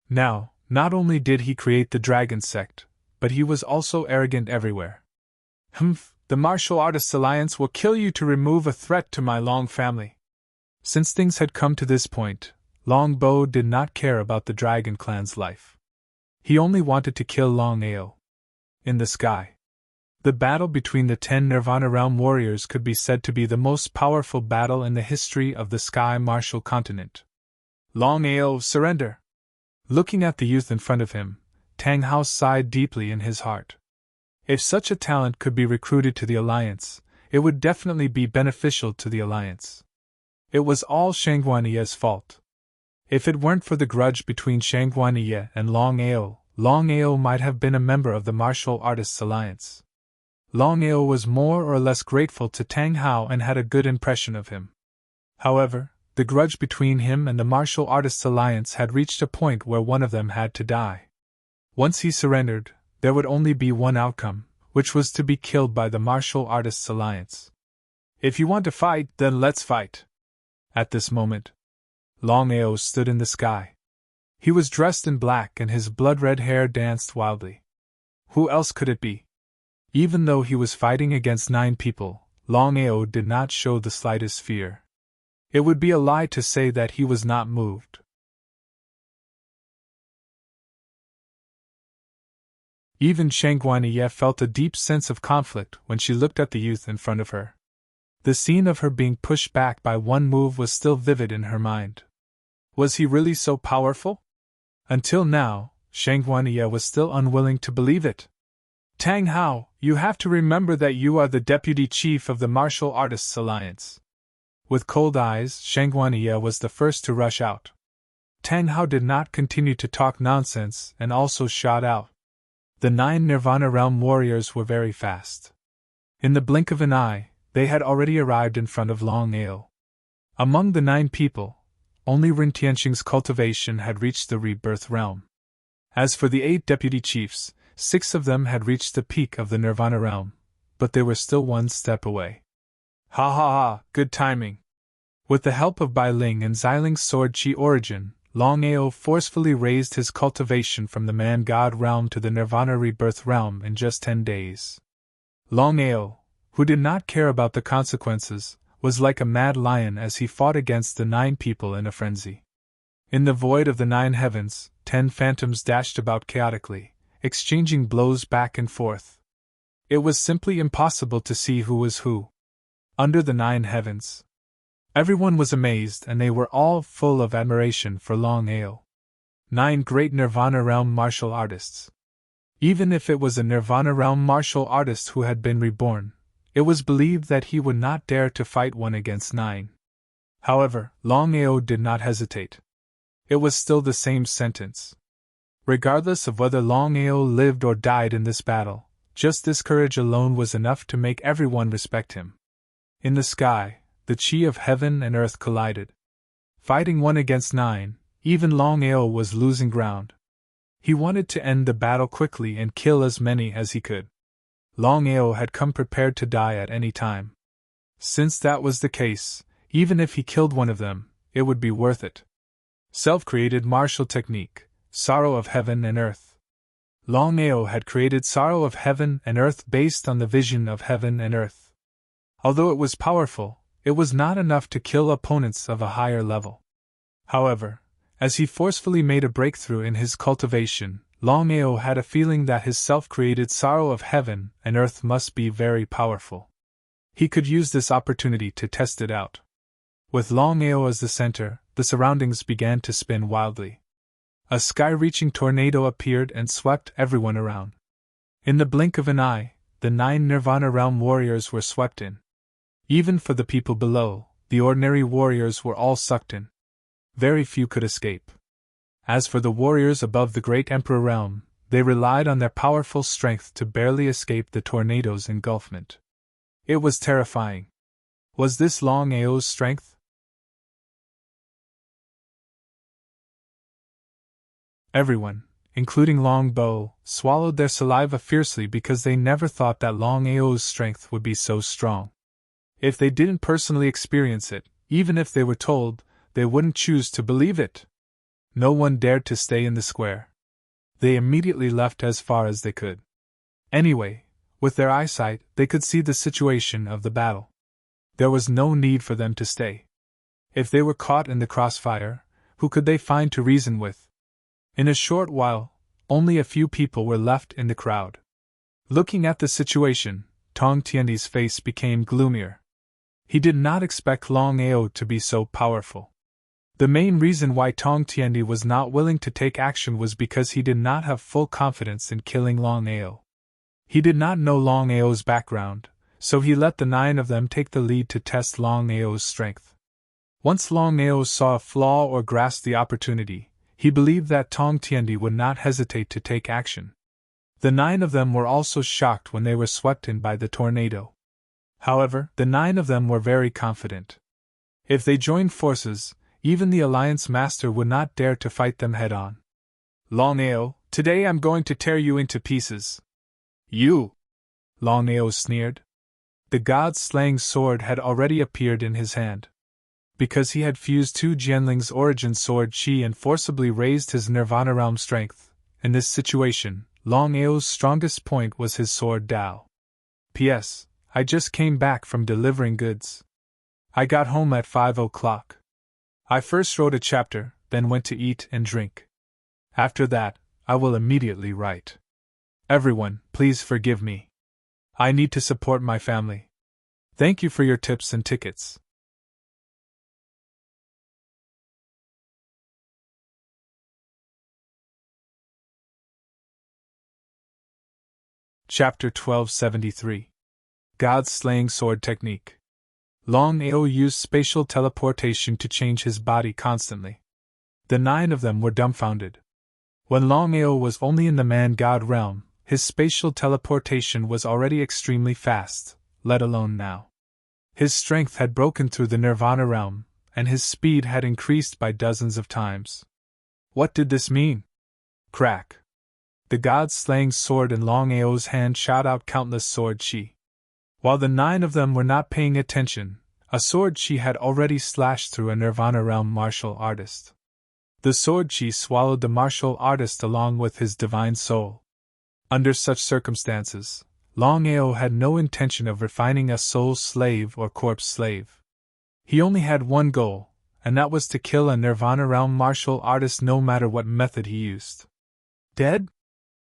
Now, not only did he create the dragon sect, but he was also arrogant everywhere. Humph, the Martial Artists Alliance will kill you to remove a threat to my Long family. Since things had come to this point, Longbo did not care about the Dragon Clan's life. He only wanted to kill Longao. In the sky, the battle between the 10 Nirvana Realm warriors could be said to be the most powerful battle in the history of the Sky Martial Continent. Longao, surrender! Looking at the youth in front of him, Tang Hao sighed deeply in his heart. If such a talent could be recruited to the Alliance, it would definitely be beneficial to the Alliance. It was all Shangguaniye's fault. If it weren't for the grudge between Shangguaniye and Longao, Longao might have been a member of the Martial Artists Alliance. Longao was more or less grateful to Tang Hao and had a good impression of him. However, the grudge between him and the Martial Artists Alliance had reached a point where one of them had to die. Once he surrendered, there would only be one outcome, which was to be killed by the Martial Artists Alliance. If you want to fight, then let's fight. At this moment, Longao stood in the sky. He was dressed in black and his blood-red hair danced wildly. Who else could it be? Even though he was fighting against 9 people, Longao did not show the slightest fear. It would be a lie to say that he was not moved. Even Shangguaniye felt a deep sense of conflict when she looked at the youth in front of her. The scene of her being pushed back by one move was still vivid in her mind. Was he really so powerful? Until now, Shangguaniye was still unwilling to believe it. Tang Hao, you have to remember that you are the deputy chief of the Martial Artists Alliance. With cold eyes, Shangguaniye was the first to rush out. Tang Hao did not continue to talk nonsense and also shot out. The 9 Nirvana Realm warriors were very fast. In the blink of an eye, they had already arrived in front of Longao. Among the 9 people, only Rin Tianxing's cultivation had reached the rebirth realm. As for the 8 deputy chiefs, 6 of them had reached the peak of the Nirvana realm, but they were still one step away. Ha ha ha, good timing. With the help of Bai Ling and Xiling's sword Qi origin, Longao forcefully raised his cultivation from the man-god realm to the Nirvana rebirth realm in just 10 days. Longao, who did not care about the consequences, was like a mad lion as he fought against the 9 people in a frenzy. In the void of the 9 heavens, 10 phantoms dashed about chaotically, exchanging blows back and forth. It was simply impossible to see who was who. Under the 9 heavens, everyone was amazed and they were all full of admiration for Longao. 9 great Nirvana Realm martial artists. Even if it was a Nirvana Realm martial artist who had been reborn, it was believed that he would not dare to fight 1 against 9. However, Longao did not hesitate. It was still the same sentence. Regardless of whether Longao lived or died in this battle, just this courage alone was enough to make everyone respect him. In the sky, the Qi of heaven and earth collided. Fighting 1 against 9, even Longao was losing ground. He wanted to end the battle quickly and kill as many as he could. Longao had come prepared to die at any time. Since that was the case, even if he killed 1 of them, it would be worth it. Self-created martial technique, Sorrow of Heaven and Earth. Longao had created Sorrow of Heaven and Earth based on the vision of heaven and earth. Although it was powerful, it was not enough to kill opponents of a higher level. However, as he forcefully made a breakthrough in his cultivation, Longao had a feeling that his self-created Sorrow of Heaven and Earth must be very powerful. He could use this opportunity to test it out. With Longao as the center, the surroundings began to spin wildly. A sky-reaching tornado appeared and swept everyone around. In the blink of an eye, the 9 Nirvana Realm warriors were swept in. Even for the people below, the ordinary warriors were all sucked in. Very few could escape. As for the warriors above the Great Emperor Realm, they relied on their powerful strength to barely escape the tornado's engulfment. It was terrifying. Was this Longao's strength? Everyone, including Longbow, swallowed their saliva fiercely because they never thought that Longao's strength would be so strong. If they didn't personally experience it, even if they were told, they wouldn't choose to believe it. No one dared to stay in the square. They immediately left as far as they could. Anyway, with their eyesight, they could see the situation of the battle. There was no need for them to stay. If they were caught in the crossfire, who could they find to reason with? In a short while, only a few people were left in the crowd. Looking at the situation, Tong Tiandi's face became gloomier. He did not expect Longao to be so powerful. The main reason why Tong Tiandi was not willing to take action was because he did not have full confidence in killing Longao. He did not know Longao's background, so he let the 9 of them take the lead to test Longao's strength. Once Longao saw a flaw or grasped the opportunity, he believed that Tong Tiandi would not hesitate to take action. The 9 of them were also shocked when they were swept in by the tornado. However, the 9 of them were very confident. If they joined forces, even the Alliance Master would not dare to fight them head-on. Longao, today I'm going to tear you into pieces. You! Longao sneered. The god-slaying sword had already appeared in his hand. Because he had fused 2 Jianling's origin sword Qi and forcibly raised his Nirvana realm strength, in this situation, Longao's strongest point was his sword Dao. P.S. I just came back from delivering goods. I got home at 5 o'clock. I first wrote a chapter, then went to eat and drink. After that, I will immediately write. Everyone, please forgive me. I need to support my family. Thank you for your tips and tickets. Chapter 1273. God's Slaying Sword Technique. Longao used spatial teleportation to change his body constantly. The 9 of them were dumbfounded. When Longao was only in the man-god realm, his spatial teleportation was already extremely fast, let alone now. His strength had broken through the Nirvana realm, and his speed had increased by dozens of times. What did this mean? Crack! The god-slaying sword in Longao's hand shot out countless sword Qi. While the 9 of them were not paying attention, a sword Qi had already slashed through a Nirvana realm martial artist. The sword Qi swallowed the martial artist along with his divine soul. Under such circumstances, Longao had no intention of refining a soul slave or corpse slave. He only had one goal, and that was to kill a Nirvana realm martial artist no matter what method he used. Dead?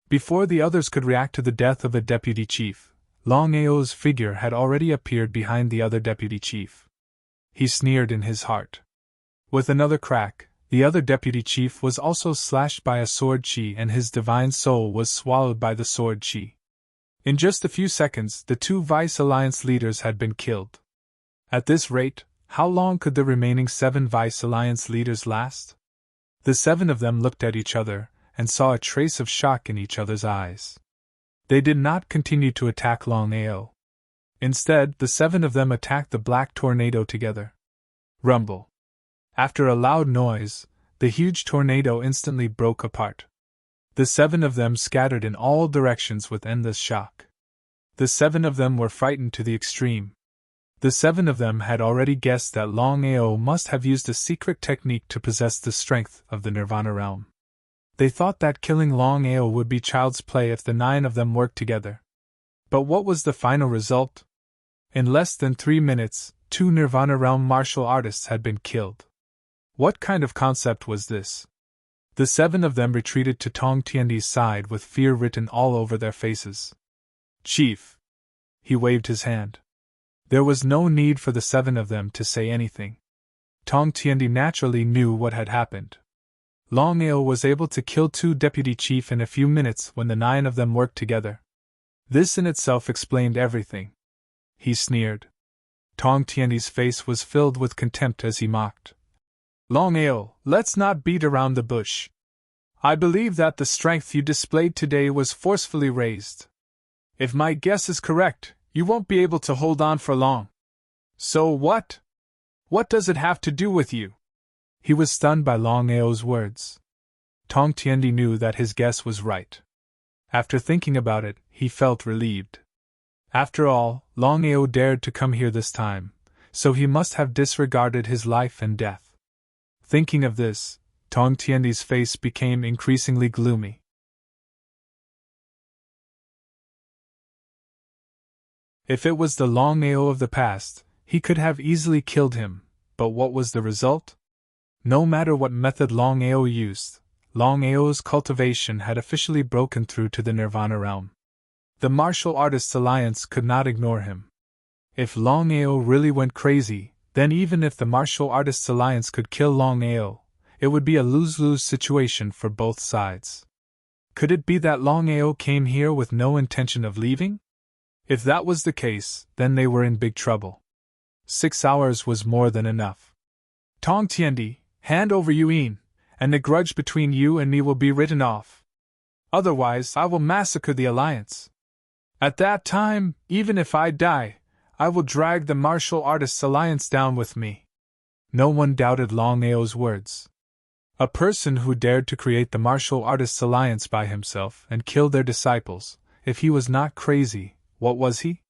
Before the others could react to the death of a deputy chief, Longao's figure had already appeared behind the other deputy chief. He sneered in his heart. With another crack, the other deputy chief was also slashed by a sword Qi and his divine soul was swallowed by the sword Qi. In just a few seconds, the 2 Vice Alliance leaders had been killed. At this rate, how long could the remaining 7 Vice Alliance leaders last? The 7 of them looked at each other, and saw a trace of shock in each other's eyes. They did not continue to attack Longao. Instead, the 7 of them attacked the black tornado together. Rumble. After a loud noise, the huge tornado instantly broke apart. The 7 of them scattered in all directions with endless shock. The 7 of them were frightened to the extreme. The 7 of them had already guessed that Longao must have used a secret technique to possess the strength of the Nirvana realm. They thought that killing Longao would be child's play if the 9 of them worked together. But what was the final result? In less than 3 minutes, 2 Nirvana realm martial artists had been killed. What kind of concept was this? The 7 of them retreated to Tong Tiandi's side with fear written all over their faces. Chief! He waved his hand. There was no need for the 7 of them to say anything. Tong Tiandi naturally knew what had happened. Longao was able to kill 2 deputy chief in a few minutes when the 9 of them worked together. This in itself explained everything. He sneered. Tong Tiandi's face was filled with contempt as he mocked. Longao, let's not beat around the bush. I believe that the strength you displayed today was forcefully raised. If my guess is correct, you won't be able to hold on for long. So what? What does it have to do with you? He was stunned by Longao's words. Tong Tiendi knew that his guess was right. After thinking about it, he felt relieved. After all, Longao dared to come here this time, so he must have disregarded his life and death. Thinking of this, Tong Tiendi's face became increasingly gloomy. If it was the Longao of the past, he could have easily killed him, but what was the result? No matter what method Longao used, Longao's cultivation had officially broken through to the Nirvana realm. The Martial Artists Alliance could not ignore him. If Longao really went crazy, then even if the Martial Artists Alliance could kill Longao, it would be a lose-lose situation for both sides. Could it be that Longao came here with no intention of leaving? If that was the case, then they were in big trouble. 6 hours was more than enough. Tong Tiendi, hand over Yuan, and the grudge between you and me will be written off. Otherwise, I will massacre the Alliance. At that time, even if I die, I will drag the Martial Artists Alliance down with me. No one doubted Longao's words. A person who dared to create the Martial Artists Alliance by himself and kill their disciples, if he was not crazy, what was he?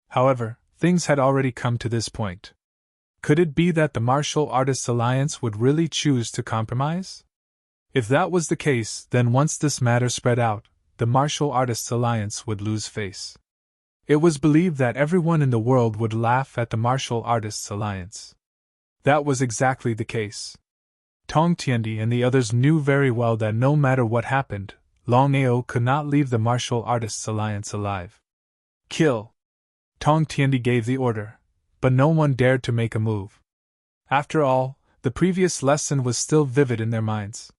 However, things had already come to this point. Could it be that the Martial Artists Alliance would really choose to compromise? If that was the case, then once this matter spread out, the Martial Artists Alliance would lose face. It was believed that everyone in the world would laugh at the Martial Artists Alliance. That was exactly the case. Tong Tiendi and the others knew very well that no matter what happened, Longao could not leave the Martial Artists Alliance alive. Kill! Tong Tiendi gave the order, but no one dared to make a move. After all, the previous lesson was still vivid in their minds.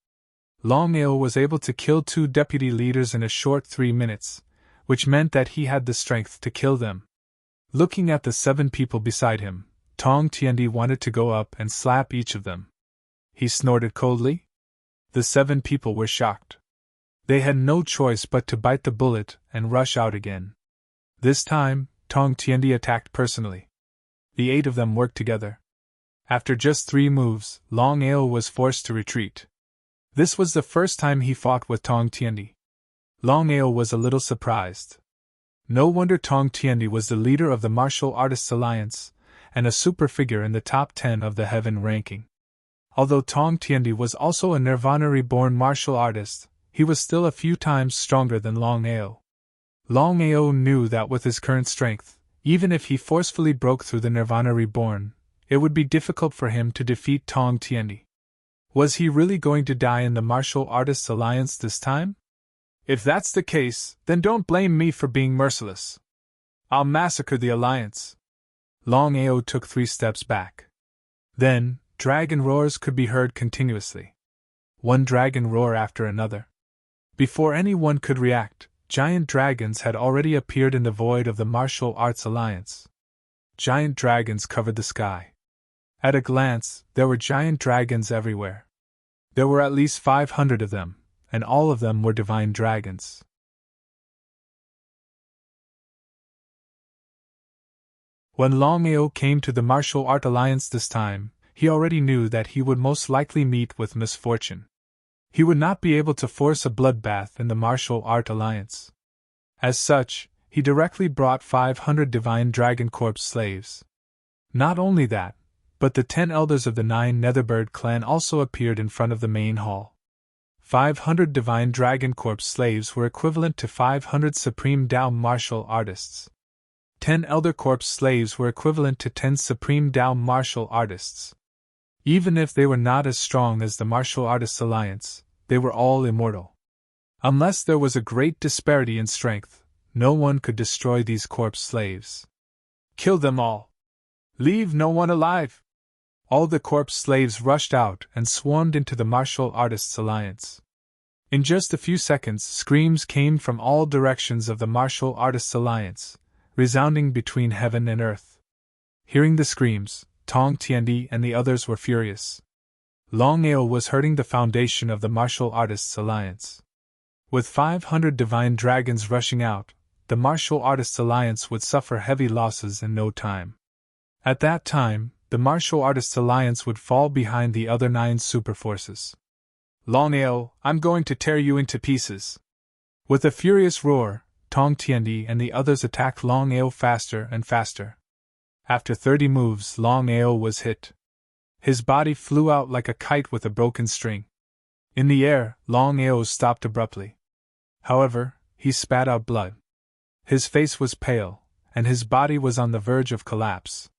Longao was able to kill 2 deputy leaders in a short 3 minutes, which meant that he had the strength to kill them. Looking at the 7 people beside him, Tong Tiendi wanted to go up and slap each of them. He snorted coldly. The 7 people were shocked. They had no choice but to bite the bullet and rush out again. This time, Tong Tiendi attacked personally. The 8 of them worked together. After just 3 moves, Longao was forced to retreat. This was the first time he fought with Tong Tiendi. Longao was a little surprised. No wonder Tong Tiendi was the leader of the Martial Artists Alliance, and a super figure in the top 10 of the heaven ranking. Although Tong Tiendi was also a Nirvana reborn martial artist, he was still a few times stronger than Longao. Longao knew that with his current strength, even if he forcefully broke through the Nirvana reborn, it would be difficult for him to defeat Tong Tiendi. Was he really going to die in the Martial Artists Alliance this time? If that's the case, then don't blame me for being merciless. I'll massacre the Alliance. Longao took 3 steps back. Then, dragon roars could be heard continuously. One dragon roar after another. Before anyone could react, giant dragons had already appeared in the void of the Martial Arts Alliance. Giant dragons covered the sky. At a glance, there were giant dragons everywhere. There were at least 500 of them, and all of them were divine dragons. When Longao came to the Martial Art Alliance this time, he already knew that he would most likely meet with misfortune. He would not be able to force a bloodbath in the Martial Art Alliance. As such, he directly brought 500 divine dragon corpse slaves. Not only that, but the 10 elders of the 9 Netherbird clan also appeared in front of the main hall. 500 divine dragon corpse slaves were equivalent to 500 supreme Dao martial artists. 10 elder corpse slaves were equivalent to 10 supreme Dao martial artists. Even if they were not as strong as the Martial Artists Alliance, they were all immortal. Unless there was a great disparity in strength, no one could destroy these corpse slaves. Kill them all! Leave no one alive! All the corpse slaves rushed out and swarmed into the Martial Artists Alliance. In just a few seconds, screams came from all directions of the Martial Artists Alliance, resounding between heaven and earth. Hearing the screams, Tong Tiendi and the others were furious. Longao was hurting the foundation of the Martial Artists Alliance. With 500 divine dragons rushing out, the Martial Artists Alliance would suffer heavy losses in no time. At that time, the martial artists' alliance would fall behind the other 9 superforces. Longao, I'm going to tear you into pieces. With a furious roar, Tong Tiandi and the others attacked Longao faster and faster. After 30 moves, Longao was hit. His body flew out like a kite with a broken string. In the air, Longao stopped abruptly. However, he spat out blood. His face was pale, and his body was on the verge of collapse.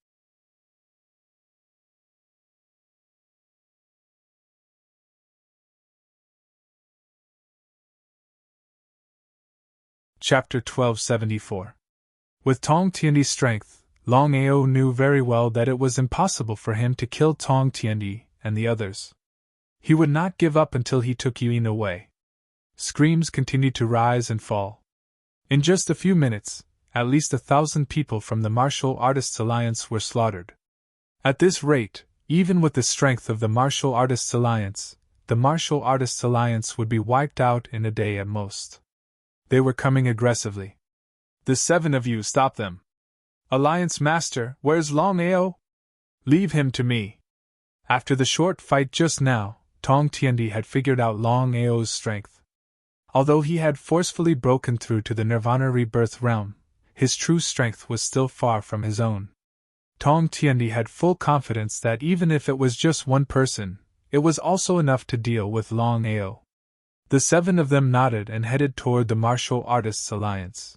Chapter 1274. With Tong Tiandi's strength, Longao knew very well that it was impossible for him to kill Tong Tiandi and the others. He would not give up until he took Yuin away. Screams continued to rise and fall. In just a few minutes, at least 1,000 people from the Martial Artists Alliance were slaughtered. At this rate, even with the strength of the Martial Artists Alliance, the Martial Artists Alliance would be wiped out in a day at most. They were coming aggressively. The 7 of you, stop them. Alliance Master, where's Longao? Leave him to me. After the short fight just now, Tong Tiandi had figured out Longao's strength. Although he had forcefully broken through to the Nirvana Rebirth realm, his true strength was still far from his own. Tong Tiandi had full confidence that even if it was just one person, it was also enough to deal with Longao. The 7 of them nodded and headed toward the Martial Artists Alliance.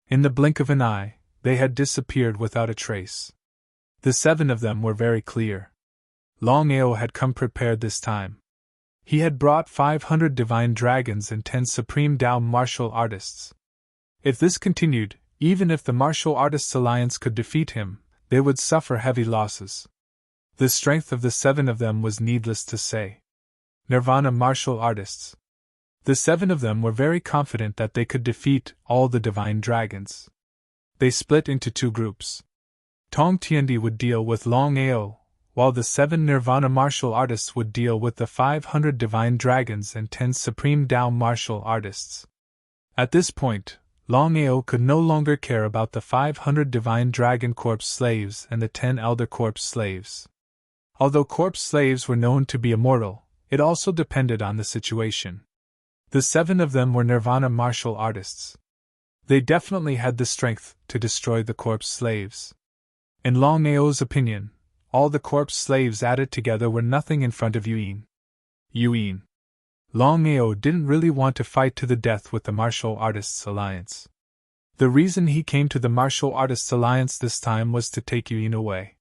In the blink of an eye, they had disappeared without a trace. The 7 of them were very clear. Longao had come prepared this time. He had brought 500 divine dragons and 10 supreme Dao martial artists. If this continued, even if the Martial Artists Alliance could defeat him, they would suffer heavy losses. The strength of the 7 of them was needless to say. Nirvana martial artists. The 7 of them were very confident that they could defeat all the divine dragons. They split into 2 groups. Tong Tiandi would deal with Longao, while the 7 Nirvana martial artists would deal with the 500 divine dragons and 10 supreme Dao martial artists. At this point, Longao could no longer care about the 500 divine dragon corpse slaves and the 10 elder corpse slaves. Although corpse slaves were known to be immortal, it also depended on the situation. The 7 of them were Nirvana martial artists. They definitely had the strength to destroy the corpse slaves. In Longao's opinion, all the corpse slaves added together were nothing in front of Yuin. Longao didn't really want to fight to the death with the Martial Artists Alliance. The reason he came to the Martial Artists Alliance this time was to take Yuin away.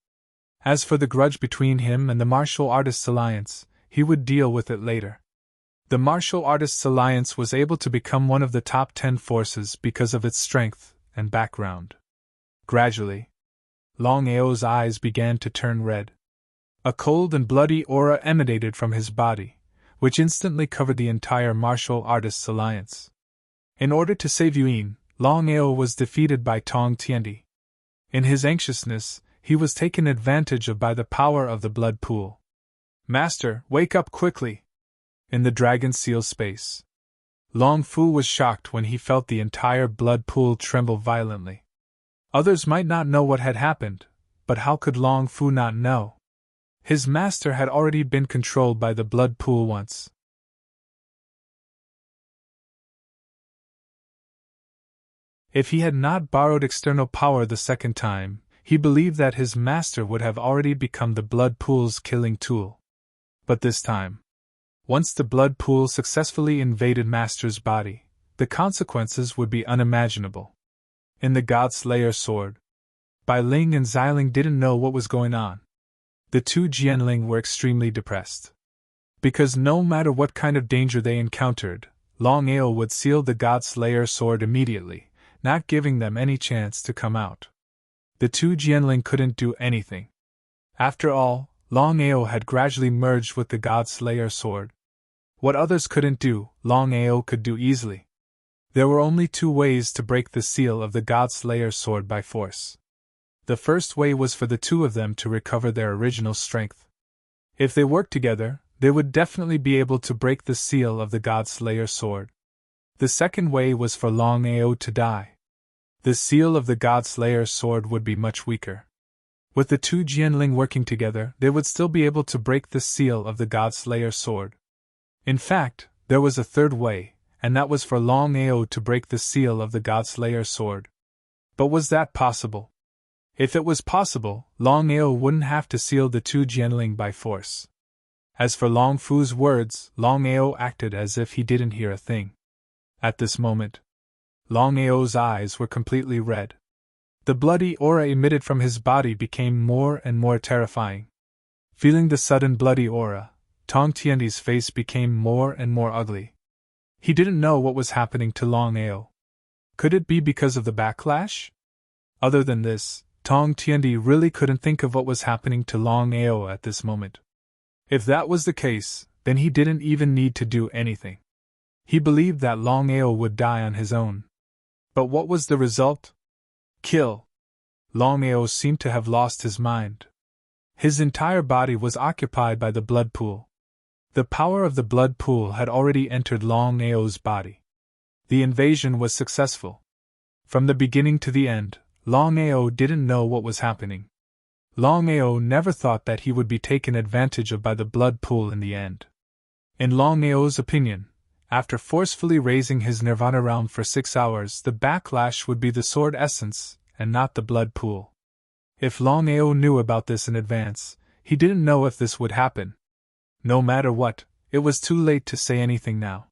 As for the grudge between him and the Martial Artists Alliance, he would deal with it later. The Martial Artists Alliance was able to become one of the top 10 forces because of its strength and background. Gradually, Longao's eyes began to turn red. A cold and bloody aura emanated from his body, which instantly covered the entire Martial Artists Alliance. In order to save Yuin, Longao was defeated by Tong Tiandi. In his anxiousness, he was taken advantage of by the power of the blood pool. Master, wake up quickly! In the dragon seal space. Long Fu was shocked when he felt the entire blood pool tremble violently. Others might not know what had happened, but how could Long Fu not know? His master had already been controlled by the blood pool once. If he had not borrowed external power the second time, he believed that his master would have already become the blood pool's killing tool. But this time, once the blood pool successfully invaded Master's body, the consequences would be unimaginable. In the God Slayer sword, Bai Ling and Xiling didn't know what was going on. The 2 Jianling were extremely depressed. Because no matter what kind of danger they encountered, Longao would seal the God Slayer sword immediately, not giving them any chance to come out. The 2 Jianling couldn't do anything. After all, Longao had gradually merged with the God Slayer sword. What others couldn't do, Longao could do easily. There were only 2 ways to break the seal of the God Slayer sword by force. The first way was for the 2 of them to recover their original strength. If they worked together, they would definitely be able to break the seal of the God Slayer sword. The second way was for Longao to die. The seal of the God Slayer sword would be much weaker. With the two Jianling working together, they would still be able to break the seal of the God-Slayer sword. In fact, there was a third way, and that was for Longao to break the seal of the God-Slayer sword. But was that possible? If it was possible, Longao wouldn't have to seal the two Jianling by force. As for Long Fu's words, Longao acted as if he didn't hear a thing. At this moment, Longao's eyes were completely red. The bloody aura emitted from his body became more and more terrifying. Feeling the sudden bloody aura, Tong Tiandi's face became more and more ugly. He didn't know what was happening to Longao. Could it be because of the backlash? Other than this, Tong Tiandi really couldn't think of what was happening to Longao at this moment. If that was the case, then he didn't even need to do anything. He believed that Longao would die on his own. But what was the result? Kill. Longao seemed to have lost his mind. His entire body was occupied by the blood pool. The power of the blood pool had already entered Longao's body. The invasion was successful. From the beginning to the end, Longao didn't know what was happening. Longao never thought that he would be taken advantage of by the blood pool in the end. In Longao's opinion, after forcefully raising his nirvana realm for 6 hours, the backlash would be the sword essence, and not the blood pool. If Longao knew about this in advance, he didn't know if this would happen. No matter what, it was too late to say anything now.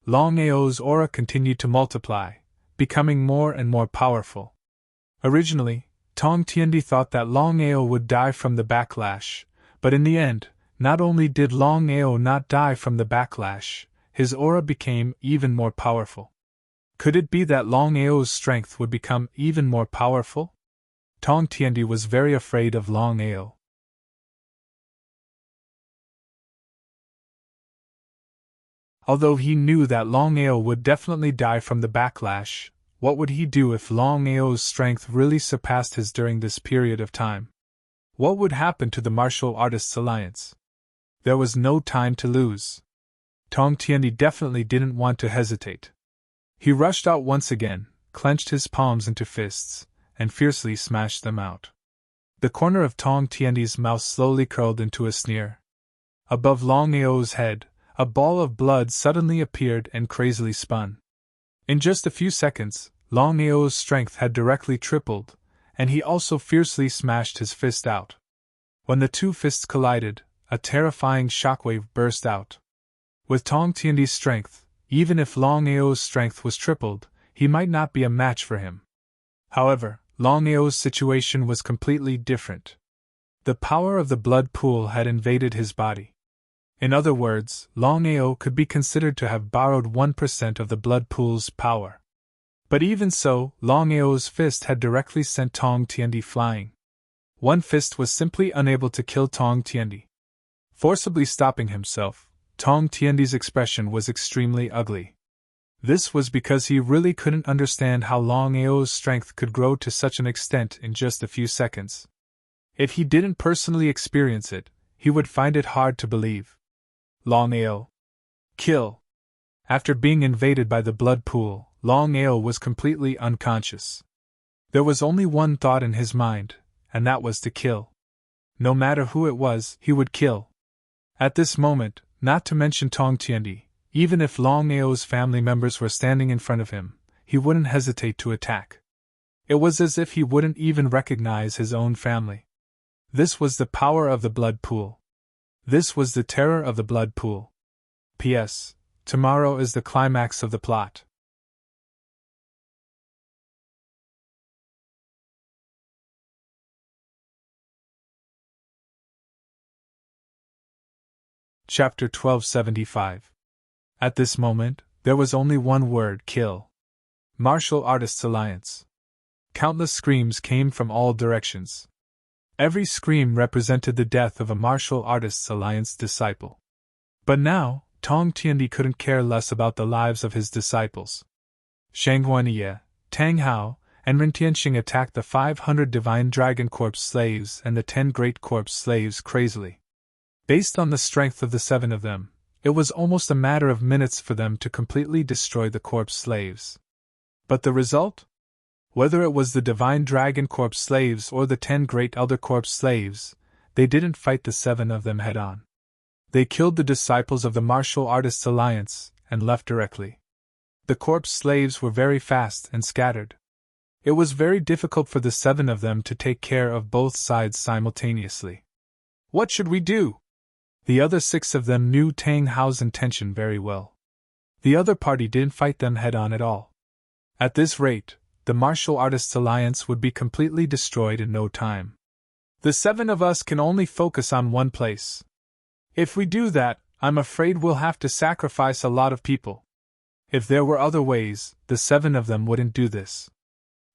Longao's aura continued to multiply, becoming more and more powerful. Originally, Tong Tiandi thought that Longao would die from the backlash, but in the end, not only did Longao not die from the backlash, his aura became even more powerful. Could it be that Longao's strength would become even more powerful? Tong Tiandi was very afraid of Longao. Although he knew that Longao would definitely die from the backlash, what would he do if Longao's strength really surpassed his during this period of time? What would happen to the Martial Artists Alliance? There was no time to lose. Tong Tiandi definitely didn't want to hesitate. He rushed out once again, clenched his palms into fists, and fiercely smashed them out. The corner of Tong Tiandi's mouth slowly curled into a sneer. Above Longao's head, a ball of blood suddenly appeared and crazily spun. In just a few seconds, Longao's strength had directly tripled, and he also fiercely smashed his fist out. When the two fists collided, a terrifying shockwave burst out. With Tong Tiandi's strength, even if Longao's strength was tripled, he might not be a match for him. However, Longao's situation was completely different. The power of the blood pool had invaded his body. In other words, Longao could be considered to have borrowed 1% of the blood pool's power. But even so, Longao's fist had directly sent Tong Tiandi flying. One fist was simply unable to kill Tong Tiandi. Forcibly stopping himself, Tong Tiandi's expression was extremely ugly. This was because he really couldn't understand how Longao's strength could grow to such an extent in just a few seconds. If he didn't personally experience it, he would find it hard to believe. Longao. Kill. After being invaded by the blood pool, Longao was completely unconscious. There was only one thought in his mind, and that was to kill. No matter who it was, he would kill. At this moment, not to mention Tong Tiandi, even if Longao's family members were standing in front of him, he wouldn't hesitate to attack. It was as if he wouldn't even recognize his own family. This was the power of the blood pool. This was the terror of the blood pool. P.S. Tomorrow is the climax of the plot. Chapter 1275. At this moment, there was only one word: kill. Martial Artists Alliance. Countless screams came from all directions. Every scream represented the death of a Martial Artists Alliance disciple. But now, Tong Tiandi couldn't care less about the lives of his disciples. Shang Huaniye, Tang Hao, and Ren Tianxing attacked the 500 Divine Dragon Corpse slaves and the 10 Great Corpse slaves crazily. Based on the strength of the 7 of them, it was almost a matter of minutes for them to completely destroy the corpse slaves. But the result? Whether it was the Divine Dragon Corps slaves or the 10 Great Elder Corps slaves, they didn't fight the 7 of them head-on. They killed the disciples of the Martial Artists Alliance and left directly. The Corps slaves were very fast and scattered. It was very difficult for the 7 of them to take care of both sides simultaneously. What should we do? The other 6 of them knew Tang Hao's intention very well. The other party didn't fight them head-on at all. At this rate, the Martial Artists Alliance would be completely destroyed in no time. The 7 of us can only focus on one place. If we do that, I'm afraid we'll have to sacrifice a lot of people. If there were other ways, the 7 of them wouldn't do this.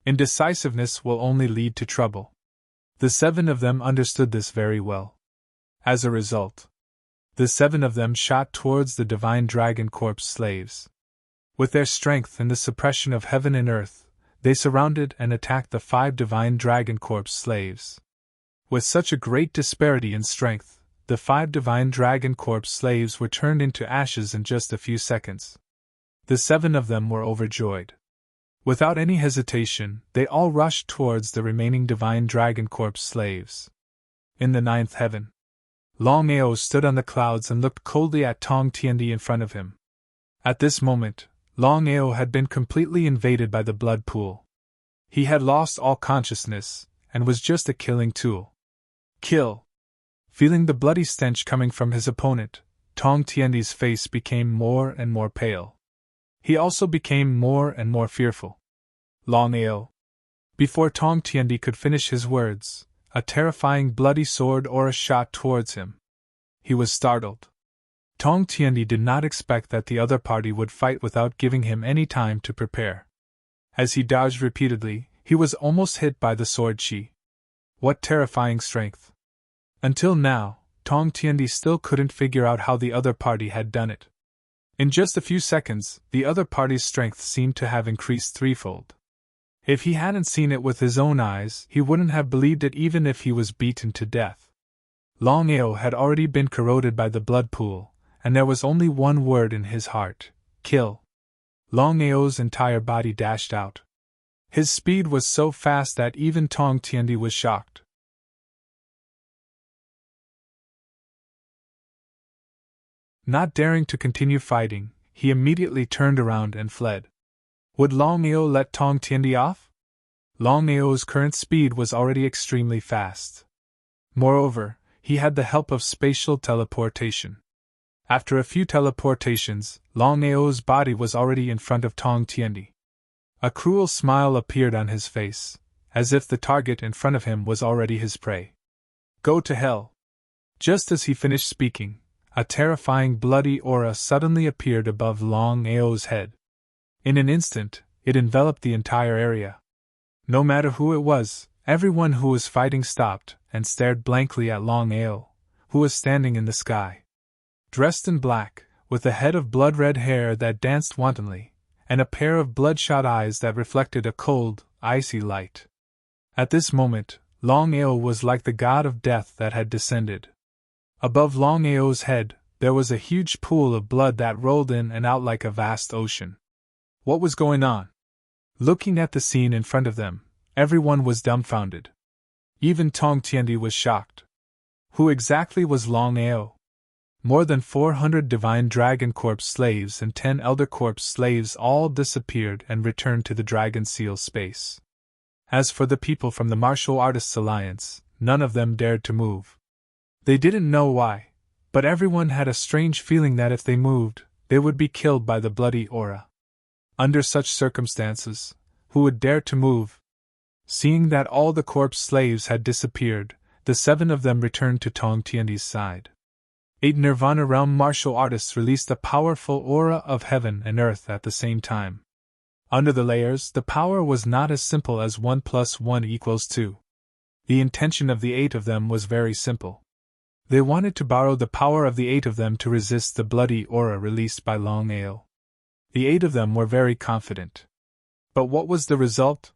Indecisiveness will only lead to trouble. The 7 of them understood this very well. As a result, the 7 of them shot towards the Divine Dragon Corps slaves. With their strength and the suppression of heaven and earth, they surrounded and attacked the 5 Divine Dragon Corps slaves. With such a great disparity in strength, the 5 Divine Dragon Corps slaves were turned into ashes in just a few seconds. The 7 of them were overjoyed. Without any hesitation, they all rushed towards the remaining Divine Dragon Corps slaves. In the 9th heaven, Longao stood on the clouds and looked coldly at Tong Tiandi in front of him. At this moment, Longao had been completely invaded by the blood pool. He had lost all consciousness, and was just a killing tool. Kill! Feeling the bloody stench coming from his opponent, Tong Tiandi's face became more and more pale. He also became more and more fearful. Longao! Before Tong Tiandi could finish his words, a terrifying bloody sword aura shot towards him. He was startled. Tong Tiandi did not expect that the other party would fight without giving him any time to prepare. As he dodged repeatedly, he was almost hit by the sword chi. What terrifying strength! Until now, Tong Tiandi still couldn't figure out how the other party had done it. In just a few seconds, the other party's strength seemed to have increased threefold. If he hadn't seen it with his own eyes, he wouldn't have believed it even if he was beaten to death. Longao had already been corroded by the blood pool, and there was only one word in his heart: kill. Longao's entire body dashed out. His speed was so fast that even Tong Tiandi was shocked. Not daring to continue fighting, he immediately turned around and fled. Would Longao let Tong Tiandi off? Longao's current speed was already extremely fast. Moreover, he had the help of spatial teleportation. After a few teleportations, Longao's body was already in front of Tong Tiandi. A cruel smile appeared on his face, as if the target in front of him was already his prey. Go to hell! Just as he finished speaking, a terrifying bloody aura suddenly appeared above Longao's head. In an instant, it enveloped the entire area. No matter who it was, everyone who was fighting stopped and stared blankly at Longao, who was standing in the sky. Dressed in black, with a head of blood-red hair that danced wantonly, and a pair of bloodshot eyes that reflected a cold, icy light. At this moment, Longao was like the god of death that had descended. Above Longao's head, there was a huge pool of blood that rolled in and out like a vast ocean. What was going on? Looking at the scene in front of them, everyone was dumbfounded. Even Tong Tiandi was shocked. Who exactly was Longao? More than 400 Divine Dragon Corps slaves and 10 Elder Corps slaves all disappeared and returned to the Dragon Seal space. As for the people from the Martial Artists Alliance, none of them dared to move. They didn't know why, but everyone had a strange feeling that if they moved, they would be killed by the bloody aura. Under such circumstances, who would dare to move? Seeing that all the corpse slaves had disappeared, the 7 of them returned to Tong Tiandi's side. 8 Nirvana Realm martial artists released a powerful aura of heaven and earth at the same time. Under the layers, the power was not as simple as 1 + 1 = 2. The intention of the 8 of them was very simple. They wanted to borrow the power of the 8 of them to resist the bloody aura released by Longao. The 8 of them were very confident. But what was the result?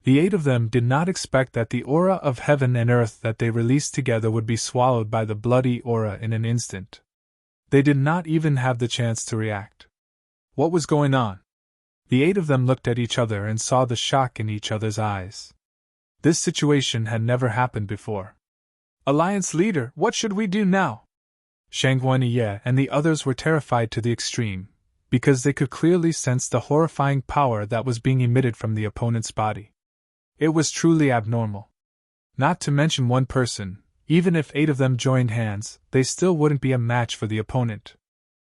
The 8 of them did not expect that the aura of heaven and earth that they released together would be swallowed by the bloody aura in an instant. They did not even have the chance to react. What was going on? The 8 of them looked at each other and saw the shock in each other's eyes. This situation had never happened before. Alliance leader, what should we do now? Shang Guanyi and the others were terrified to the extreme, because they could clearly sense the horrifying power that was being emitted from the opponent's body. It was truly abnormal. Not to mention one person, even if 8 of them joined hands, they still wouldn't be a match for the opponent.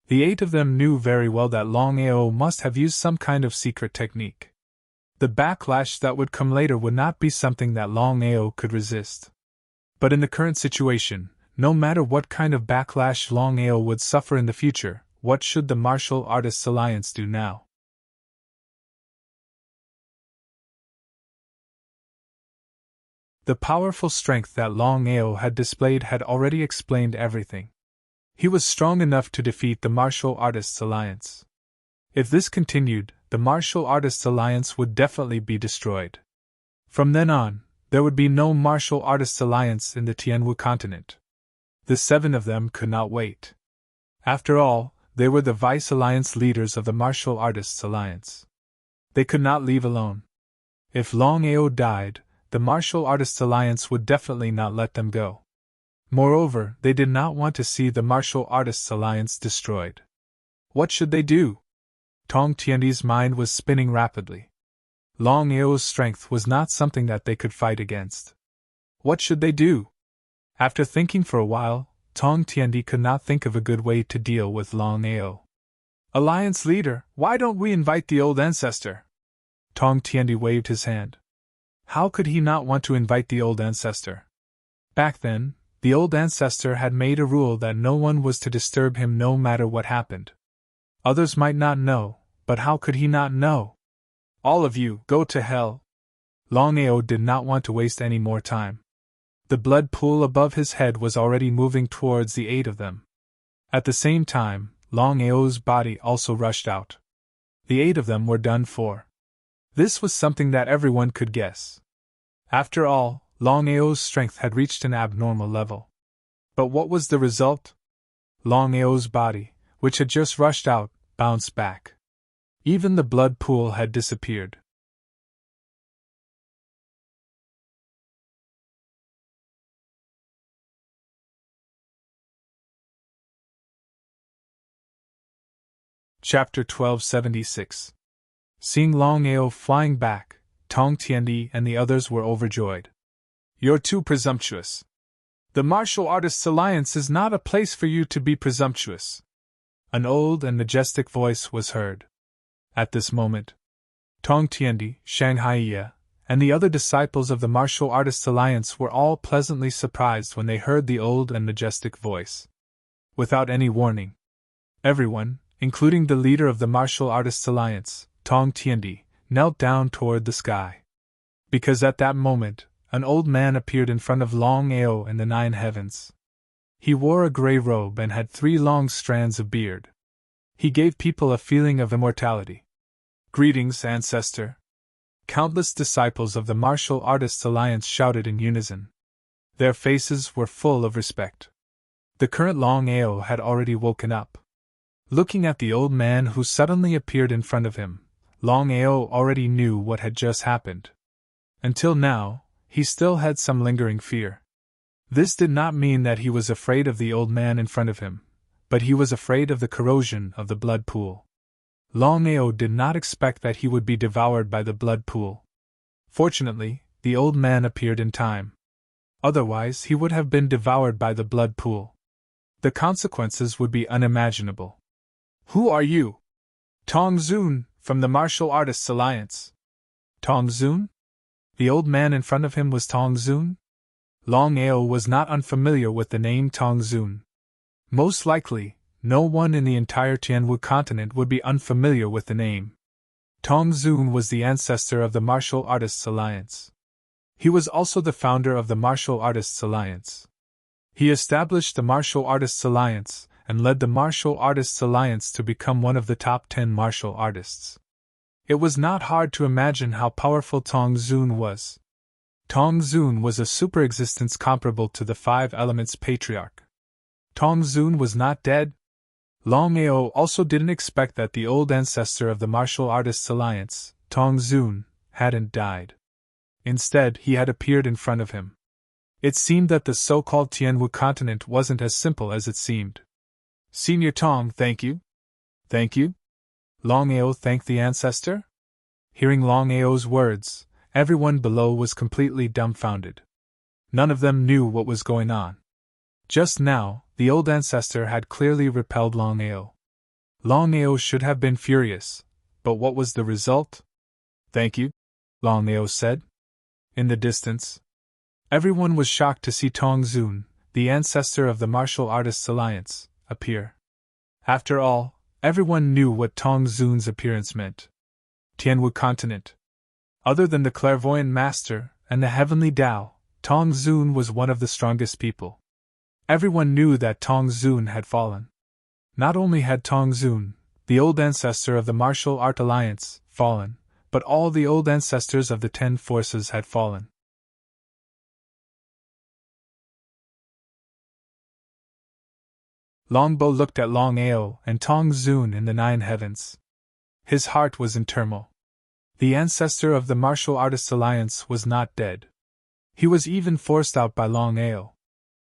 The 8 of them knew very well that Longao must have used some kind of secret technique. The backlash that would come later would not be something that Longao could resist. But in the current situation, no matter what kind of backlash Longao would suffer in the future, what should the Martial Artists Alliance do now? The powerful strength that Longao had displayed had already explained everything. He was strong enough to defeat the Martial Artists Alliance. If this continued, the Martial Artists Alliance would definitely be destroyed. From then on, there would be no Martial Artists Alliance in the Tianwu continent. The 7 of them could not wait. After all, they were the Vice Alliance leaders of the Martial Artists Alliance. They could not leave alone. If Longao died, the Martial Artists Alliance would definitely not let them go. Moreover, they did not want to see the Martial Artists Alliance destroyed. What should they do? Tong Tiandi's mind was spinning rapidly. Longao's strength was not something that they could fight against. What should they do? After thinking for a while, Tong Tiandi could not think of a good way to deal with Longao. Alliance leader, why don't we invite the old ancestor? Tong Tiandi waved his hand. How could he not want to invite the old ancestor? Back then, the old ancestor had made a rule that no one was to disturb him no matter what happened. Others might not know, but how could he not know? All of you, go to hell. Longao did not want to waste any more time. The blood pool above his head was already moving towards the 8 of them. At the same time, Longao's body also rushed out. The 8 of them were done for. This was something that everyone could guess. After all, Longao's strength had reached an abnormal level. But what was the result? Longao's body, which had just rushed out, bounced back. Even the blood pool had disappeared. Chapter 1276. Seeing Longao flying back, Tong Tiandi and the others were overjoyed. You're too presumptuous. The Martial Artists Alliance is not a place for you to be presumptuous. An old and majestic voice was heard. At this moment, Tong Tiandi, Shanghaiya, and the other disciples of the Martial Artists Alliance were all pleasantly surprised when they heard the old and majestic voice. Without any warning, everyone, including the leader of the Martial Artists Alliance, Tong Tiandi, knelt down toward the sky. Because at that moment, an old man appeared in front of Longao in the 9 heavens. He wore a gray robe and had 3 long strands of beard. He gave people a feeling of immortality. Greetings, ancestor. Countless disciples of the Martial Artists Alliance shouted in unison. Their faces were full of respect. The current Longao had already woken up. Looking at the old man who suddenly appeared in front of him, Longao already knew what had just happened. Until now, he still had some lingering fear. This did not mean that he was afraid of the old man in front of him, but he was afraid of the corrosion of the blood pool. Longao did not expect that he would be devoured by the blood pool. Fortunately, the old man appeared in time. Otherwise, he would have been devoured by the blood pool. The consequences would be unimaginable. Who are you? Tong Zun, from the Martial Artists Alliance. Tong Zun? The old man in front of him was Tong Zun? Longao was not unfamiliar with the name Tong Zun. Most likely, no one in the entire Tianwu continent would be unfamiliar with the name. Tong Zun was the ancestor of the Martial Artists Alliance. He was also the founder of the Martial Artists Alliance. He established the Martial Artists Alliance and led the Martial Artists Alliance to become one of the top 10 martial artists. It was not hard to imagine how powerful Tong Zun was. Tong Zun was a super-existence comparable to the 5 Elements Patriarch. Tong Zun was not dead? Longao also didn't expect that the old ancestor of the Martial Artists Alliance, Tong Zun, hadn't died. Instead, he had appeared in front of him. It seemed that the so-called Tianwu continent wasn't as simple as it seemed. Senior Tong, thank you. Thank you? Longao thanked the ancestor? Hearing Longao's words, everyone below was completely dumbfounded. None of them knew what was going on. Just now, the old ancestor had clearly repelled Longao. Longao should have been furious, but what was the result? Thank you, Longao said. In the distance, everyone was shocked to see Tong Zun, the ancestor of the Martial Artists Alliance, appear. After all, everyone knew what Tong Zun's appearance meant. Tianwu continent. Other than the clairvoyant master and the heavenly Tao, Tong Zun was one of the strongest people. Everyone knew that Tong Zun had fallen. Not only had Tong Zun, the old ancestor of the Martial Art Alliance, fallen, but all the old ancestors of the 10 forces had fallen. Longbo looked at Longao and Tong Zun in the 9 heavens. His heart was in turmoil. The ancestor of the Martial Artists Alliance was not dead. He was even forced out by Longao.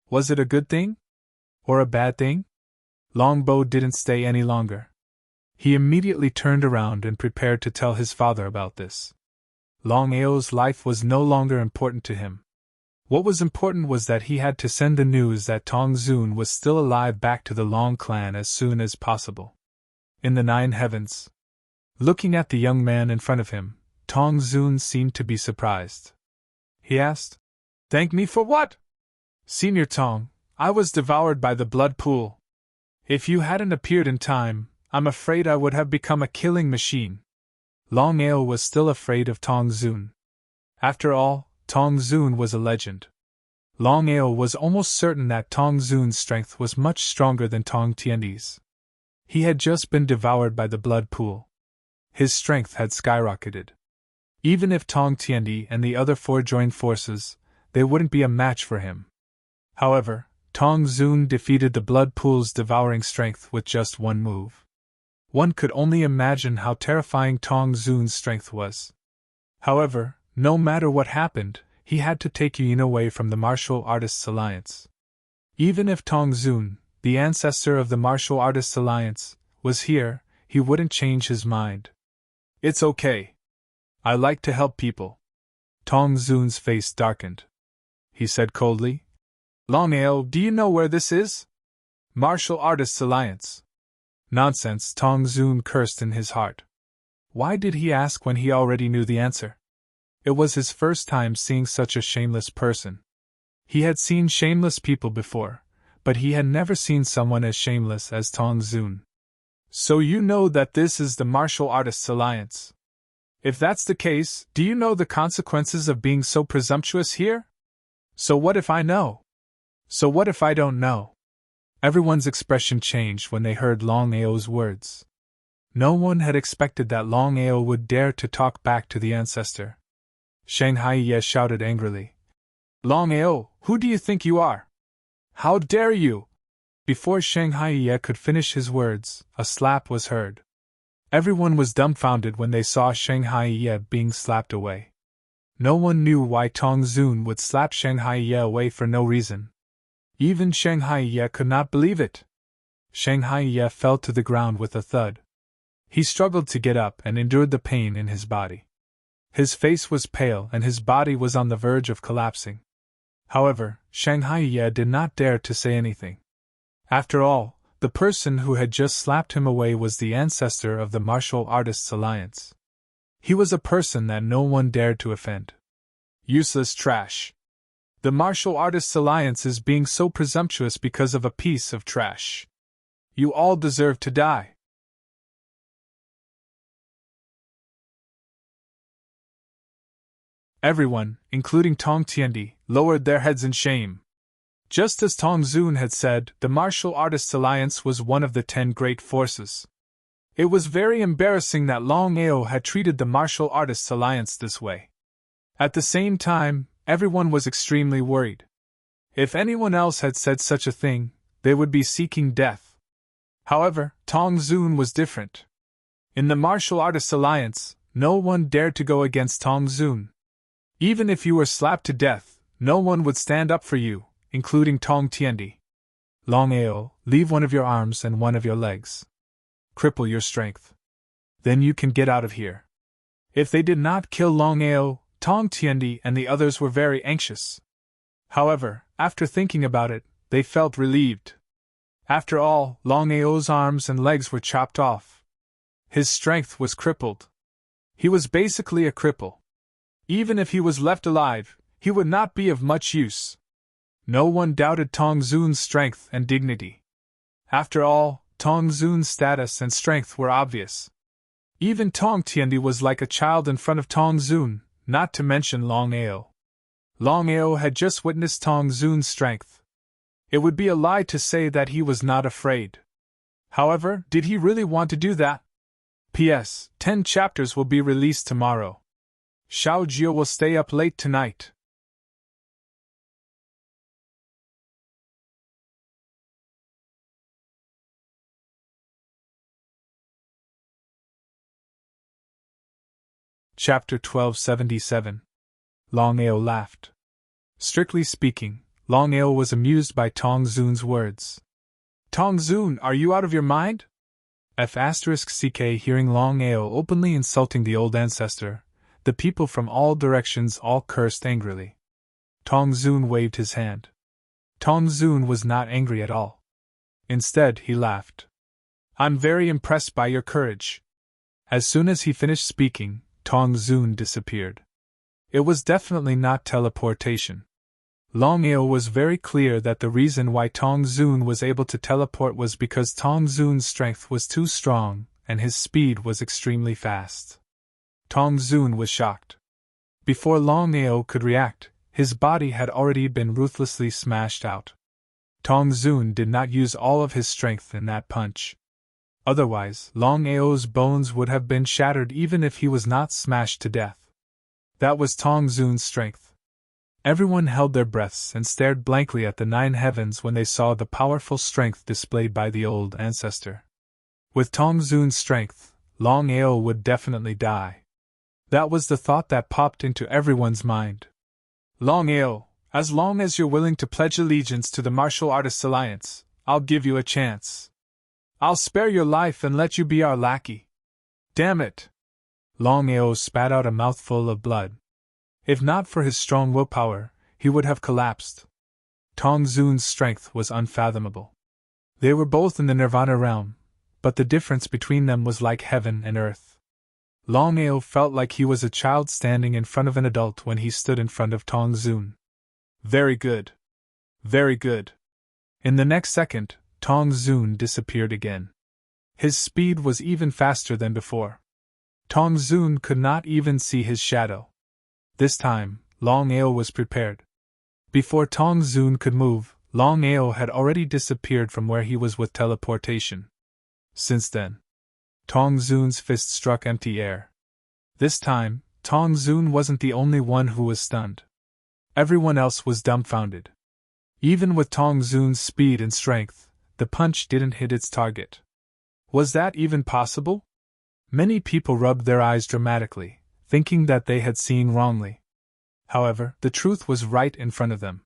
Was it a good thing? Or a bad thing? Longbo didn't stay any longer. He immediately turned around and prepared to tell his father about this. Longao's life was no longer important to him. What was important was that he had to send the news that Tong Zun was still alive back to the Long clan as soon as possible. In the 9 heavens, looking at the young man in front of him, Tong Zun seemed to be surprised. He asked, "Thank me for what?" "Senior Tong, I was devoured by the blood pool. If you hadn't appeared in time, I'm afraid I would have become a killing machine." Longao was still afraid of Tong Zun. After all, Tong Zun was a legend. Longao was almost certain that Tong Zun's strength was much stronger than Tong Tiandi's. He had just been devoured by the blood pool. His strength had skyrocketed. Even if Tong Tiandi and the other 4 joined forces, they wouldn't be a match for him. However, Tong Zun defeated the blood pool's devouring strength with just one move. One could only imagine how terrifying Tong Zun's strength was. However, no matter what happened, he had to take Yin away from the Martial Artists Alliance. Even if Tong Zun, the ancestor of the Martial Artists Alliance, was here, he wouldn't change his mind. "It's okay. I like to help people." Tong Zun's face darkened. He said coldly, "Longao, do you know where this is?" "Martial Artists Alliance." "Nonsense," Tong Zun cursed in his heart. Why did he ask when he already knew the answer? It was his first time seeing such a shameless person. He had seen shameless people before, but he had never seen someone as shameless as Tong Zun. "So you know that this is the Martial Artists Alliance. If that's the case, do you know the consequences of being so presumptuous here?" "So what if I know?" "So what if I don't know?" Everyone's expression changed when they heard Longao's words. No one had expected that Longao would dare to talk back to the ancestor. Shanghai Ye shouted angrily, "Longao, who do you think you are? How dare you?" Before Shanghai Ye could finish his words, a slap was heard. Everyone was dumbfounded when they saw Shanghai Ye being slapped away. No one knew why Tong Zun would slap Shanghai Ye away for no reason. Even Shanghai Ye could not believe it. Shanghai Ye fell to the ground with a thud. He struggled to get up and endured the pain in his body. His face was pale and his body was on the verge of collapsing. However, Shanghai Ye did not dare to say anything. After all, the person who had just slapped him away was the ancestor of the Martial Artists Alliance. He was a person that no one dared to offend. Useless trash. The Martial Artists Alliance is being so presumptuous because of a piece of trash. You all deserve to die. Everyone, including Tong Tiandi, lowered their heads in shame. Just as Tong Zun had said, the Martial Artists Alliance was one of the 10 great forces. It was very embarrassing that Longao had treated the Martial Artists Alliance this way. At the same time, everyone was extremely worried. If anyone else had said such a thing, they would be seeking death. However, Tong Zun was different. In the Martial Artists Alliance, no one dared to go against Tong Zun. Even if you were slapped to death, no one would stand up for you, including Tong Tiendi. Longao, leave one of your arms and one of your legs. Cripple your strength. Then you can get out of here. If they did not kill Longao, Tong Tiendi and the others were very anxious. However, after thinking about it, they felt relieved. After all, Longao's arms and legs were chopped off. His strength was crippled. He was basically a cripple. Even if he was left alive, he would not be of much use. No one doubted Tong Zun's strength and dignity. After all, Tong Zun's status and strength were obvious. Even Tong Tiendi was like a child in front of Tong Zun, not to mention Longao. Longao had just witnessed Tong Zun's strength. It would be a lie to say that he was not afraid. However, did he really want to do that? P.S. 10 chapters will be released tomorrow. Xiao Jio will stay up late tonight. Chapter 1277. Longao laughed. Strictly speaking, Longao was amused by Tong Zun's words. Tong Zun, are you out of your mind? F***ck hearing Longao openly insulting the old ancestor, the people from all directions all cursed angrily. Tong Zun waved his hand. Tong Zun was not angry at all. Instead, he laughed. I'm very impressed by your courage. As soon as he finished speaking, Tong Zun disappeared. It was definitely not teleportation. Longao was very clear that the reason why Tong Zun was able to teleport was because Tong Zun's strength was too strong, and his speed was extremely fast. Tong Zun was shocked. Before Longao could react, his body had already been ruthlessly smashed out. Tong Zun did not use all of his strength in that punch. Otherwise, Longao's bones would have been shattered even if he was not smashed to death. That was Tong Zun's strength. Everyone held their breaths and stared blankly at the 9 heavens when they saw the powerful strength displayed by the old ancestor. With Tong Zun's strength, Longao would definitely die. That was the thought that popped into everyone's mind. Longao, as long as you're willing to pledge allegiance to the Martial Artists Alliance, I'll give you a chance. I'll spare your life and let you be our lackey. Damn it! Longao spat out a mouthful of blood. If not for his strong willpower, he would have collapsed. Tong Zun's strength was unfathomable. They were both in the Nirvana realm, but the difference between them was like heaven and earth. Longao felt like he was a child standing in front of an adult when he stood in front of Tong Zun. Very good. Very good. In the next second, Tong Zun disappeared again. His speed was even faster than before. Tong Zun could not even see his shadow. This time, Longao was prepared. Before Tong Zun could move, Longao had already disappeared from where he was with teleportation. Since then, Tong Zun's fist struck empty air. This time, Tong Zun wasn't the only one who was stunned. Everyone else was dumbfounded. Even with Tong Zun's speed and strength, the punch didn't hit its target. Was that even possible? Many people rubbed their eyes dramatically, thinking that they had seen wrongly. However, the truth was right in front of them.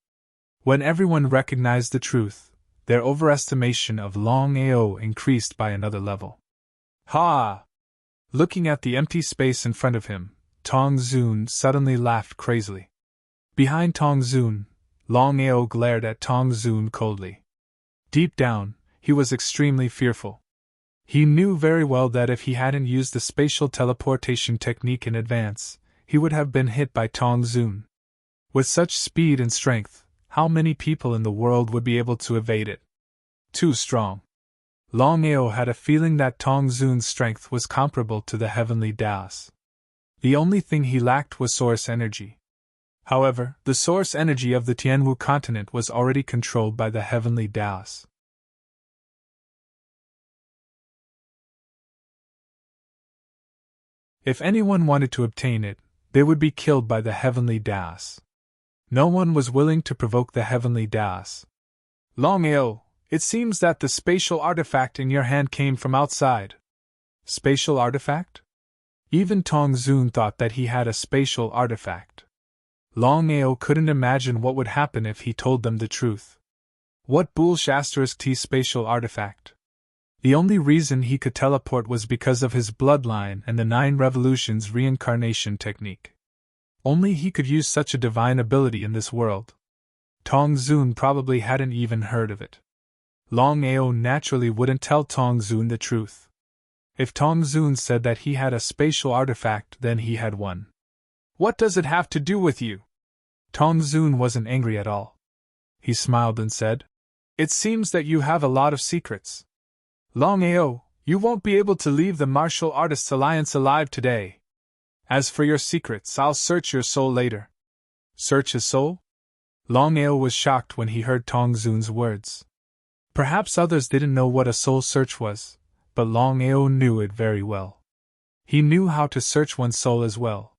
When everyone recognized the truth, their overestimation of Longao increased by another level. Ha! Looking at the empty space in front of him, Tong Zun suddenly laughed crazily. Behind Tong Zun, Longao glared at Tong Zun coldly. Deep down, he was extremely fearful. He knew very well that if he hadn't used the spatial teleportation technique in advance, he would have been hit by Tong Zun. With such speed and strength, how many people in the world would be able to evade it? Too strong. Longao had a feeling that Tong Zun's strength was comparable to the heavenly Daos. The only thing he lacked was source energy. However, the source energy of the Tianwu continent was already controlled by the heavenly Daos. If anyone wanted to obtain it, they would be killed by the heavenly Daos. No one was willing to provoke the heavenly Daos. Longao, It seems that the spatial artifact in your hand came from outside. Spatial artifact? Even Tong Zun thought that he had a spatial artifact. Longao couldn't imagine what would happen if he told them the truth. What **T spatial artifact? The only reason he could teleport was because of his bloodline and the 9 revolutions reincarnation technique. Only he could use such a divine ability in this world. Tong Zun probably hadn't even heard of it. Longao naturally wouldn't tell Tong Zun the truth. If Tong Zun said that he had a spatial artifact, then he had one. What does it have to do with you? Tong Zun wasn't angry at all. He smiled and said, It seems that you have a lot of secrets. Longao, you won't be able to leave the Martial Artists Alliance alive today. As for your secrets, I'll search your soul later. Search his soul? Longao was shocked when he heard Tong Zun's words. Perhaps others didn't know what a soul search was, but Longao knew it very well. He knew how to search one's soul as well.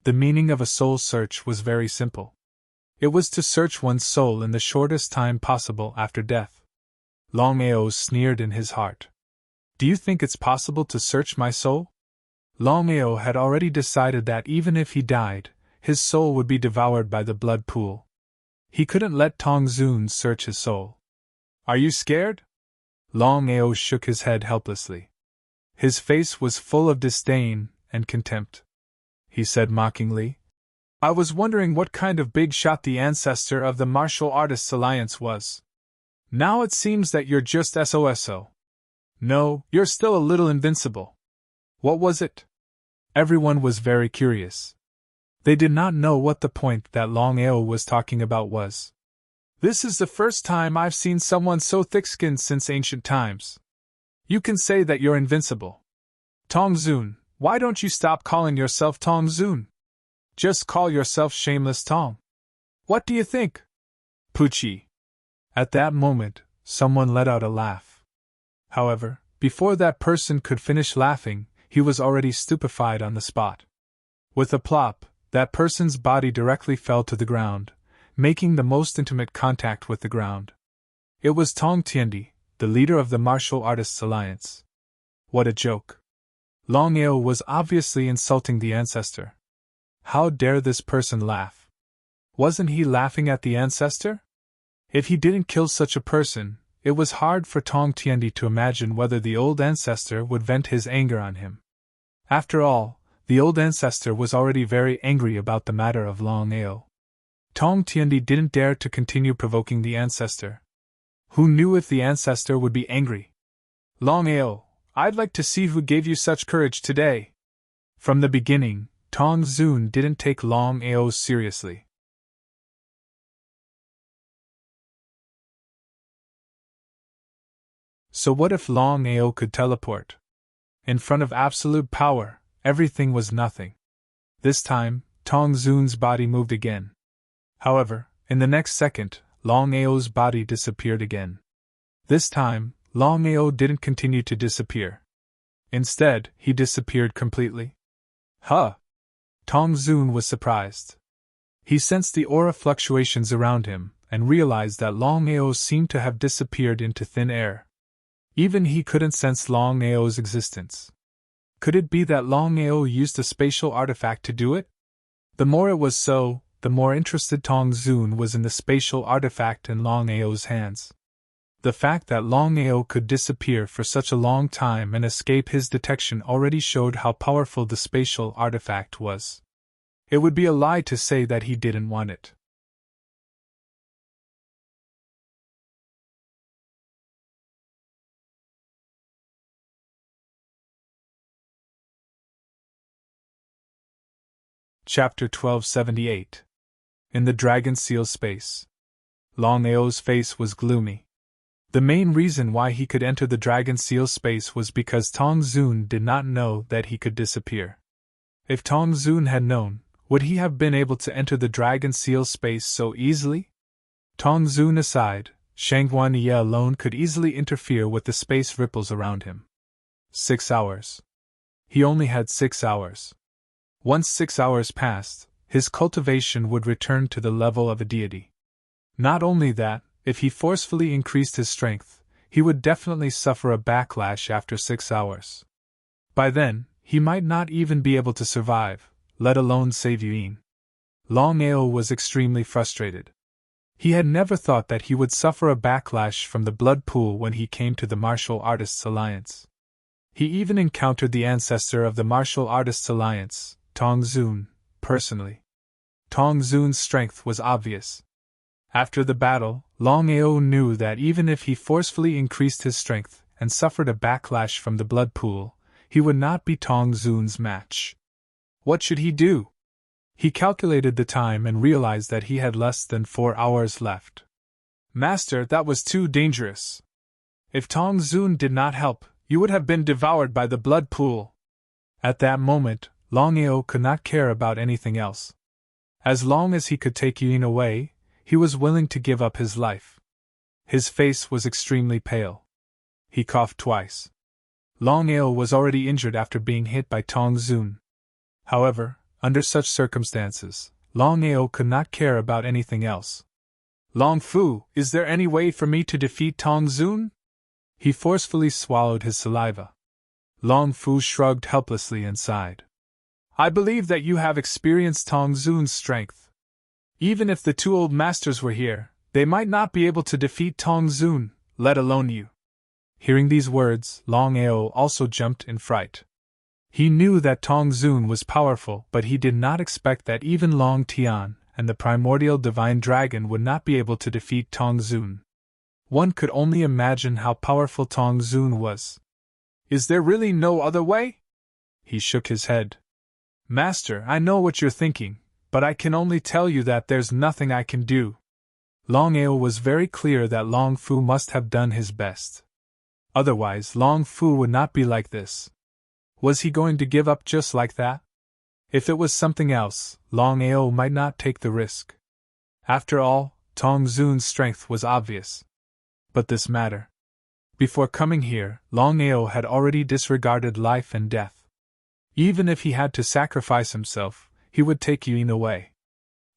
The meaning of a soul search was very simple. It was to search one's soul in the shortest time possible after death. Longao sneered in his heart. Do you think it's possible to search my soul? Longao had already decided that even if he died, his soul would be devoured by the blood pool. He couldn't let Tong Zun search his soul. Are you scared? Longao shook his head helplessly. His face was full of disdain and contempt. He said mockingly, I was wondering what kind of big shot the ancestor of the Martial Artists Alliance was. Now it seems that you're just SOSO. No, you're still a little invincible. What was it? Everyone was very curious. They did not know what the point that Longao was talking about was. This is the first time I've seen someone so thick-skinned since ancient times. You can say that you're invincible. Tong Zun, why don't you stop calling yourself Tong Zun? Just call yourself Shameless Tong. What do you think? Poochie. At that moment, someone let out a laugh. However, before that person could finish laughing, he was already stupefied on the spot. With a plop, that person's body directly fell to the ground, making the most intimate contact with the ground. It was Tong Tiandi, the leader of the Martial Artists Alliance. What a joke. Longao was obviously insulting the ancestor. How dare this person laugh? Wasn't he laughing at the ancestor? If he didn't kill such a person, it was hard for Tong Tiandi to imagine whether the old ancestor would vent his anger on him. After all, the old ancestor was already very angry about the matter of Longao. Tong Tiandi didn't dare to continue provoking the ancestor. Who knew if the ancestor would be angry? Longao, I'd like to see who gave you such courage today. From the beginning, Tong Zun didn't take Longao seriously. So what if Longao could teleport? In front of absolute power, everything was nothing. This time, Tong Zun's body moved again. However, in the next second, Longao's body disappeared again. This time, Longao didn't continue to disappear. Instead, he disappeared completely. Huh! Tong Zun was surprised. He sensed the aura fluctuations around him, and realized that Longao seemed to have disappeared into thin air. Even he couldn't sense Longao's existence. Could it be that Longao used a spatial artifact to do it? The more it was so, the more interested Tong Zun was in the spatial artifact in Longao's hands. The fact that Longao could disappear for such a long time and escape his detection already showed how powerful the spatial artifact was. It would be a lie to say that he didn't want it. Chapter 1278. In the Dragon Seal Space. Longao's face was gloomy. The main reason why he could enter the Dragon Seal Space was because Tong Zun did not know that he could disappear. If Tong Zun had known, would he have been able to enter the Dragon Seal Space so easily? Tong Zun aside, Shangguan Ye alone could easily interfere with the space ripples around him. 6 hours. He only had 6 hours. Once 6 hours passed, his cultivation would return to the level of a deity. Not only that, if he forcefully increased his strength, he would definitely suffer a backlash after 6 hours. By then, he might not even be able to survive, let alone save Yuen. Longao was extremely frustrated. He had never thought that he would suffer a backlash from the blood pool when he came to the Martial Artists Alliance. He even encountered the ancestor of the Martial Artists Alliance, Tong Zun, personally. Tong Zun's strength was obvious. After the battle, Longao knew that even if he forcefully increased his strength and suffered a backlash from the blood pool, he would not be Tong Zun's match. What should he do? He calculated the time and realized that he had less than 4 hours left. Master, that was too dangerous. If Tong Zun did not help, you would have been devoured by the blood pool. At that moment, Longao could not care about anything else. As long as he could take Yuen away, he was willing to give up his life. His face was extremely pale. He coughed twice. Longao was already injured after being hit by Tong Zun. However, under such circumstances, Longao could not care about anything else. Long Fu, is there any way for me to defeat Tong Zun? He forcefully swallowed his saliva. Long Fu shrugged helplessly and sighed. I believe that you have experienced Tong Zun's strength. Even if the 2 old masters were here, they might not be able to defeat Tong Zun, let alone you. Hearing these words, Longao also jumped in fright. He knew that Tong Zun was powerful, but he did not expect that even Long Tian and the primordial divine dragon would not be able to defeat Tong Zun. One could only imagine how powerful Tong Zun was. Is there really no other way? He shook his head. Master, I know what you're thinking, but I can only tell you that there's nothing I can do. Longao was very clear that Long Fu must have done his best. Otherwise, Long Fu would not be like this. Was he going to give up just like that? If it was something else, Longao might not take the risk. After all, Tong Zun's strength was obvious. But this matter. Before coming here, Longao had already disregarded life and death. Even if he had to sacrifice himself, he would take Yuen away.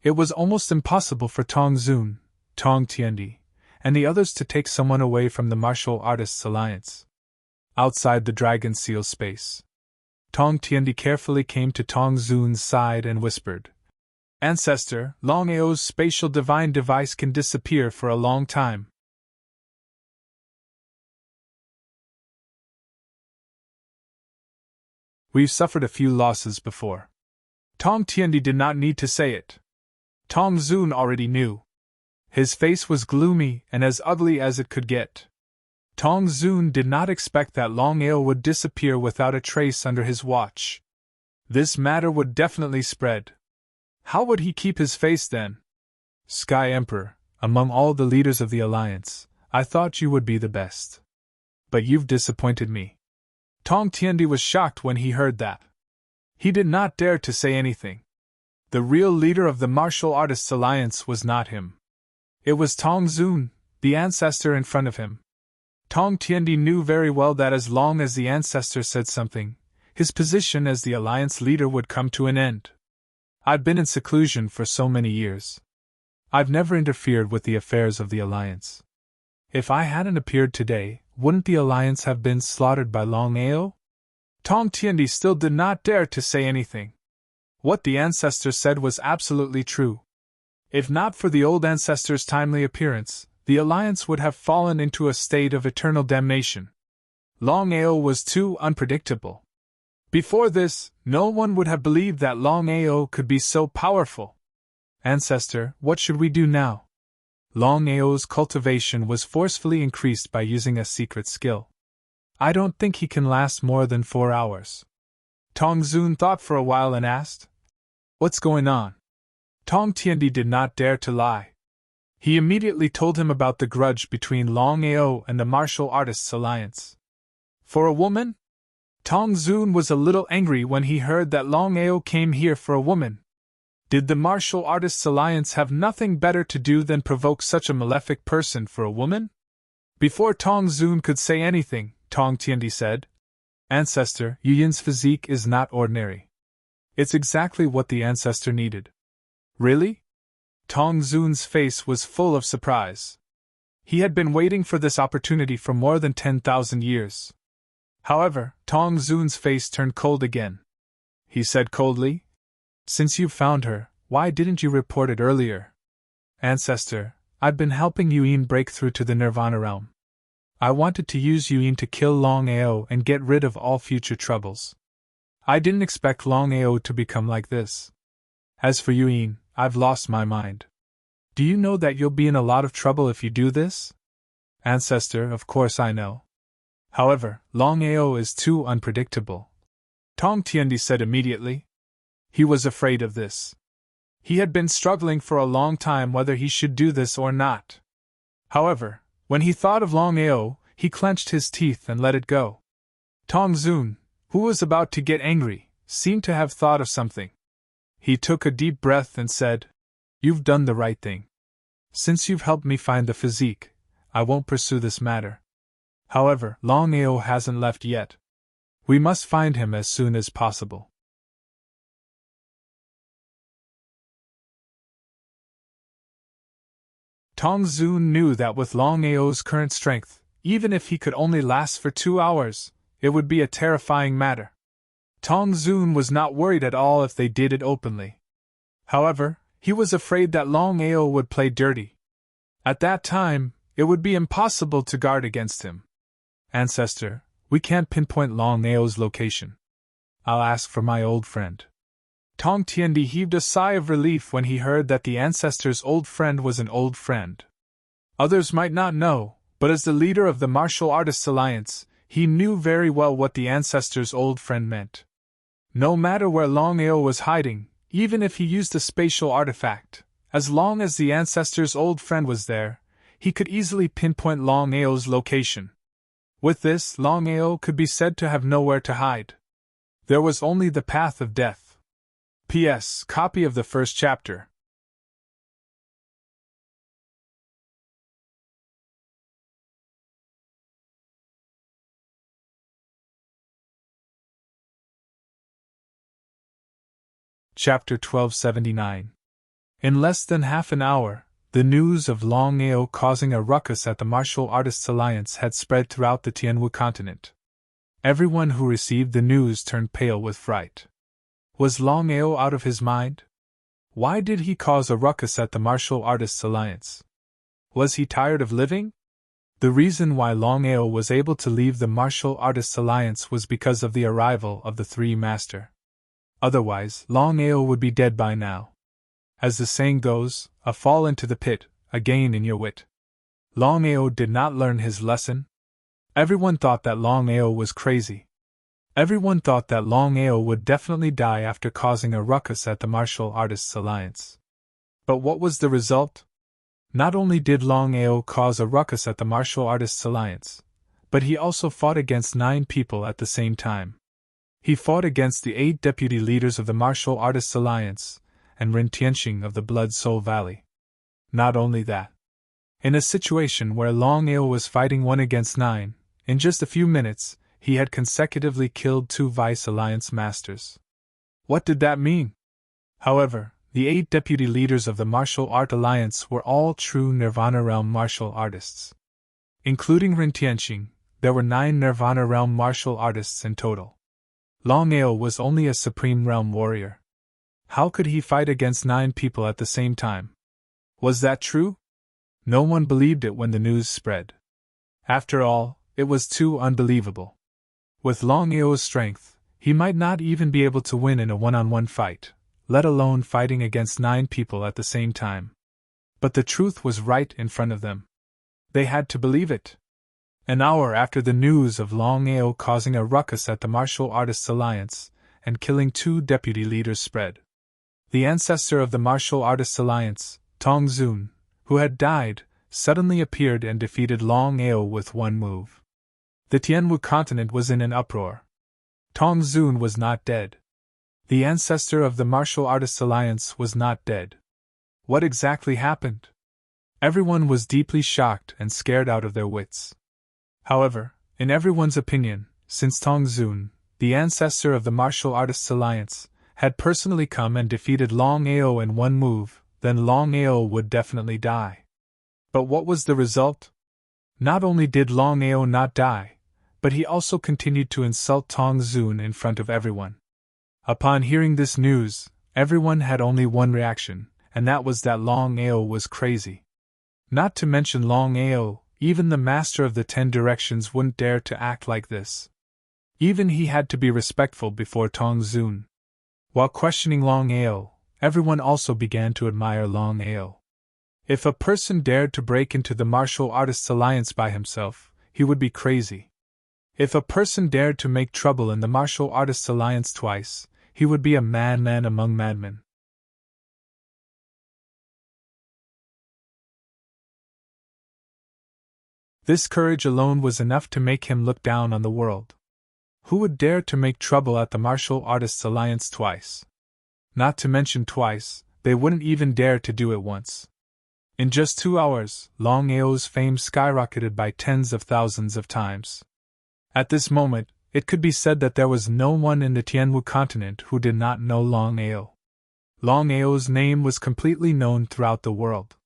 It was almost impossible for Tong Zun, Tong Tiendi, and the others to take someone away from the Martial Artists Alliance. Outside the Dragon Seal space, Tong Tiendi carefully came to Tong Zun's side and whispered, Ancestor, Longao's spatial divine device can disappear for a long time. We've suffered a few losses before. Tong Tiendi did not need to say it. Tong Zun already knew. His face was gloomy and as ugly as it could get. Tong Zun did not expect that Longao would disappear without a trace under his watch. This matter would definitely spread. How would he keep his face then? Sky Emperor, among all the leaders of the Alliance, I thought you would be the best. But you've disappointed me. Tong Tiendi was shocked when he heard that. He did not dare to say anything. The real leader of the Martial Artists Alliance was not him. It was Tong Zun, the ancestor in front of him. Tong Tiendi knew very well that as long as the ancestor said something, his position as the Alliance leader would come to an end. I've been in seclusion for so many years. I've never interfered with the affairs of the Alliance. If I hadn't appeared today, wouldn't the Alliance have been slaughtered by Longao? Tong Tiendi still did not dare to say anything. What the ancestor said was absolutely true. If not for the old ancestor's timely appearance, the Alliance would have fallen into a state of eternal damnation. Longao was too unpredictable. Before this, no one would have believed that Longao could be so powerful. Ancestor, what should we do now? Longao's cultivation was forcefully increased by using a secret skill. I don't think he can last more than 4 hours. Tong Zun thought for a while and asked, What's going on? Tong Tiendi did not dare to lie. He immediately told him about the grudge between Longao and the Martial Artists Alliance. For a woman? Tong Zun was a little angry when he heard that Longao came here for a woman. Did the Martial Artists Alliance have nothing better to do than provoke such a malefic person for a woman? Before Tong Zun could say anything, Tong Tiendi said, Ancestor, Yuyen's physique is not ordinary. It's exactly what the ancestor needed. Really? Tong Zun's face was full of surprise. He had been waiting for this opportunity for more than 10,000 years. However, Tong Zun's face turned cold again. He said coldly, "Since you've found her, why didn't you report it earlier?" "Ancestor, I've been helping Yuyin break through to the Nirvana realm. I wanted to use Yuyin to kill Longao and get rid of all future troubles. I didn't expect Longao to become like this. As for Yuyin, I've lost my mind. Do you know that you'll be in a lot of trouble if you do this?" "Ancestor, of course I know. However, Longao is too unpredictable," Tong Tiandi said immediately. He was afraid of this. He had been struggling for a long time whether he should do this or not. However, when he thought of Longao, he clenched his teeth and let it go. Tong Zun, who was about to get angry, seemed to have thought of something. He took a deep breath and said, "You've done the right thing. Since you've helped me find the physique, I won't pursue this matter. However, Longao hasn't left yet. We must find him as soon as possible." Tong Zun knew that with Longao's current strength, even if he could only last for 2 hours, it would be a terrifying matter. Tong Zun was not worried at all if they did it openly. However, he was afraid that Longao would play dirty. At that time, it would be impossible to guard against him. "Ancestor, we can't pinpoint Longao's location. I'll ask for my old friend." Tong Tiandi heaved a sigh of relief when he heard that the ancestor's old friend was an old friend. Others might not know, but as the leader of the Martial Artists Alliance, he knew very well what the ancestor's old friend meant. No matter where Longao was hiding, even if he used a spatial artifact, as long as the ancestor's old friend was there, he could easily pinpoint Longao's location. With this, Longao could be said to have nowhere to hide. There was only the path of death. P.S. Copy of the first chapter. Chapter 1279. In less than half an hour, the news of Longao causing a ruckus at the Martial Artists Alliance had spread throughout the Tianwu continent. Everyone who received the news turned pale with fright. Was Longao out of his mind? Why did he cause a ruckus at the Martial Artists Alliance? Was he tired of living? The reason why Longao was able to leave the Martial Artists Alliance was because of the arrival of the Three Master. Otherwise, Longao would be dead by now. As the saying goes, a fall into the pit, a gain in your wit. Longao did not learn his lesson. Everyone thought that Longao was crazy. Everyone thought that Longao would definitely die after causing a ruckus at the Martial Artists Alliance. But what was the result? Not only did Longao cause a ruckus at the Martial Artists Alliance, but he also fought against 9 people at the same time. He fought against the 8 deputy leaders of the Martial Artists Alliance, and Rin Tianxing of the Blood Soul Valley. Not only that. In a situation where Longao was fighting 1 against 9, in just a few minutes, he had consecutively killed 2 Vice Alliance Masters. What did that mean? However, the 8 deputy leaders of the Martial Art Alliance were all true Nirvana Realm martial artists. Including Rin Tianxing, there were 9 Nirvana Realm martial artists in total. Longao was only a Supreme Realm warrior. How could he fight against 9 people at the same time? Was that true? No one believed it when the news spread. After all, it was too unbelievable. With Longao's strength, he might not even be able to win in a one-on-one fight, let alone fighting against 9 people at the same time. But the truth was right in front of them. They had to believe it. An hour after the news of Longao causing a ruckus at the Martial Artists Alliance and killing 2 deputy leaders spread, the ancestor of the Martial Artists Alliance, Tong Zun, who had died, suddenly appeared and defeated Longao with 1 move. The Tianwu continent was in an uproar. Tong Zun was not dead. The ancestor of the Martial Artists Alliance was not dead. What exactly happened? Everyone was deeply shocked and scared out of their wits. However, in everyone's opinion, since Tong Zun, the ancestor of the Martial Artists Alliance, had personally come and defeated Longao in 1 move, then Longao would definitely die. But what was the result? Not only did Longao not die, but he also continued to insult Tong Zun in front of everyone. Upon hearing this news, everyone had only one reaction, and that was that Longao was crazy. Not to mention Longao, even the master of the 10 directions wouldn't dare to act like this. Even he had to be respectful before Tong Zun. While questioning Longao, everyone also began to admire Longao. If a person dared to break into the Martial Artists Alliance by himself, he would be crazy. If a person dared to make trouble in the Martial Artists Alliance twice, he would be a madman among madmen. This courage alone was enough to make him look down on the world. Who would dare to make trouble at the Martial Artists Alliance twice? Not to mention twice, they wouldn't even dare to do it once. In just 2 hours, Longao's fame skyrocketed by tens of thousands of times. At this moment, it could be said that there was no one in the Tianwu continent who did not know Longao. Longao's name was completely known throughout the world.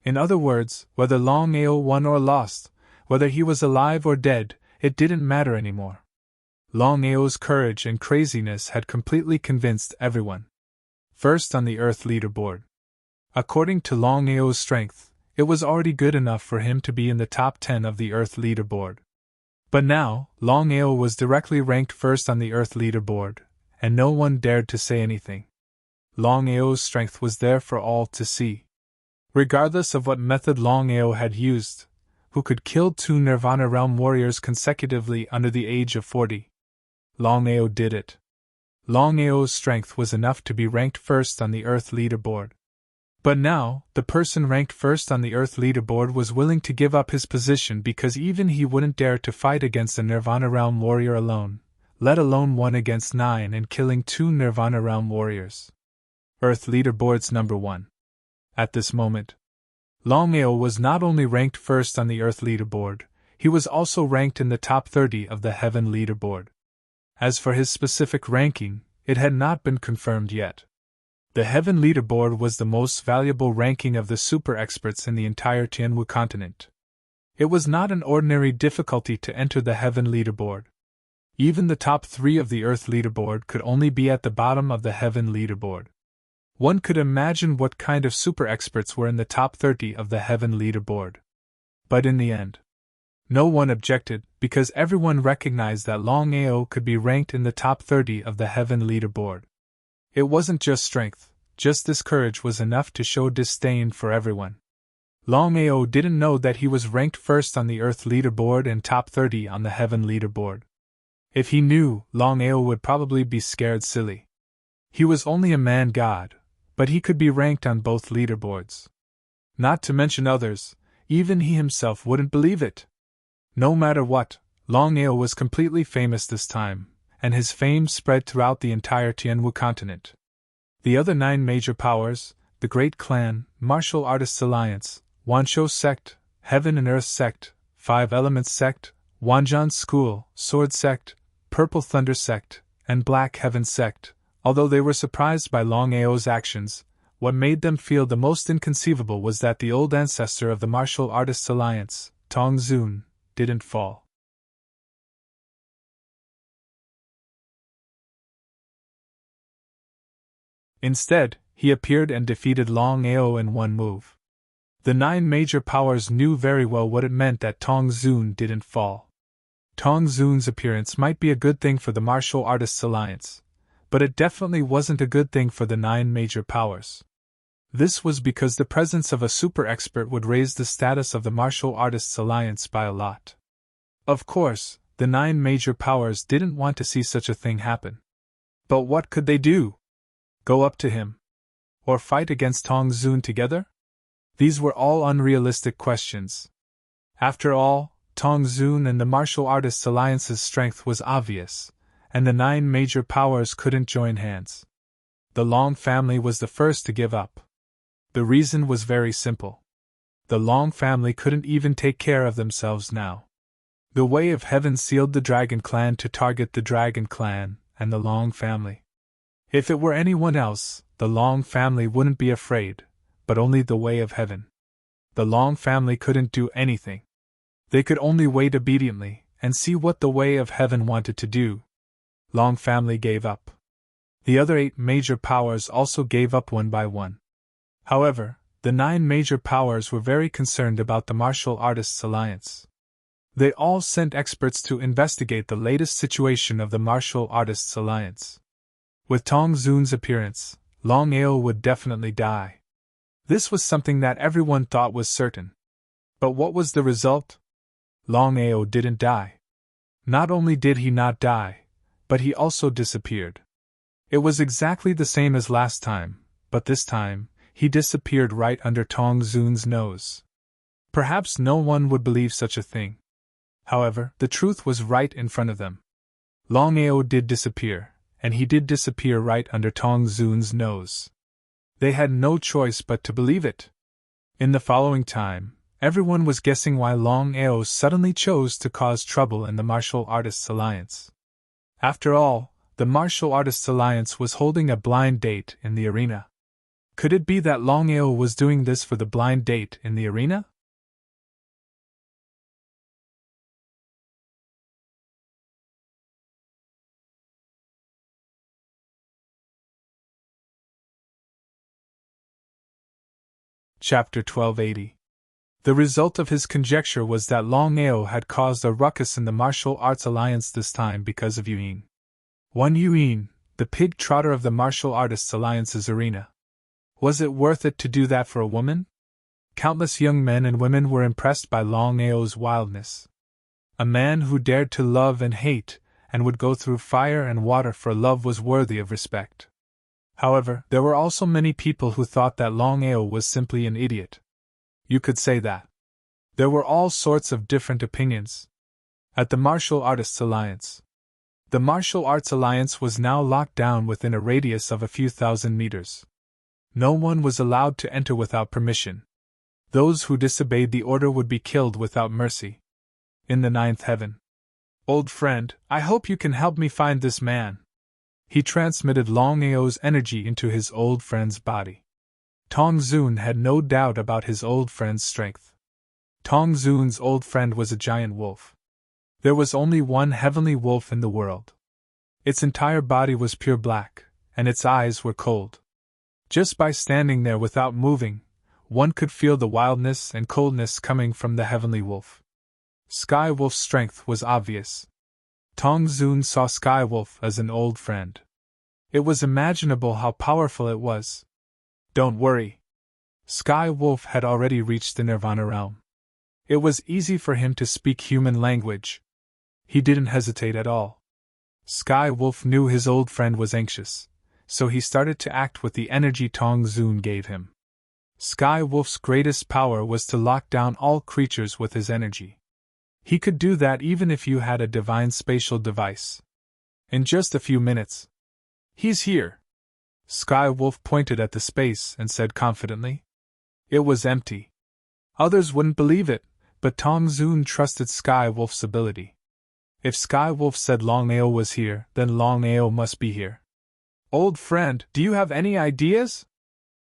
In other words, whether Longao won or lost, whether he was alive or dead, it didn't matter anymore. Longao's courage and craziness had completely convinced everyone. First on the Earth leaderboard. According to Longao's strength, it was already good enough for him to be in the top 10 of the Earth leaderboard. But now, Longao was directly ranked first on the Earth leaderboard, and no one dared to say anything. Longao's strength was there for all to see. Regardless of what method Longao had used, who could kill 2 Nirvana Realm warriors consecutively under the age of 40. Longao did it. Longao's strength was enough to be ranked first on the Earth leaderboard. But now, the person ranked first on the Earth leaderboard was willing to give up his position because even he wouldn't dare to fight against a Nirvana Realm warrior alone, let alone 1 against 9 and killing 2 Nirvana Realm warriors. Earth leaderboard's number 1. At this moment, Longao was not only ranked first on the Earth leaderboard, he was also ranked in the top 30 of the Heaven leaderboard. As for his specific ranking, it had not been confirmed yet. The Heaven leaderboard was the most valuable ranking of the super experts in the entire Tianwu continent. It was not an ordinary difficulty to enter the Heaven leaderboard. Even the top 3 of the Earth leaderboard could only be at the bottom of the Heaven leaderboard. One could imagine what kind of super experts were in the top 30 of the Heaven leaderboard. But in the end, no one objected, because everyone recognized that Longao could be ranked in the top 30 of the Heaven leaderboard. It wasn't just strength, just this courage was enough to show disdain for everyone. Longao didn't know that he was ranked first on the Earth leaderboard and top 30 on the Heaven leaderboard. If he knew, Longao would probably be scared silly. He was only a man-god, but he could be ranked on both leaderboards. Not to mention others, even he himself wouldn't believe it. No matter what, Longao was completely famous this time, and his fame spread throughout the entire Tianwu continent. The other 9 major powers, the Great Clan, Martial Artists Alliance, Wanshou Sect, Heaven and Earth Sect, 5 Elements Sect, Wanzhan School, Sword Sect, Purple Thunder Sect, and Black Heaven Sect, although they were surprised by Longao's actions, what made them feel the most inconceivable was that the old ancestor of the Martial Artists Alliance, Tong Zun, didn't fall. Instead, he appeared and defeated Longao in one move. The 9 major powers knew very well what it meant that Tong Zun didn't fall. Tong Zun's appearance might be a good thing for the Martial Artists Alliance, but it definitely wasn't a good thing for the 9 major powers. This was because the presence of a super expert would raise the status of the Martial Artists Alliance by a lot. Of course, the 9 major powers didn't want to see such a thing happen. But what could they do? Go up to him? Or fight against Tong Zun together? These were all unrealistic questions. After all, Tong Zun and the Martial Artists Alliance's strength was obvious, and the 9 major powers couldn't join hands. The Long family was the first to give up. The reason was very simple. The Long family couldn't even take care of themselves now. The Way of Heaven sealed the Dragon Clan to target the Dragon Clan and the Long family. If it were anyone else, the Long family wouldn't be afraid, but only the Way of Heaven. The Long family couldn't do anything. They could only wait obediently and see what the Way of Heaven wanted to do. Long family gave up. The other 8 major powers also gave up one by one. However, the 9 major powers were very concerned about the Martial Artists Alliance. They all sent experts to investigate the latest situation of the Martial Artists Alliance. With Tong Zun's appearance, Longao would definitely die. This was something that everyone thought was certain. But what was the result? Longao didn't die. Not only did he not die, but he also disappeared. It was exactly the same as last time, but this time, he disappeared right under Tong Zun's nose. Perhaps no one would believe such a thing. However, the truth was right in front of them. Longao did disappear, and he did disappear right under Tong Zun's nose. They had no choice but to believe it. In the following time, everyone was guessing why Longao suddenly chose to cause trouble in the Martial Artists Alliance. After all, the Martial Artists Alliance was holding a blind date in the arena. Could it be that Longao was doing this for the blind date in the arena? Chapter 1280. The result of his conjecture was that Longao had caused a ruckus in the Martial Arts Alliance this time because of Yuyin. One Yuyin, the pig trotter of the Martial Artists Alliance's arena. Was it worth it to do that for a woman? Countless young men and women were impressed by Longao's wildness. A man who dared to love and hate, and would go through fire and water for love was worthy of respect. However, there were also many people who thought that Longao was simply an idiot. You could say that. There were all sorts of different opinions. At the Martial Artists Alliance. The Martial Arts Alliance was now locked down within a radius of a few thousand meters. No one was allowed to enter without permission. Those who disobeyed the order would be killed without mercy. In the 9th heaven. Old friend, I hope you can help me find this man. He transmitted Longao's energy into his old friend's body. Tong Zun had no doubt about his old friend's strength. Tong Zun's old friend was a giant wolf. There was only one heavenly wolf in the world. Its entire body was pure black, and its eyes were cold. Just by standing there without moving, one could feel the wildness and coldness coming from the heavenly wolf. Sky Wolf's strength was obvious. Tong Zun saw Sky Wolf as an old friend. It was imaginable how powerful it was. Don't worry. Sky Wolf had already reached the Nirvana realm. It was easy for him to speak human language. He didn't hesitate at all. Sky Wolf knew his old friend was anxious, so he started to act with the energy Tong Zun gave him. Sky Wolf's greatest power was to lock down all creatures with his energy. He could do that even if you had a divine spatial device. In just a few minutes. He's here. Sky Wolf pointed at the space and said confidently. It was empty. Others wouldn't believe it, but Tong Zun trusted Sky Wolf's ability. If Sky Wolf said Longao was here, then Longao must be here. Old friend, do you have any ideas?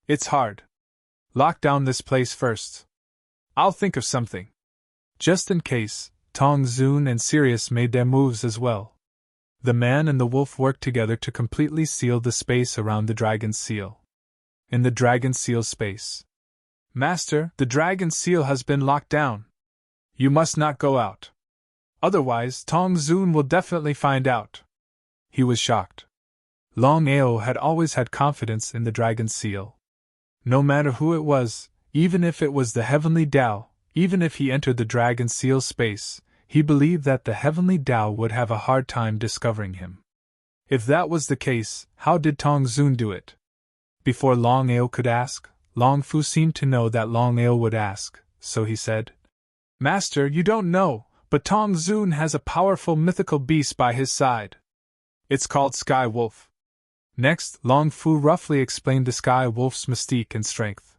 It's hard. Lock down this place first. I'll think of something. Just in case, Tong Zun and Sirius made their moves as well. The man and the wolf worked together to completely seal the space around the dragon's seal. In the dragon's seal space. Master, the dragon's seal has been locked down. You must not go out. Otherwise, Tong Zun will definitely find out. He was shocked. Longao had always had confidence in the dragon's seal. No matter who it was, even if it was the heavenly Tao, even if he entered the dragon's seal space, he believed that the heavenly Tao would have a hard time discovering him. If that was the case, how did Tong Zun do it? Before Longao could ask, Long Fu seemed to know that Longao would ask, so he said, Master, you don't know, but Tong Zun has a powerful mythical beast by his side. It's called Sky Wolf. Next, Long Fu roughly explained the Sky Wolf's mystique and strength.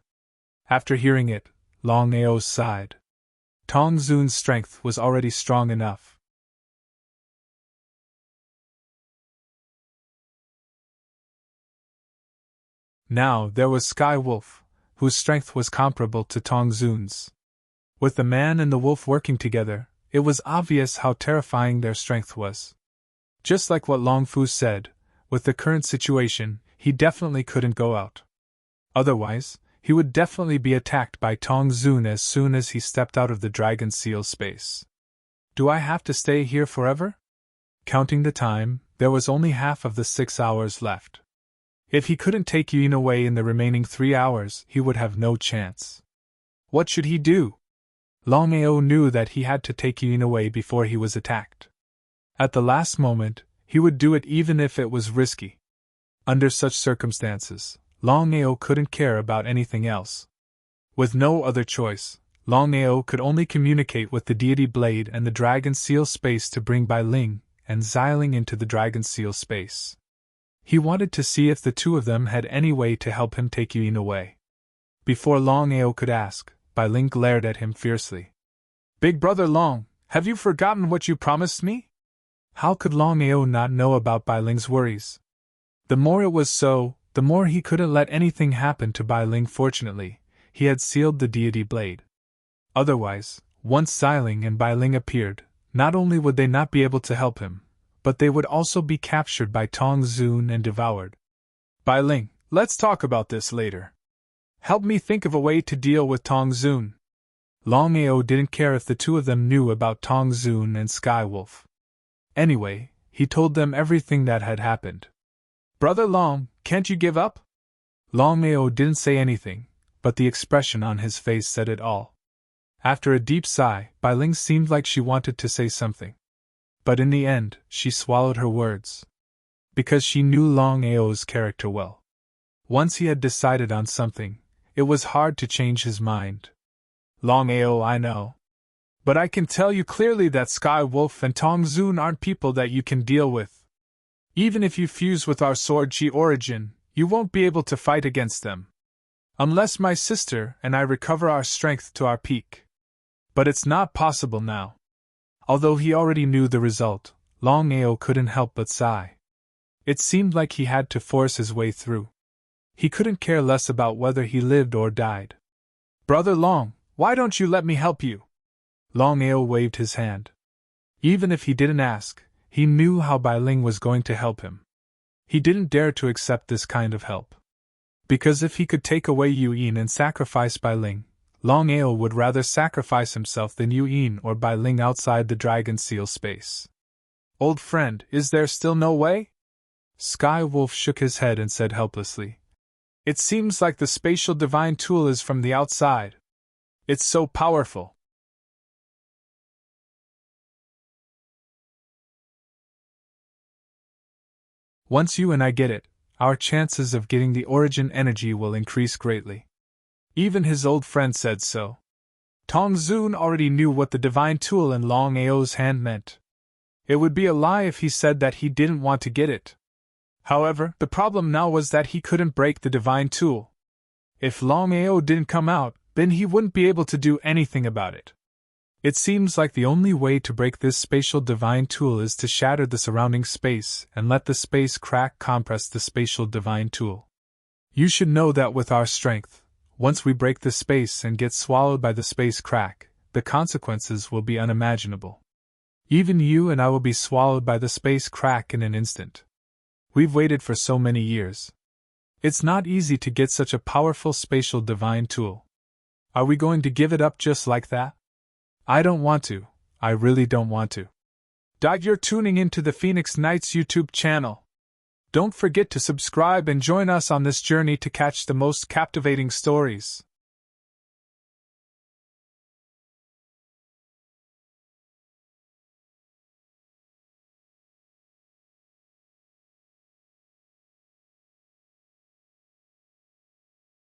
After hearing it, Longao sighed. Tong Zun's strength was already strong enough. Now there was Sky Wolf, whose strength was comparable to Tong Zun's. With the man and the wolf working together, it was obvious how terrifying their strength was. Just like what Long Fu said, with the current situation, he definitely couldn't go out. Otherwise, he would definitely be attacked by Tong Zun as soon as he stepped out of the dragon seal space. Do I have to stay here forever? Counting the time, there was only half of the 6 hours left. If he couldn't take Yin away in the remaining 3 hours, he would have no chance. What should he do? Longao knew that he had to take Yin away before he was attacked. At the last moment, he would do it even if it was risky. Under such circumstances, Longao couldn't care about anything else. With no other choice, Longao could only communicate with the deity blade and the dragon seal space to bring Bai Ling and Xiling into the dragon seal space. He wanted to see if the two of them had any way to help him take Yin away. Before Longao could ask, Bai Ling glared at him fiercely. Big brother Long, have you forgotten what you promised me? How could Longao not know about Bai Ling's worries? The more it was so, the more he couldn't let anything happen to Bai Ling. Fortunately, he had sealed the deity blade. Otherwise, once Xiling and Bai Ling appeared, not only would they not be able to help him, but they would also be captured by Tong Zun and devoured. Bai Ling, let's talk about this later. Help me think of a way to deal with Tong Zun. Longao didn't care if the two of them knew about Tong Zun and Skywolf. Anyway, he told them everything that had happened. Brother Long, can't you give up? Longao didn't say anything, but the expression on his face said it all. After a deep sigh, Bai Ling seemed like she wanted to say something. But in the end, she swallowed her words. Because she knew Longao's character well. Once he had decided on something, it was hard to change his mind. Longao, I know. But I can tell you clearly that Skywolf and Tong Zun aren't people that you can deal with. Even if you fuse with our Sword Chi origin, you won't be able to fight against them. Unless my sister and I recover our strength to our peak. But it's not possible now. Although he already knew the result, Longao couldn't help but sigh. It seemed like he had to force his way through. He couldn't care less about whether he lived or died. Brother Long, why don't you let me help you? Longao waved his hand. Even if he didn't ask, he knew how Bai Ling was going to help him. He didn't dare to accept this kind of help. Because if he could take away Yu Yin and sacrifice Bai Ling, Longao would rather sacrifice himself than Yu Yin or Bai Ling outside the dragon seal space. Old friend, is there still no way? Skywolf shook his head and said helplessly. It seems like the spatial divine tool is from the outside. It's so powerful. Once you and I get it, our chances of getting the origin energy will increase greatly. Even his old friend said so. Tong Zun already knew what the divine tool in Longao's hand meant. It would be a lie if he said that he didn't want to get it. However, the problem now was that he couldn't break the divine tool. If Longao didn't come out, then he wouldn't be able to do anything about it. It seems like the only way to break this spatial divine tool is to shatter the surrounding space and let the space crack compress the spatial divine tool. You should know that with our strength, once we break the space and get swallowed by the space crack, the consequences will be unimaginable. Even you and I will be swallowed by the space crack in an instant. We've waited for so many years. It's not easy to get such a powerful spatial divine tool. Are we going to give it up just like that? I don't want to. I really don't want to. You're tuning into the Phoenix Knights YouTube channel. Don't forget to subscribe and join us on this journey to catch the most captivating stories.